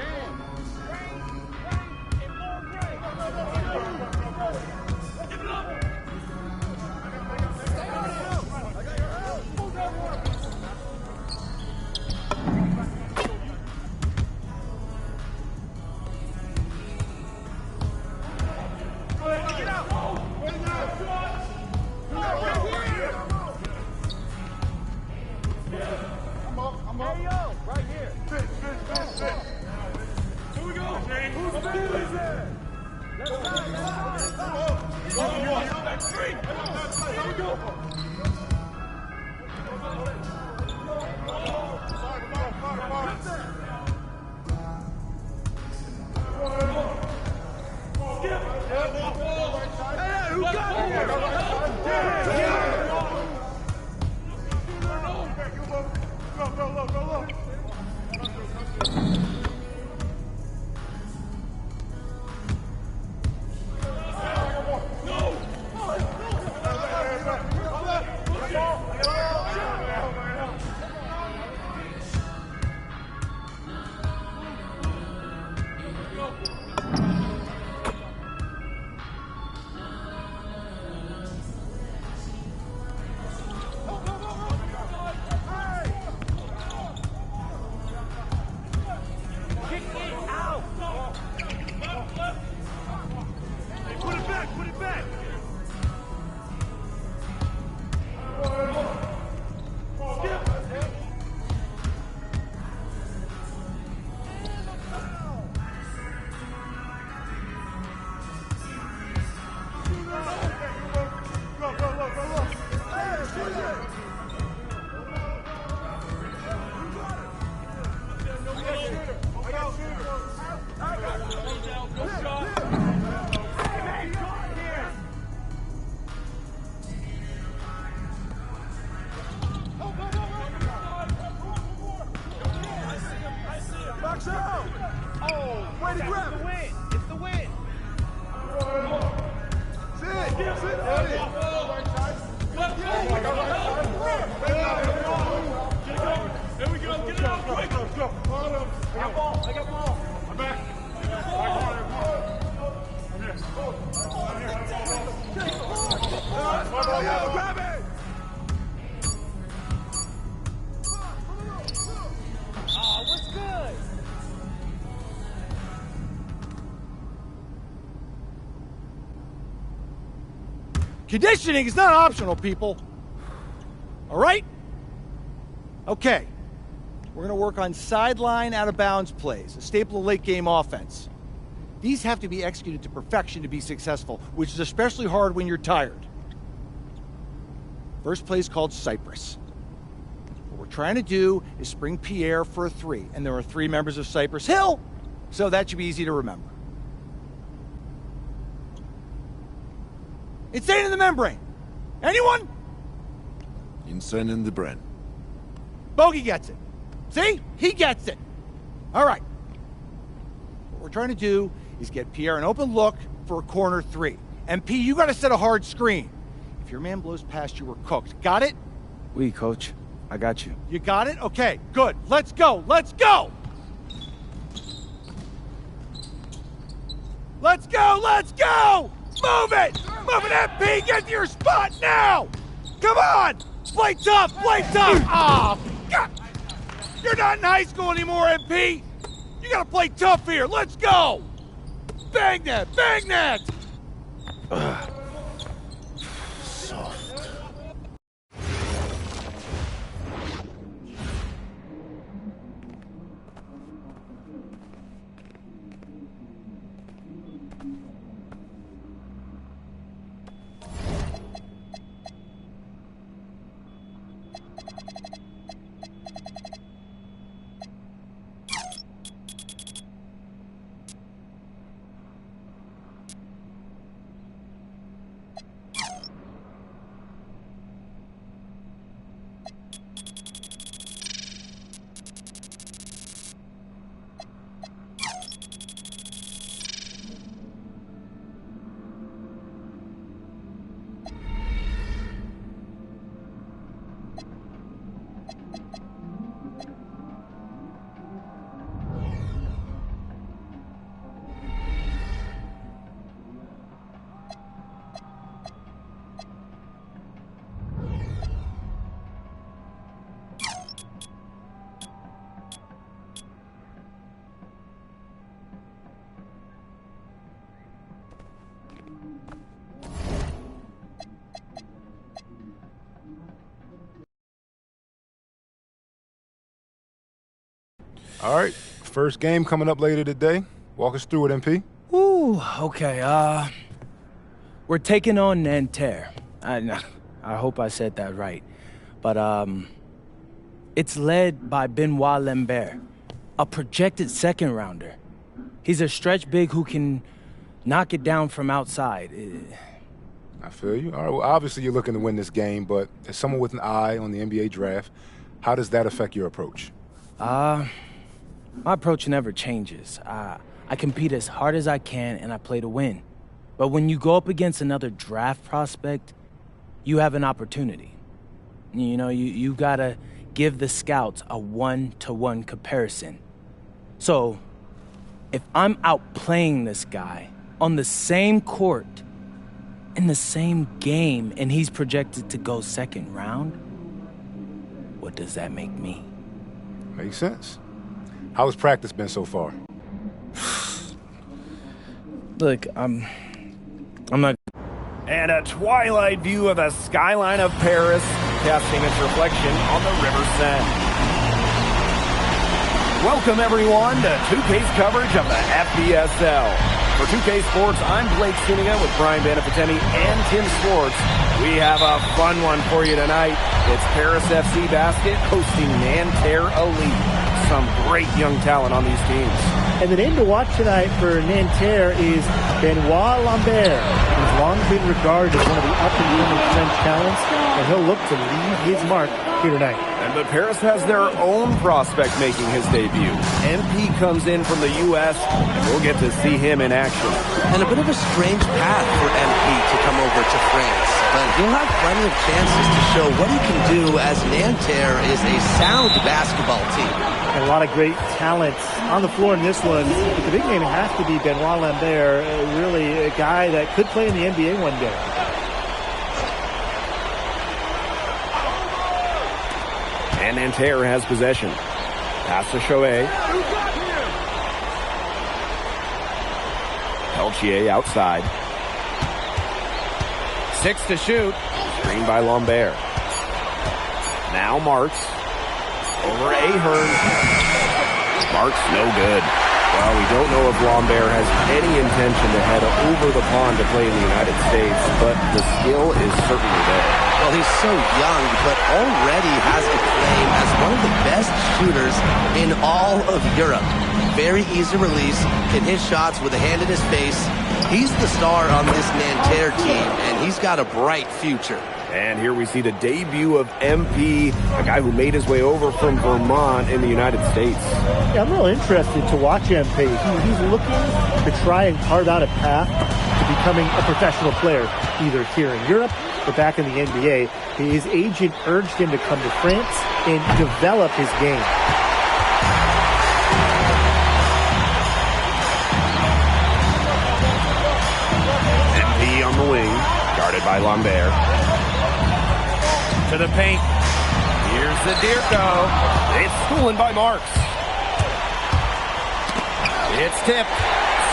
Conditioning is not optional, people. All right? Okay. We're going to work on sideline out-of-bounds plays, a staple of late-game offense. These have to be executed to perfection to be successful, which is especially hard when you're tired. First play is called Cypress. We're trying to do is spring Pierre for a 3, and there are 3 members of Cypress Hill, so that should be easy to remember. Insane in the membrane. Anyone? Insane in the brain. Bogey gets it. See? He gets it. All right. What we're trying to do is get Pierre an open look for a corner 3. MP, you got to set a hard screen. If your man blows past you, we're cooked. Got it? Oui, coach. I got you. You got it? Okay, good. Let's go. Let's go! Let's go! Let's go! Move it! Move it, MP! Get to your spot now! Come on! Play tough! Play tough! Oh, God! You're not in high school anymore, MP! You gotta play tough here! Let's go! Bang that! Bang that! Soft. All right, first game coming up later today. Walk us through it, MP. Ooh, okay. We're taking on Nanterre. I hope I said that right. But, it's led by Benoit Lambert, a projected second rounder. He's a stretch big who can knock it down from outside. I feel you. All right, well, obviously you're looking to win this game, but as someone with an eye on the NBA draft, how does that affect your approach? My approach never changes. I compete as hard as I can, and I play to win. But when you go up against another draft prospect, you have an opportunity. You know, you gotta give the scouts a 1-to-1 comparison. So, if I'm outplaying this guy on the same court, in the same game, and he's projected to go second round, what does that make me? Makes sense. How has practice been so far? Look, I'm not... And a twilight view of the skyline of Paris, casting its reflection on the River Seine. Welcome, everyone, to 2K's coverage of the FBSL. For 2K Sports, I'm Blake Suniga with Brian Banafitemi and Tim Sports. We have a fun one for you tonight. It's Paris FC Basket hosting Nanterre Elite. Some great young talent on these teams. And the name to watch tonight for Nanterre is Benoit Lambert, who's long been regarded as one of the up-and-coming French talents, and he'll look to leave his mark here tonight. But Paris has their own prospect making his debut. MP comes in from the U.S., and we'll get to see him in action. And a bit of a strange path for MP to come over to France. But he'll have plenty of chances to show what he can do, as Nanterre is a sound basketball team. And a lot of great talent on the floor in this one. But the big name has to be Benoit Lambert, really a guy that could play in the NBA one day. And Nanterre has possession. Pass to Chouet. Peltier outside. 6 to shoot. Screened by Lambert. Now Marks. Over Ahern. Marks no good. Well, we don't know if Lambert has any intention to head over the pond to play in the United States, but the skill is certainly there. Well, he's so young, but already has a claim as one of the best shooters in all of Europe. Very easy release, can hit shots with a hand in his face. He's the star on this Nanterre team, and he's got a bright future. And here we see the debut of MP, a guy who made his way over from Vermont in the United States. Yeah, I'm real interested to watch MP. He's looking to try and carve out a path to becoming a professional player, either here in Europe or back in the NBA. His agent urged him to come to France and develop his game. MP on the wing, guarded by Lambert. To the paint. Here's the Dirko. It's stolen by Marks. It's tipped.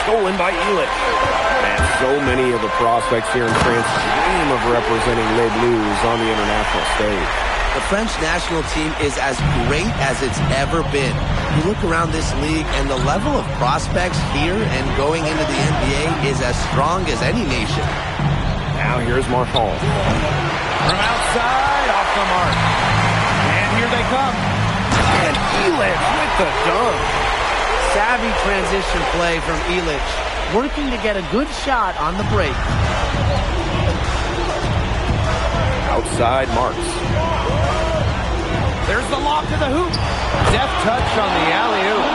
Stolen by Elitch. And so many of the prospects here in France dream of representing Les Bleus on the international stage. The French national team is as great as it's ever been. You look around this league and the level of prospects here and going into the NBA is as strong as any nation. Now here's Marchand. From outside, off the mark. And here they come. And Elitch with the dunk. Savvy transition play from Elitch, working to get a good shot on the break. Outside Marks. There's the lob to the hoop. Deft touch on the alley-oop.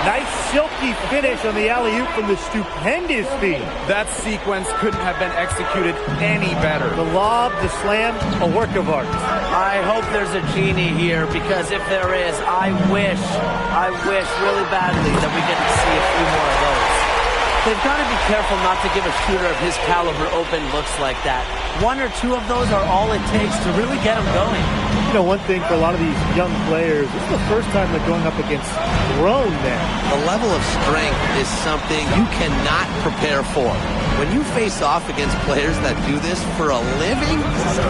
Nice silky finish on the alley-oop from the stupendous feed. That sequence couldn't have been executed any better. The lob, the slam, a work of art. I hope there's a genie here, because if there is, I wish really badly that we get to see a few more of those. They've got to be careful not to give a shooter of his caliber open looks like that. One or two of those are all it takes to really get them going. You know, one thing for a lot of these young players, this is the first time they're going up against grown men. The level of strength is something you cannot prepare for. When you face off against players that do this for a living,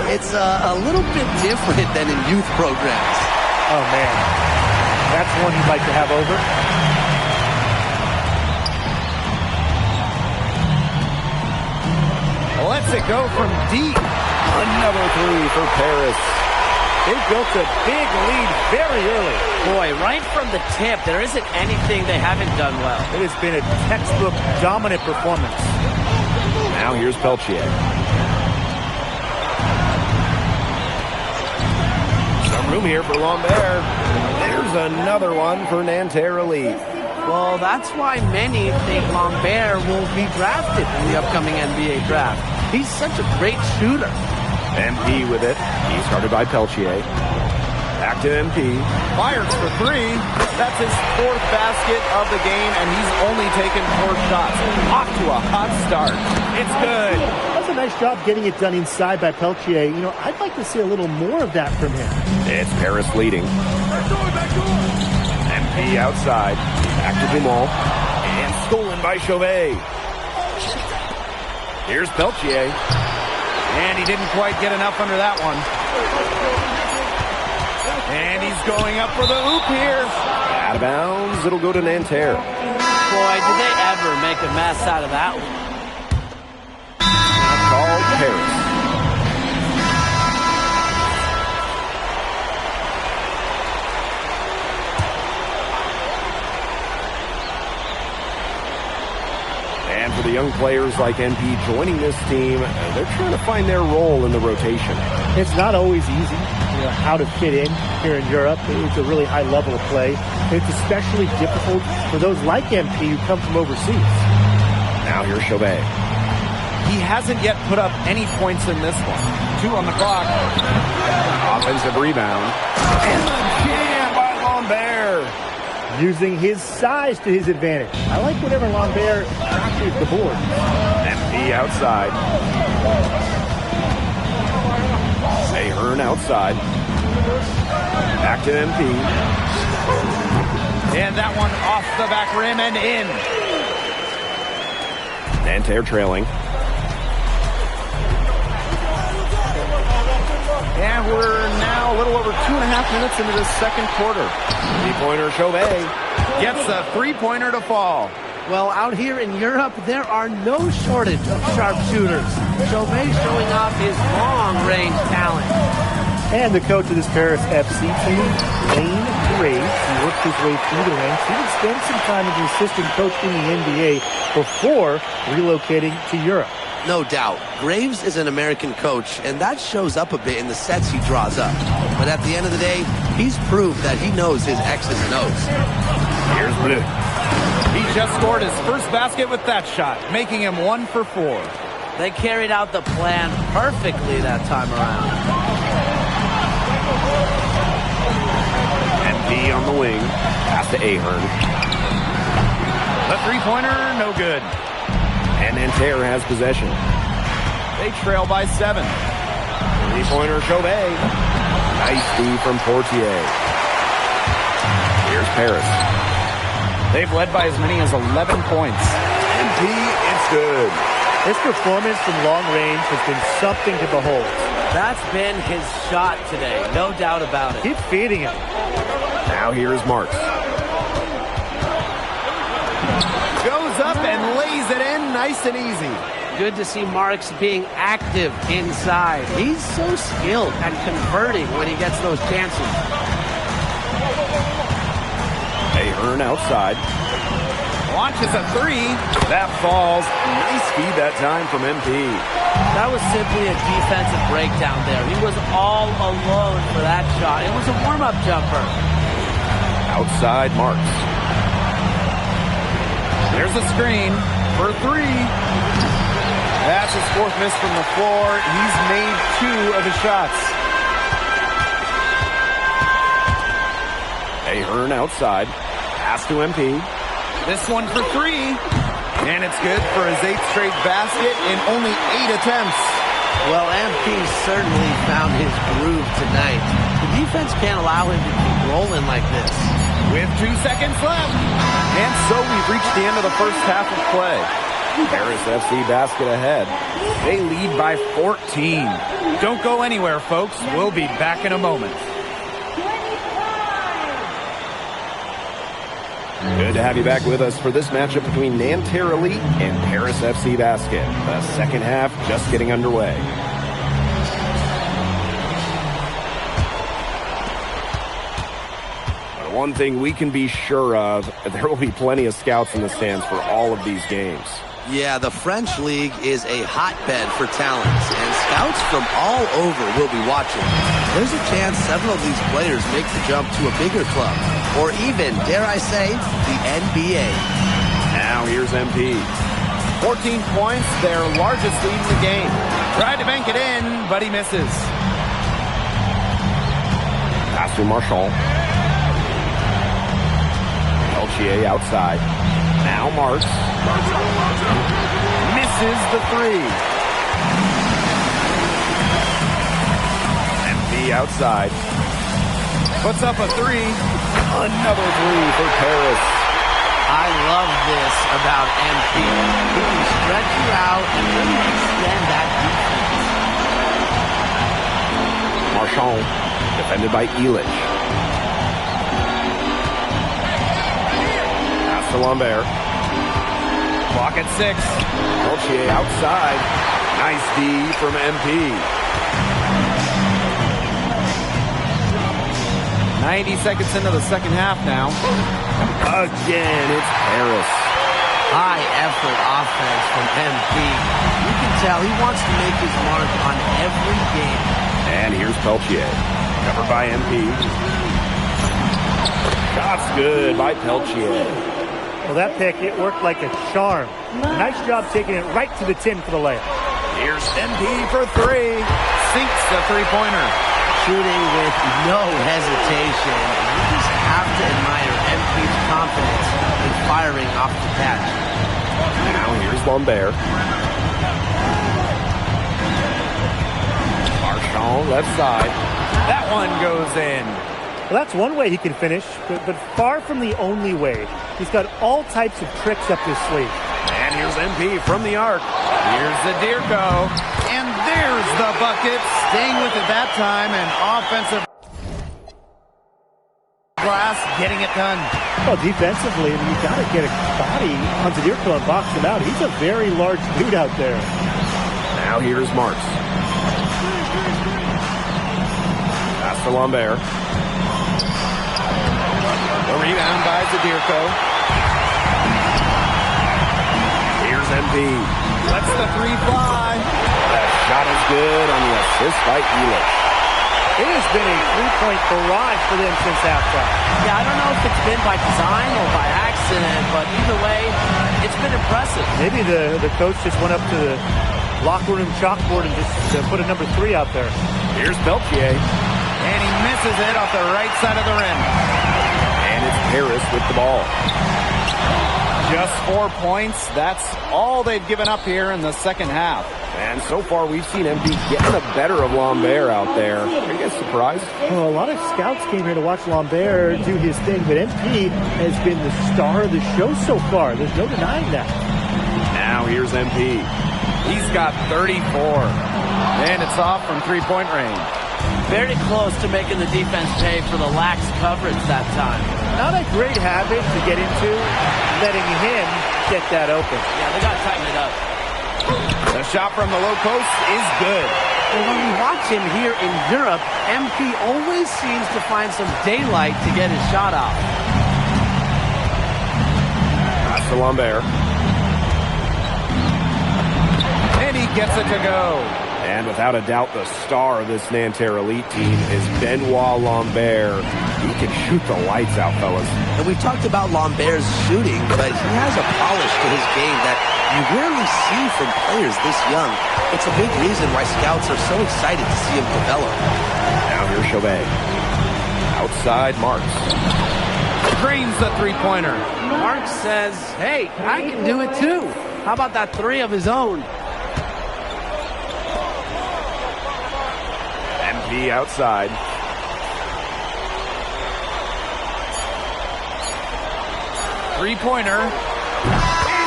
it's a little bit different than in youth programs. Oh, man. That's one you'd like to have over. Lets it go from deep. Another three for Paris. They built a big lead very early. Boy, right from the tip, there isn't anything they haven't done well. It has been a textbook dominant performance. Now here's Peltier. Some room here for Lambert. There's another one for Nanterre Elite. Well, that's why many think Lambert will be drafted in the upcoming NBA draft. He's such a great shooter. MP with it. He's guarded by Peltier. Back to MP. Fires for three. That's his fourth basket of the game, and he's only taken 4 shots. Off to a hot start. It's good. That's a nice job getting it done inside by Peltier. You know, I'd like to see a little more of that from him. It's Paris leading. MP outside. Back to Dumont. And stolen by Chauvet. Here's Peltier. And he didn't quite get enough under that one. And he's going up for the hoop here. Out of bounds. It'll go to Nanterre. Boy, did they ever make a mess out of that one. Called Paris. And for the young players like MP joining this team, they're trying to find their role in the rotation. It's not always easy, you know, how to fit in here in Europe. It's a really high level of play. It's especially difficult for those like MP who come from overseas. Now here's Chauvet. He hasn't yet put up any points in this one. 2 on the clock. Offensive rebound. And the jam by Lambert. Using his size to his advantage. I like whenever Lambert crashes the board. MP outside. Ahern outside. Back to MP. And that one off the back rim and in. Nanterre trailing. And we're now a little over 2.5 2.5 minutes into the second quarter. Three-pointer Chauvet gets a three-pointer to fall. Well, out here in Europe, there are no shortage of sharpshooters. Chauvet showing off his long-range talent. And the coach of this Paris FC team, Lane Graves, he worked his way through the ranks. He would spend some time as an assistant coach in the NBA before relocating to Europe. No doubt. Graves is an American coach, and that shows up a bit in the sets he draws up. But at the end of the day, he's proved that he knows his X's and O's. Here's Bleu. He just scored his first basket with that shot, making him 1 for 4. They carried out the plan perfectly that time around. MP on the wing. Pass to Ahern. The three-pointer, no good. And Nanterre has possession. They trail by 7. Three-pointer Chauvet. Nice D from Portier. Here's Paris. They've led by as many as 11 points. MP, it's good. His performance from long range has been something to behold. That's been his shot today, no doubt about it. Keep feeding him. Now here's Marks. Goes up and lays it in nice and easy. Good to see Marks being active inside. He's so skilled at converting when he gets those chances. Ahern outside. Launches a three. That falls. Nice feed that time from MP. That was simply a defensive breakdown there. He was all alone for that shot. It was a warm-up jumper. Outside Marks. There's a screen for 3. That's his 4th miss from the floor. He's made 2 of his shots. Ahern outside. Pass to MP. This one for 3. And it's good for his 8th straight basket in only 8 attempts. Well, MP certainly found his groove tonight. The defense can't allow him to keep rolling like this. With 2 seconds left. And so we've reached the end of the first half of play. Paris FC basket ahead. They lead by 14. Don't go anywhere, folks. We'll be back in a moment. Good to have you back with us for this matchup between Nanterre Elite and Paris FC Basket. The second half just getting underway. But one thing we can be sure of, there will be plenty of scouts in the stands for all of these games. Yeah, the French League is a hotbed for talents, and scouts from all over will be watching. There's a chance several of these players make the jump to a bigger club, or even, dare I say, the NBA. Now here's MP. 14 points, their largest lead in the game. Tried to bank it in, but he misses. Pass to Marchand. Peltier outside. Now Marks. Misses the 3. MP outside. Puts up a 3. Another 3 for Paris. I love this about MP. He can stretch you out and really extend that defense. Marchand, defended by Elich. Pass to Lambert. Clock at 6. Peltier outside. Nice D from MP. 90 seconds into the second half now. Again, it's Paris. High effort offense from MP. You can tell he wants to make his mark on every game. And here's Peltier. Covered by MP. Shot's good by Peltier. Well, that pick, it worked like a charm. Nice job taking it right to the tin for the layup. Here's MP for 3. Sinks the three-pointer. Shooting with no hesitation. You just have to admire MP's confidence in firing off the catch. Now here's Lambert. Marchand left side. That one goes in. Well, that's one way he can finish, but far from the only way. He's got all types of tricks up his sleeve. And here's MP from the arc. Here's the Deerko. And there's the bucket. Staying with it that time, and offensive. glass, getting it done. Well, defensively, I mean, you got to get a body on Zadirko and box him out. He's a very large dude out there. Now here's Marks. Pass to Lambert. The rebound by Zadirko. Here's MP. Lets the three fly. That shot is good on the assist by Elich. It has been a three-point barrage for them since halftime. Yeah, I don't know if it's been by design or by accident, but either way, it's been impressive. Maybe the coach just went up to the locker room chalkboard and just put a number 3 out there. Here's Belchier. And he misses it off the right side of the rim. And it's Harris with the ball. Just 4 points. That's all they've given up here in the second half. And so far, we've seen MP getting the better of Lambert out there. Are you guys surprised? Well, a lot of scouts came here to watch Lambert do his thing, but MP has been the star of the show so far. There's no denying that. Now here's MP. He's got 34. And it's off from three-point range. Very close to making the defense pay for the lax coverage that time. Not a great habit to get into, letting him get that open. Yeah, they got to tighten it up. The shot from the low post is good. And when we watch him here in Europe, MP always seems to find some daylight to get his shot off. Pass to Lambert. And he gets it to go. And without a doubt, the star of this Nanterre Elite team is Benoit Lambert. He can shoot the lights out, fellas. And we've talked about Lambert's shooting, but he has a polish to his game that you rarely see from players this young. It's a big reason why scouts are so excited to see him develop. Now here's Chauvet. Outside Marks. Screens the three-pointer. Mark says, hey, I can do it too. How about that three of his own? MP outside. Three-pointer. And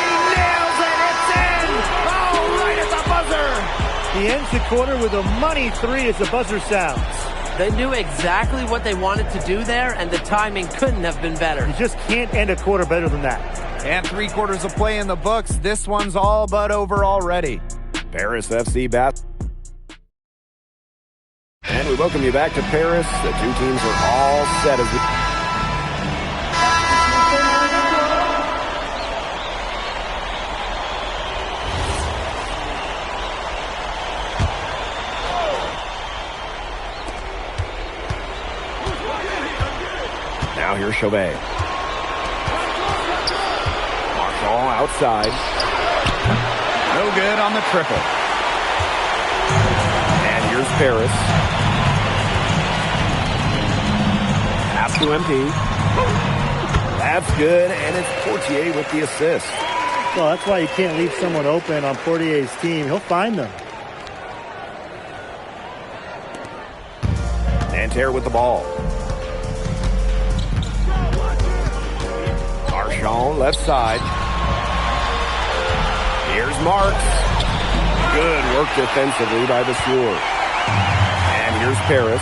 he nails it. It's in. Oh, right at the buzzer. He ends the quarter with a money 3 as the buzzer sounds. They knew exactly what they wanted to do there, and the timing couldn't have been better. You just can't end a quarter better than that. And 3 quarters of play in the books. This one's all but over already. Paris FC bat. And we welcome you back to Paris. The two teams are all set as the... Now here's Chauvet. Marshall outside. No good on the triple. And here's Paris. Pass to MP. That's good, and it's Portier with the assist. Well, that's why you can't leave someone open on Portier's team. He'll find them. Nanterre with the ball. Marchand, left side. Here's Marks. Good work defensively by the Sword. And here's Paris.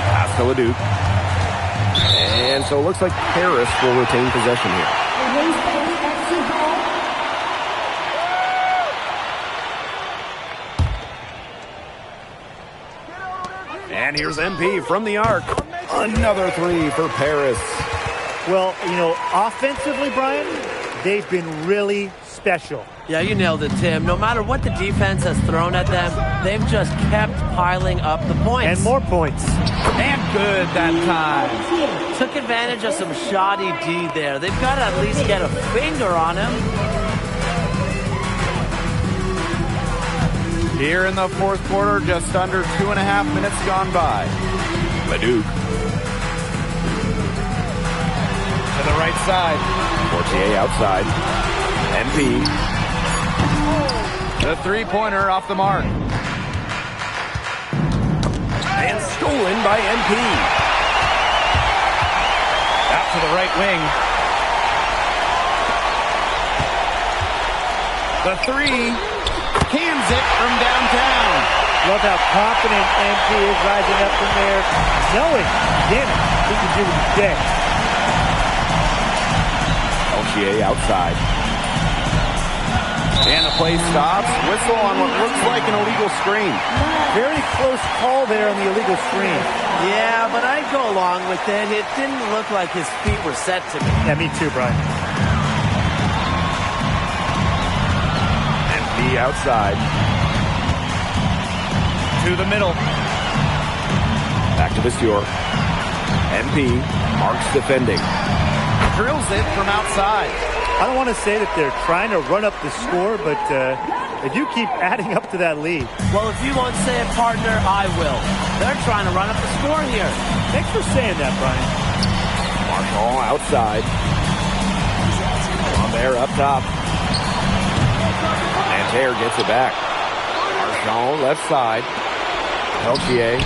Pass to Leduc. And so it looks like Paris will retain possession here. And here's MP from the arc. Another 3 for Paris. Well, you know, offensively, Brian, they've been really special. Yeah, you nailed it, Tim. No matter what the defense has thrown at them, they've just kept piling up the points. And more points. And good that time. Took advantage of some shoddy D there. They've got to at least get a finger on him. Here in the fourth quarter, just under 2.5 minutes gone by. Leduc. To the right side. Portier outside. MP. The three-pointer off the mark. And stolen by MP. Out to the right wing. The three. Cans it from downtown. Love how confident MP is rising up from there, knowing, damn it, he could do today. LGA outside. And the play stops. Whistle on what looks like an illegal screen. Very close call there on the illegal screen. Yeah, but I'd go along with it. It didn't look like his feet were set to me. Yeah, me too, Brian. MP outside. To the middle. Back to the Stewart. MP marks defending. Drills it from outside. I don't want to say that they're trying to run up the score, but they do keep adding up to that lead. Well, if you won't say it, partner, I will. They're trying to run up the score here. Thanks for saying that, Brian. Marshall outside. Lambert up top. Nanterre gets it back. Marchand left side. Peltier.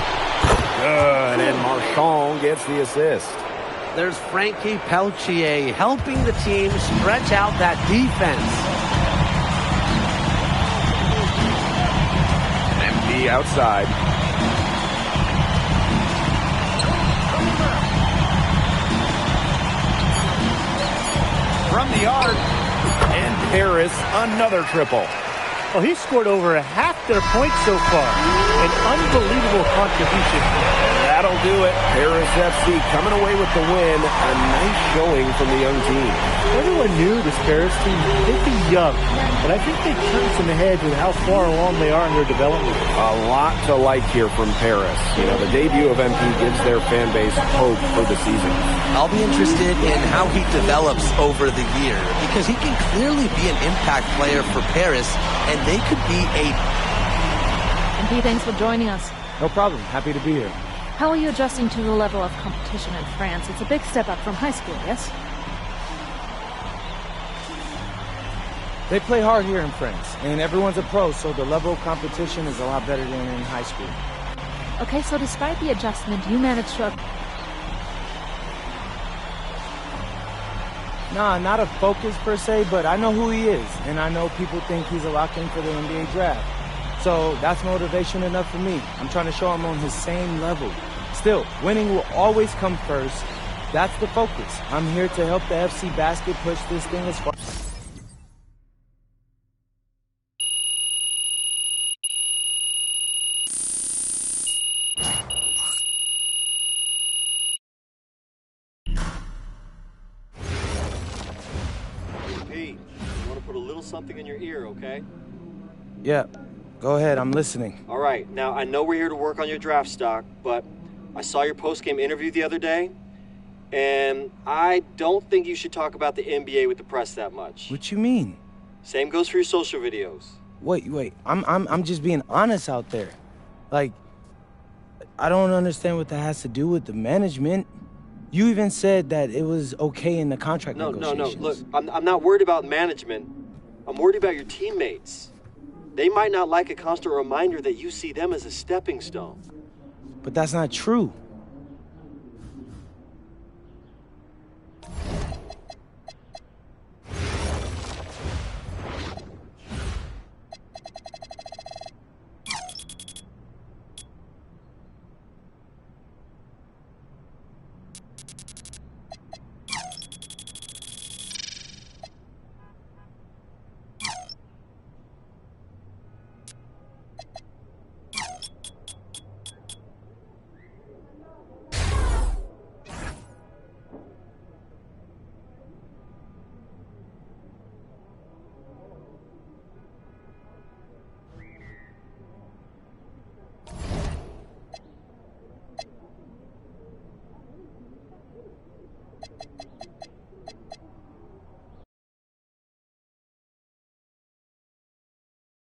Good, and Marchand gets the assist. There's Frankie Peltier helping the team stretch out that defense. MP outside. From the arc. And Paris, another triple. Well, he scored over half their points so far. An unbelievable contribution. That'll do it. Paris FC coming away with the win. A nice showing from the young team. Everyone knew this Paris team, they'd be young, but I think they turned some heads with how far along they are in their development. A lot to like here from Paris. You know, the debut of MP gives their fan base hope for the season. I'll be interested in how he develops over the year because he can clearly be an impact player for Paris, and they could be a... MP, thanks for joining us. No problem. Happy to be here. How are you adjusting to the level of competition in France? It's a big step up from high school, yes? They play hard here in France, and everyone's a pro, so the level of competition is a lot better than in high school. Okay, so despite the adjustment, you managed to... Nah, not a focus per se, but I know who he is, and I know people think he's a lock-in for the NBA draft. So that's motivation enough for me. I'm trying to show him on his same level. Still, winning will always come first. That's the focus. I'm here to help the FC Basket push this thing as far... Pete, I want to put a little something in your ear, okay? Yeah, go ahead. I'm listening. All right. Now, I know we're here to work on your draft stock, but I saw your post-game interview the other day, and I don't think you should talk about the NBA with the press that much. What you mean? Same goes for your social videos. Wait. I'm just being honest out there. Like, I don't understand what that has to do with the management. You even said that it was okay in the contract negotiations. No. Look, I'm not worried about management. I'm worried about your teammates. They might not like a constant reminder that you see them as a stepping stone. But that's not true.